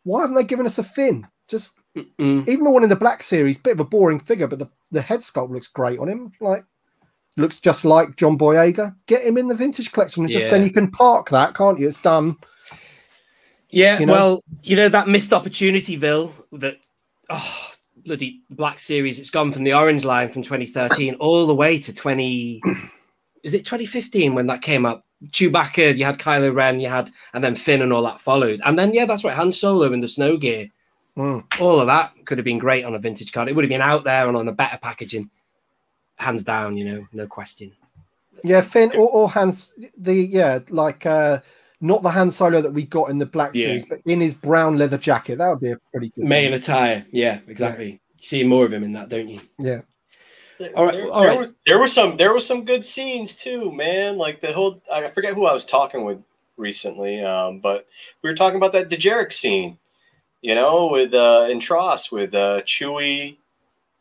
Why haven't they given us a Finn? Just even the one in the Black Series, bit of a boring figure, but the head sculpt looks great on him. Like, looks just like John Boyega. Get him in the vintage collection, and then you can park that, can't you? It's done. Yeah, well, that missed opportunity, Bill. That bloody Black Series. It's gone from the orange line from 2013 all the way to 2015 when that came up. Chewbacca, you had Kylo Ren, and then Finn and all that followed. And then, that's right, Han Solo in the snow gear. All of that could have been great on a vintage card. It would have been out there and on a better packaging. Hands down, no question. Yeah, Finn or Hans, not the Han Solo that we got in the Black Series, but in his brown leather jacket. That would be a pretty good male attire. Yeah, exactly. Yeah. You see more of him in that, don't you? Yeah. All right. There were some good scenes too, man. Like the whole, I forget who I was talking with recently, but we were talking about that Dejarik scene, with in Tross with Chewie,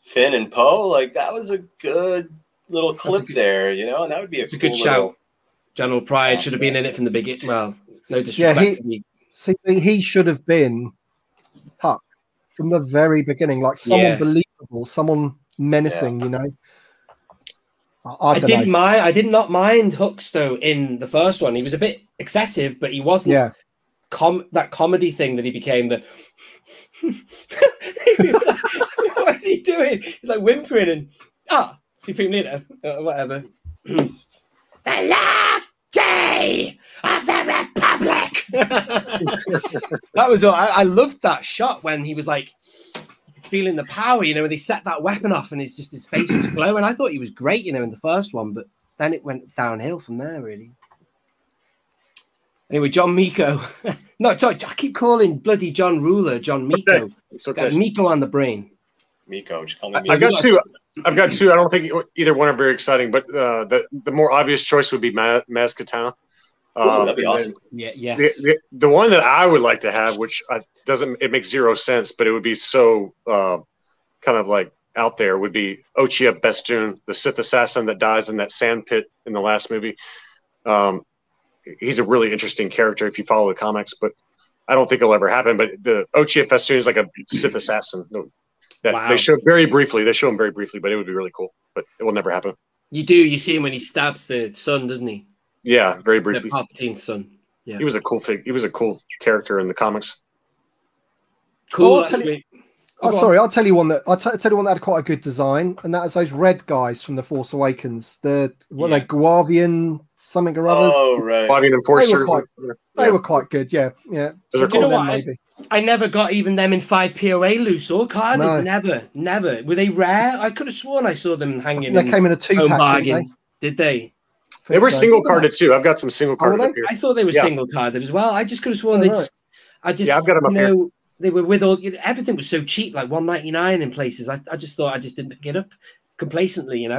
Finn, and Poe. Like that was a good little clip there, and that would be a good shout. General Pride should have been in it from the beginning. Well, no disrespect to me. See, he should have been Huck from the very beginning, like someone believable, someone menacing, I did not mind Hooks though in the first one. He was a bit excessive, but he wasn't that comedy thing that he became. The he was like, what is he doing? He's like whimpering and Supreme Leader, whatever. The last day of the Republic. That was all. I loved that shot when he was like feeling the power, when they set that weapon off and his face was glowing. I thought he was great, in the first one, but then it went downhill from there, really. Anyway, John Miko. No, sorry, I keep calling bloody John Ruler John Miko. It's okay. Got Miko on the brain. Miko, just call me Miko. I've got two. I don't think either one are very exciting, but the more obvious choice would be Maz Kanata. That'd be awesome. The one that I would like to have, which it makes zero sense, but it would be so kind of like out there, would be Ochia Bestoon, the Sith assassin that dies in that sand pit in the last movie. he's a really interesting character if you follow the comics, but I don't think it'll ever happen. But the O.K Festoon is like a Sith assassin that they show very briefly. They show him very briefly, but it would be really cool. But it will never happen. You see him when he stabs the son, doesn't he? Yeah, very briefly. The Palpatine's son. Yeah, he was a cool He was a cool character in the comics. Cool. I'll tell you one that had quite a good design, and that is those red guys from The Force Awakens. They're Guavian something or others. Oh, right. Guavian Enforcers. They were quite good. Yeah. So you know what? I never got even them in 5 POA loose or carded. No. Never. Were they rare? I could have sworn I saw them hanging. They came in a 2-pack. Did they? They were single carded too. I've got some single carded up here. I thought they were single carded as well. I just could have sworn I've got them up here. They were with everything was so cheap, like $1.99 in places. I just thought I just didn't pick it up complacently, and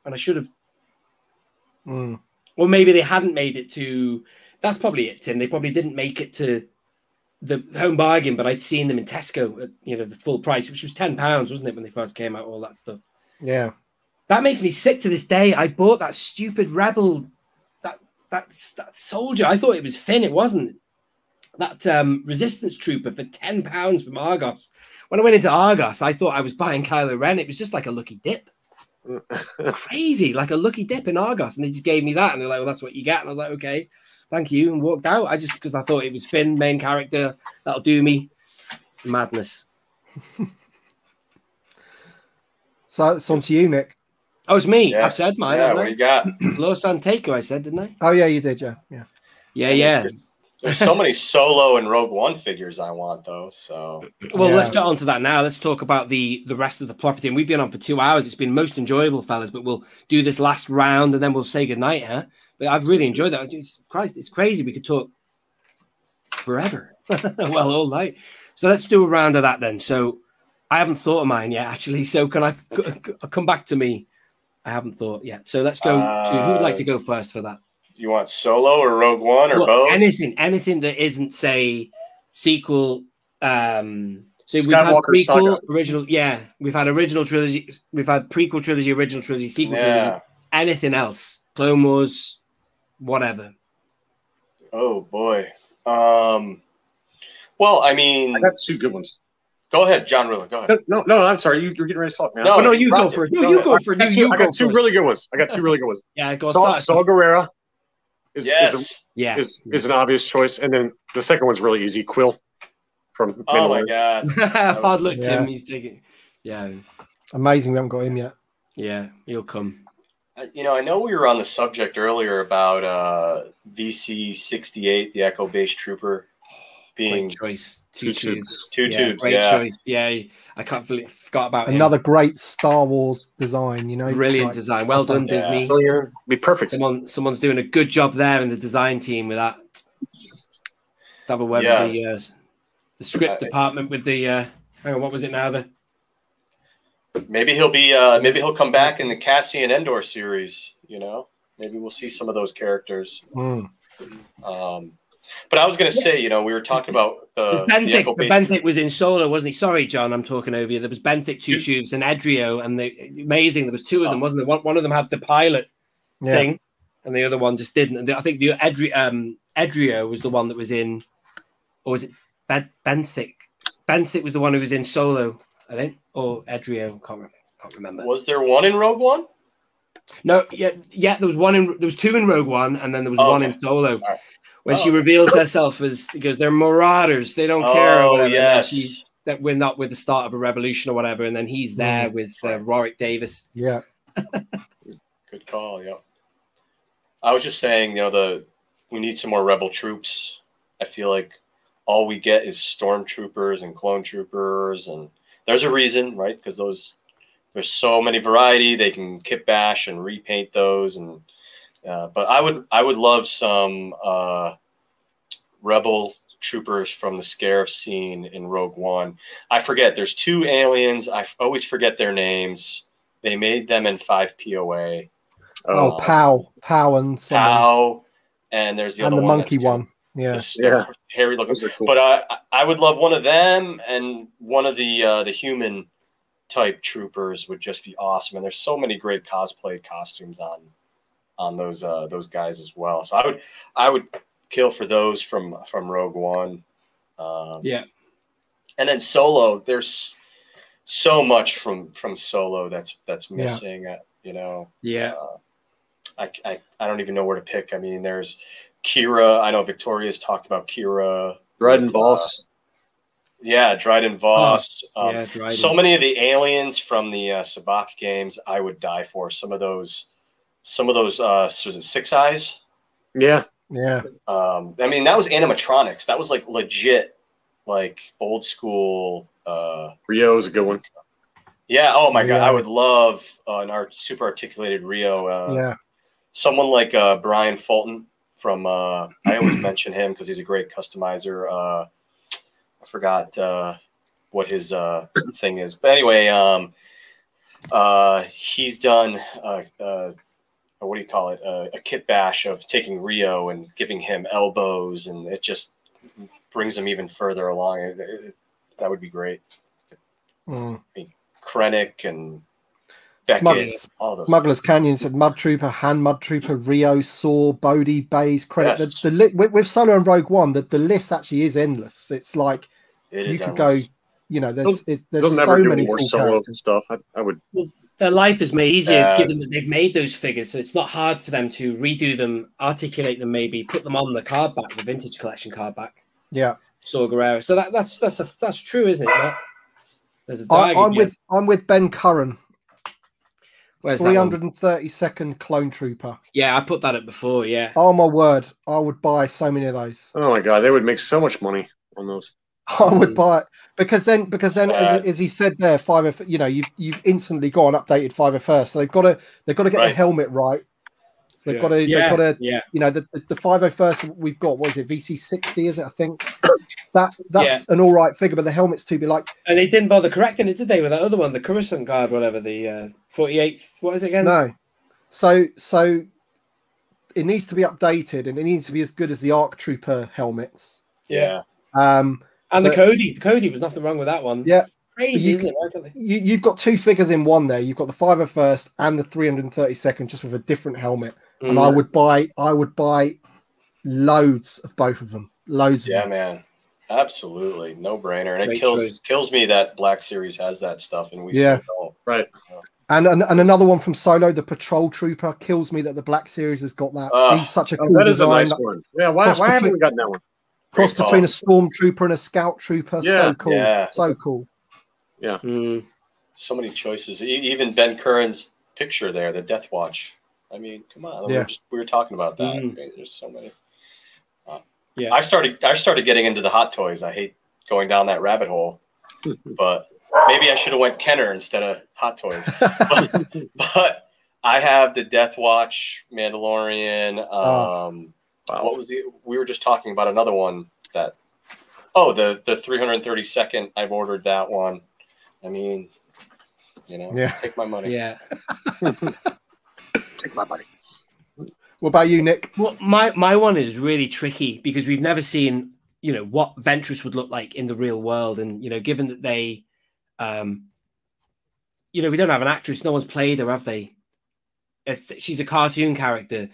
I should have. Or maybe they hadn't made it to. That's probably it, Tim. They probably didn't make it to the home bargain, but I'd seen them in Tesco at the full price, which was £10, wasn't it, when they first came out? All that stuff. Yeah, that makes me sick to this day. I bought that stupid Rebel, that soldier. I thought it was Finn. It wasn't. That Resistance trooper for £10 from Argos. When I went into Argos, I thought I was buying Kylo Ren. It was just like a lucky dip. Crazy, like a lucky dip in Argos. And they just gave me that. And they're like, well, that's what you get. And I was like, okay, thank you. And walked out. Because I thought it was Finn, main character. That'll do me. Madness. So it's on to you, Nick. Oh, it's me. Yeah. I've said mine. Yeah, what you got? Los Santeco, I said, didn't I? Oh, yeah, you did, yeah. Yeah. There's so many Solo and Rogue One figures I want, though. So, let's get on to that now. Let's talk about the rest of the property. And we've been on for 2 hours. It's been most enjoyable, fellas. But we'll do this last round and then we'll say goodnight, huh? But I've really enjoyed that. It's crazy. We could talk forever. Well, all night. So let's do a round of that then. So I haven't thought of mine yet, actually. So can I come back to me? I haven't thought yet. So let's go. Who would like to go first for that? You want Solo or Rogue One or both? Anything that isn't, say, sequel. So we've had prequel, original. Yeah, we've had original trilogy. We've had prequel trilogy, original trilogy, sequel trilogy. Anything else? Clone Wars, whatever. Oh boy. Well, I mean, I got 2 good ones. Go ahead, John Rilla. Go ahead. No, I'm sorry. You're getting ready to talk, man. No, you go for it. You go for it. I got 2 really good ones. Yeah, go Saw Gerrera. Is an obvious choice, and then the second one's really easy. Quill from Oh my god, hard look, Tim. He's thinking, amazing. We haven't got him yet. Yeah, he'll come. I know we were on the subject earlier about VC-68, the Echo-based trooper, being great choice. Two tubes. Great choice. Yeah, I can't believe I forgot about another great Star Wars design. Brilliant design. Well done, Disney. Be perfect. Someone's doing a good job there in the design team with that. Stab away with the script department with the. Hang on, what was it now? Maybe he'll be. Maybe he'll come back in the Cassian Endor series. Maybe we'll see some of those characters. But I was going to say, we were talking about the Benthic was in Solo, wasn't he? Sorry, John, I'm talking over you. There was Benthic, 2 tubes, and Edrio, and amazing. There was 2 of them, wasn't there? One of them had the pilot thing, and the other one just didn't. And I think the Edrio was the one that was in, or was it Benthic? Benthic was the one who was in Solo, I think, or Edrio. Can't remember. Was there one in Rogue One? No, yeah. There was 2 in Rogue One, and then there was one in Solo. Right. When she reveals herself because they're marauders, they don't care. Or whatever. Yes. That we're not with the start of a revolution or whatever, and then he's there with Warwick Davis. Yeah, good call. Yeah, I was just saying, we need some more rebel troops. I feel like all we get is stormtroopers and clone troopers, and there's a reason, right? Because there's so many variety. They can kit bash and repaint those and. But I would love some rebel troopers from the Scarif scene in Rogue One. I forget. There's 2 aliens. I always forget their names. They made them in 5 POA. Pow and someone. Pow, and there's the other one. And the monkey one. Yeah. Hairy looking. Cool. But I would love one of them, and one of the human type troopers would just be awesome. And there's so many great cosplay costumes on on those guys as well. So I would kill for those from Rogue One. Yeah. And then Solo, there's so much from Solo that's missing. You know. Yeah. I don't even know where to pick. I mean, there's Kira. I know Victoria's talked about Kira. Dryden Voss. Yeah, Dryden Voss. Dryden. So many of the aliens from the Sabacc games, I would die for. Some of those. Was it Six Eyes? Yeah. Yeah. I mean, that was animatronics. That was like legit, like old school. Rio is a good one. Yeah. Oh my God, I would love an super articulated Rio. Yeah. Someone like Brian Fulton from. I always mention him because he's a great customizer. I forgot what his thing is, but anyway, he's done. What do you call it? A kit bash of taking Rio and giving him elbows, and it just brings him even further along. That would be great. I mean, Krennic and Beckett, all those. Smuggler's Canyon said Mud Trooper, Han Mud Trooper, Rio, Saw, Bodhi, Baze, Krennic. Yes. With Solo and Rogue One, the list actually is endless. It's like you could go. You know, there's so many more cool Solo characters. stuff. I would. Well, their life is made easier given that they've made those figures, so it's not hard for them to redo them, articulate them, maybe put them on the card back, the vintage collection card back. Yeah, Saw Gerrera. So that's true, isn't it? Matt? There's a I'm with Ben Curran. Where's 332nd Clone Trooper. Yeah, I put that up before. Yeah. Oh my word, I would buy so many of those. Oh my God, they would make so much money on those. I would buy it because then as he said there, you've instantly got an updated 501st, so they've got to get the helmet right. So they've got to you know, the 501st we've got, what is it, VC60 is it? I think that's an all right figure, but the helmet's too big. Like, and they didn't bother correcting it, did they, with that other one, the Coruscant guard, whatever, the 48th, what is it again? No, so it needs to be updated, and it needs to be as good as the ARC Trooper helmets. Yeah. And the Cody was nothing wrong with that one. Yeah. It's crazy, isn't it? You've got two figures in one there. You've got the 501st and the 332nd, just with a different helmet. And I would buy loads of both of them. Loads of them. Man. Absolutely. No brainer. And it kills me that Black Series has that stuff and we still don't. Right. And another one from Solo, the Patrol Trooper, kills me that the Black Series has got that. He's such a cool that is design. a nice one. Yeah, why haven't we gotten that one? Cross between a Stormtrooper and a Scout Trooper. Yeah. So cool. Yeah. So cool. Yeah. So many choices. Even Ben Curran's picture there, the Death Watch. I mean, come on. We were talking about that. Okay, there's so many. I started getting into the Hot Toys. I hate going down that rabbit hole, but maybe I should have went Kenner instead of Hot Toys. but I have the Death Watch, Mandalorian. What was we were just talking about another one that, the 332nd. I've ordered that one. I mean, take my money. Yeah. Take my money. What about you, Nick? Well, my one is really tricky because we've never seen, what Ventress would look like in the real world. And, given that they, we don't have an actress, no one's played her, have they? She's a cartoon character.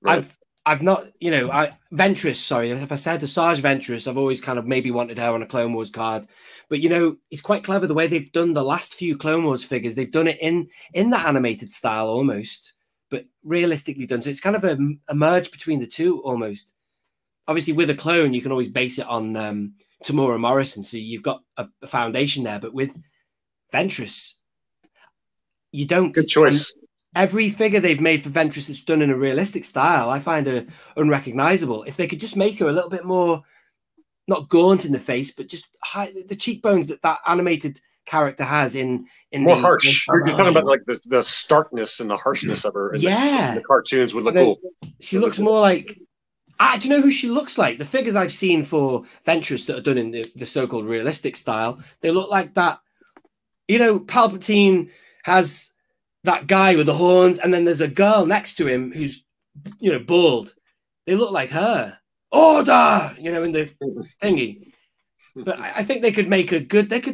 Right. I've not, Ventress, sorry, if I said Asajj Ventress, I've always kind of maybe wanted her on a Clone Wars card. But, it's quite clever the way they've done the last few Clone Wars figures. They've done it in that animated style almost, but realistically done. So it's kind of a merge between the two almost. Obviously, with a clone, you can always base it on Tamora Morrison. So you've got a foundation there. But with Ventress, you don't. Good choice. Every figure they've made for Ventress that's done in a realistic style, I find her unrecognizable. If they could just make her a little bit more, not gaunt in the face, but just the cheekbones that animated character has in more harsh. You're talking about like the starkness and the harshness of her. The cartoons would look cool. She looks more like. Do you know who she looks like? The figures I've seen for Ventress that are done in the so-called realistic style, they look like that. Palpatine has that guy with the horns, and then there's a girl next to him who's, bald. They look like her. Order, in the thingy. But I think they could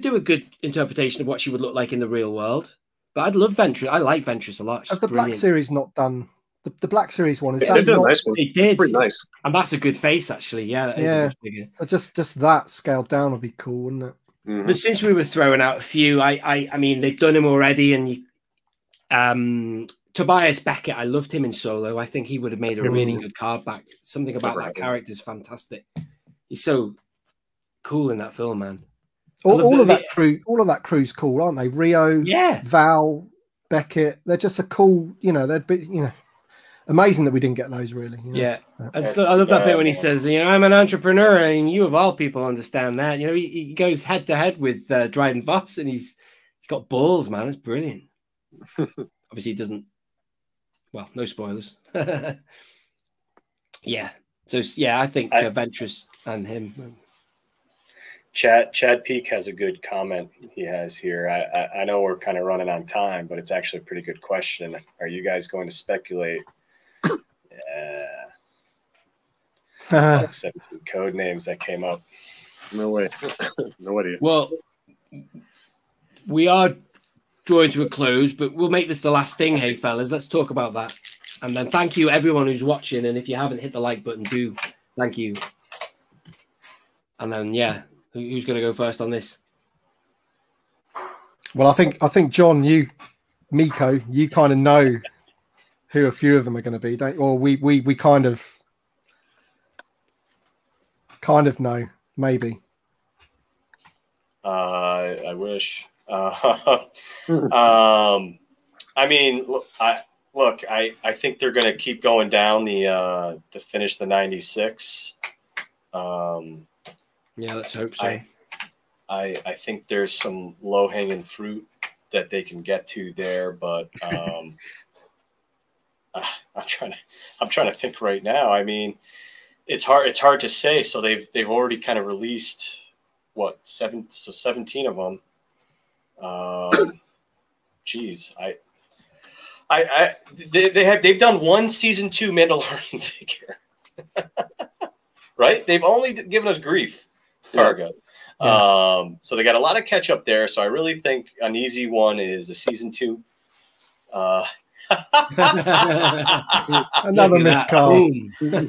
do a good interpretation of what she would look like in the real world. But I'd love Ventress. I like Ventress a lot. Has the Black Series not done The Black Series one. Is that not, nice one. It did. It's pretty nice. And that's a good face, actually. Yeah, that is a good figure. Just that scaled down would be cool, wouldn't it? Mm-hmm. But since we were throwing out a few, I mean, they've done him already, and Tobias Beckett, I loved him in Solo. I think he would have made a really good card back. Something about that character is fantastic. He's so cool in that film, man. All of that crew's cool, aren't they? Rio, Val, Beckett. They're just a cool, they'd be, amazing that we didn't get those, really. Yeah. I love that bit when he says, I'm an entrepreneur, and you of all people understand that. He goes head to head with Dryden Voss, and he's got balls, man. It's brilliant. Obviously, he doesn't. Well, no spoilers. Yeah. So I think Ventress and him. Chad Peak has a good comment he has here. I know we're kind of running on time, but it's actually a pretty good question. Are you guys going to speculate? 17 code names that came up. No way. No idea. Well, we are drawing to a close, but we'll make this the last thing. Hey, fellas, let's talk about that. And then thank you, everyone who's watching. And if you haven't hit the like button, do. Thank you. And then, who's going to go first on this? Well, I think John, Miko, you kind of know who a few of them are going to be, don't you? Or we kind of know, maybe. I wish. I mean, I think they're going to keep going down to finish the 96. Yeah, let's hope so. I think there's some low-hanging fruit that they can get to there, but I'm trying to think right now. I mean, it's hard to say. So they've already kind of released 17 of them. They've done one season 2 Mandalorian figure, right? They've only given us grief cargo. Yeah. So they got a lot of catch up there. So I really think an easy one is the season 2. Another miscast.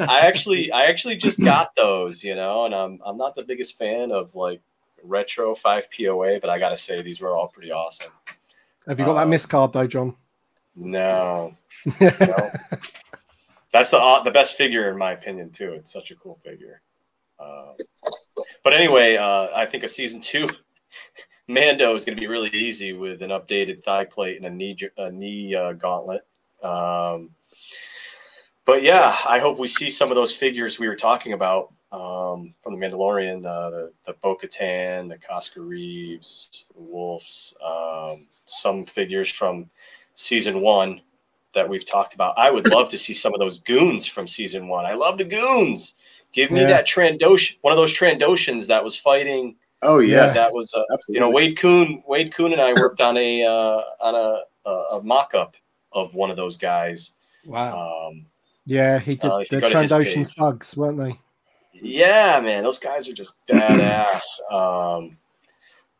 I actually just got those, and I'm not the biggest fan of like retro 5 POA, but I gotta say these were all pretty awesome. Have you got that miscard though, John? No. No. That's the best figure in my opinion too. It's such a cool figure. But anyway, I think a season 2 Mando is going to be really easy with an updated thigh plate and a knee gauntlet. But yeah, I hope we see some of those figures we were talking about from the Mandalorian, the Bo-Katan, the Casca Reeves, the Wolves, some figures from season 1 that we've talked about. I would love to see some of those goons from season 1. I love the goons. Give me that Trandoshan, one of those Trandoshans that was fighting. Oh yes, that was Wade Kuhn and I worked on a mock-up of one of those guys. Wow. Yeah, he did. The Trandoshan thugs, weren't they? Yeah, man, those guys are just badass.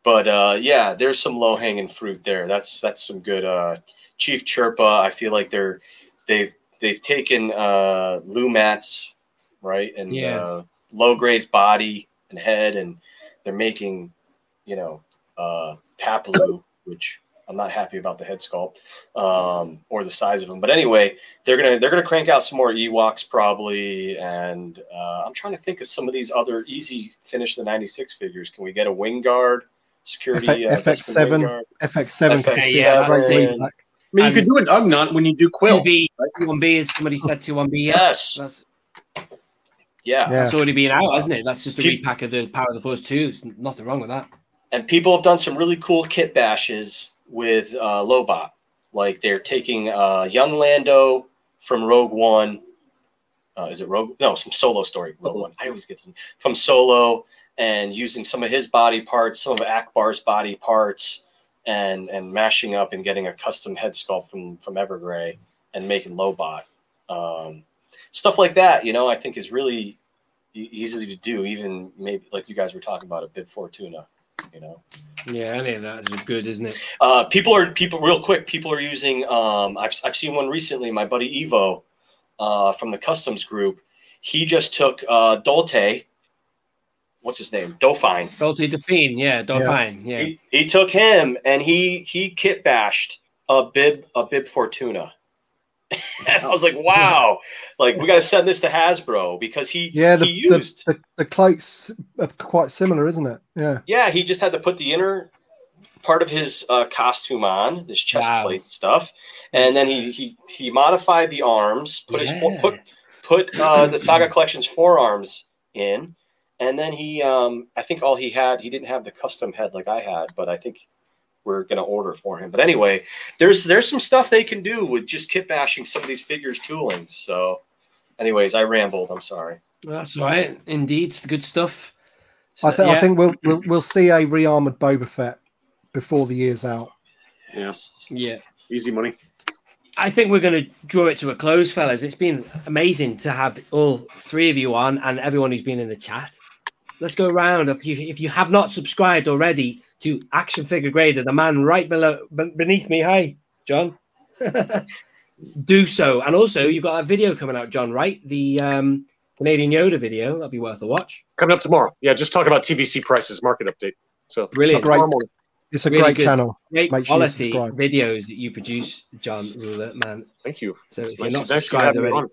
But yeah, there's some low-hanging fruit there. That's some good. Chief Chirpa, I feel like they've taken Lou Matt's right and Low Gray's body and head, and they're making Papalu, which I'm not happy about the head sculpt or the size of them. But anyway, they're gonna crank out some more Ewoks probably, and I'm trying to think of some of these other easy finish the 96 figures. Can we get a wing guard security? FX7. FX7. I mean, you could do an Ugnaught when you do Quill. 2B, 1B, as somebody said, 1B. Yes. That's already been out, hasn't it? That's just a repack of the Power of the Force 2. There's nothing wrong with that. And people have done some really cool kit bashes with Lobot. Like they're taking young Lando from Rogue One. Is it Rogue? No, some Solo story. Rogue One. I always get them from Solo, and using some of his body parts, some of Akbar's body parts, and mashing up and getting a custom head sculpt from Evergrey and making Lobot. Stuff like that, I think is really easy to do, even maybe like you guys were talking about a Bib Fortuna, Yeah, any of that is good, isn't it? People real quick. People are using. I've seen one recently. My buddy Evo from the customs group. He just took Dolte. What's his name? Dauphine. Dolte Dauphine, yeah, Dauphine, yeah. He took him and he kit bashed a bib Fortuna. And I was like, wow, like we got to send this to Hasbro because he used the cloaks are quite similar, isn't it? Yeah, he just had to put the inner part of his costume on, this chest plate stuff, and then he modified the arms, put the Saga Collection's forearms in, and then he I think all he didn't have the custom head like I had, but I think we're going to order for him. But anyway, there's some stuff they can do with just kit bashing some of these figures tooling. So anyways, I rambled. I'm sorry. That's right. Indeed. It's good stuff. So, I think we'll see a re-armored Boba Fett before the year's out. Yes. Yeah. Easy money. I think we're going to draw it to a close, fellas. It's been amazing to have all three of you on and everyone who's been in the chat. Let's go around. If you have not subscribed already to Action Figure Grader, the man right beneath me. Hi, John. Do so. And also, you've got that video coming out, John, right? The Canadian Yoda video. That'll be worth a watch. Coming up tomorrow. Yeah, just talk about TVC prices, market update. So brilliant. It's a really great channel. Great quality videos that you produce, John Ruler, man. Thank you. So if you're not subscribed already,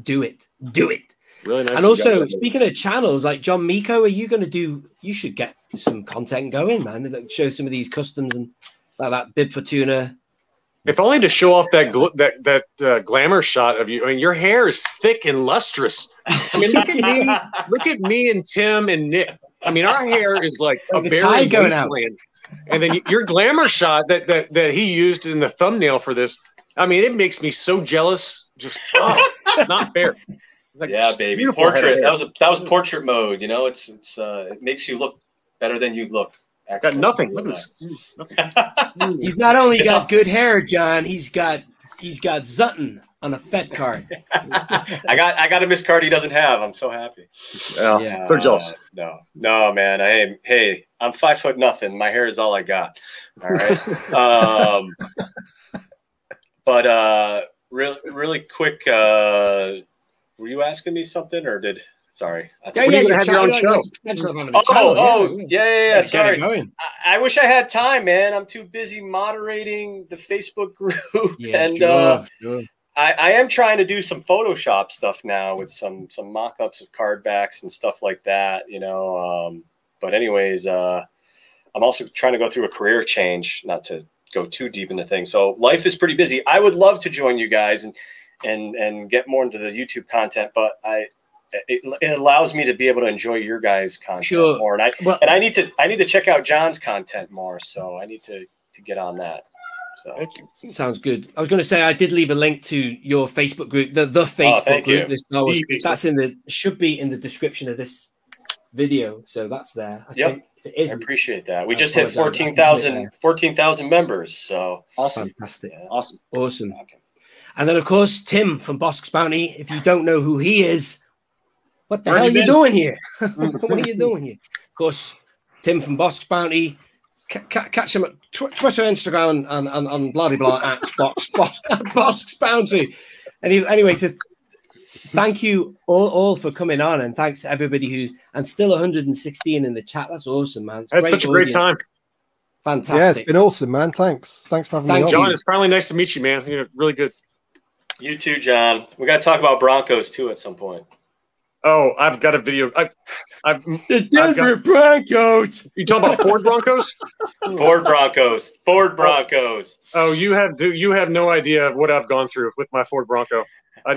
do it. Do it. Really nice. And also, speaking of channels, like John Miko, are you going to do? You should get some content going, man. Like show some of these customs and like that Bib Fortuna. If only to show off that glamour shot of you. I mean, your hair is thick and lustrous. I mean, look at me and Tim and Nick. I mean, our hair is like a barren wasteland. And then your glamour shot that he used in the thumbnail for this. I mean, it makes me so jealous. Just not fair. Like, yeah, baby. Portrait. That was portrait mode. You know, it makes you look better than you look. Actually. Got nothing. Look at this. Nothing. He's not only got good hair, John. He's got Zutton on a Fett card. I got a missed card he doesn't have. I'm so happy. Yeah. So jealous. No, man. Hey, I'm 5'0". My hair is all I got. All right. But really quick. Were you asking me something, or did? Sorry. You're going to have your own show. Yeah. Sorry. I wish I had time, man. I'm too busy moderating the Facebook group, sure. I am trying to do some Photoshop stuff now with some mock-ups of card backs and stuff like that. You know. But anyways, I'm also trying to go through a career change, not to go too deep into things. So life is pretty busy. I would love to join you guys and get more into the YouTube content, but it allows me to be able to enjoy your guys' content more. And I need to check out John's content more. So I need to get on that. So sounds good. I was going to say I did leave a link to your Facebook group, the Facebook group. That's should be in the description of this video. So that's there. I appreciate that. We just hit 14,000 members. So awesome. Fantastic. Yeah. Awesome. Okay. And then, of course, Tim from Bossk's Bounty. If you don't know who he is, what the hell are you doing here? What are you doing here? Of course, Tim from Bossk's Bounty. Catch him at Twitter, Instagram, and blah at Bossk's Bounty. Anyway, thank you all for coming on, and thanks to everybody and still 116 in the chat. That's awesome, man. That's such a great time. Fantastic. Yeah, it's been awesome, man. Thanks for having me on. John, it's finally nice to meet you, man. You're really good. You too, John. We got to talk about Broncos too at some point. Oh, I've got a video. The Denver Broncos. You talking about Ford Broncos? Ford Broncos. Oh, you have no idea what I've gone through with my Ford Bronco. I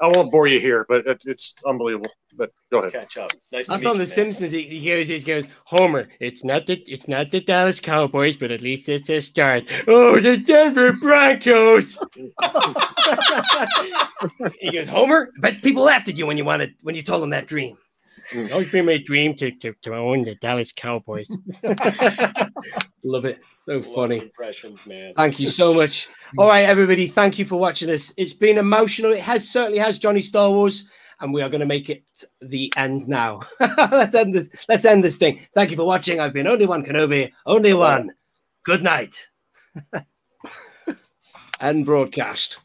won't bore you here, but it's unbelievable. But go ahead. Catch up. Nice That's to meet on you, The Simpsons. He goes, Homer. It's not the Dallas Cowboys, but at least it's a start. Oh, the Denver Broncos. He goes, Homer. But people laughed at you when you told them that dream. It's always been my dream to own the Dallas Cowboys. Love it. So funny. Impressions, man. Thank you so much. All right, everybody. Thank you for watching us. It's been emotional. It certainly has Johnny Star Wars, and we are going to make it the end now. Let's end this thing. Thank you for watching. I've been only one Kenobi, only one. Good night. End broadcast.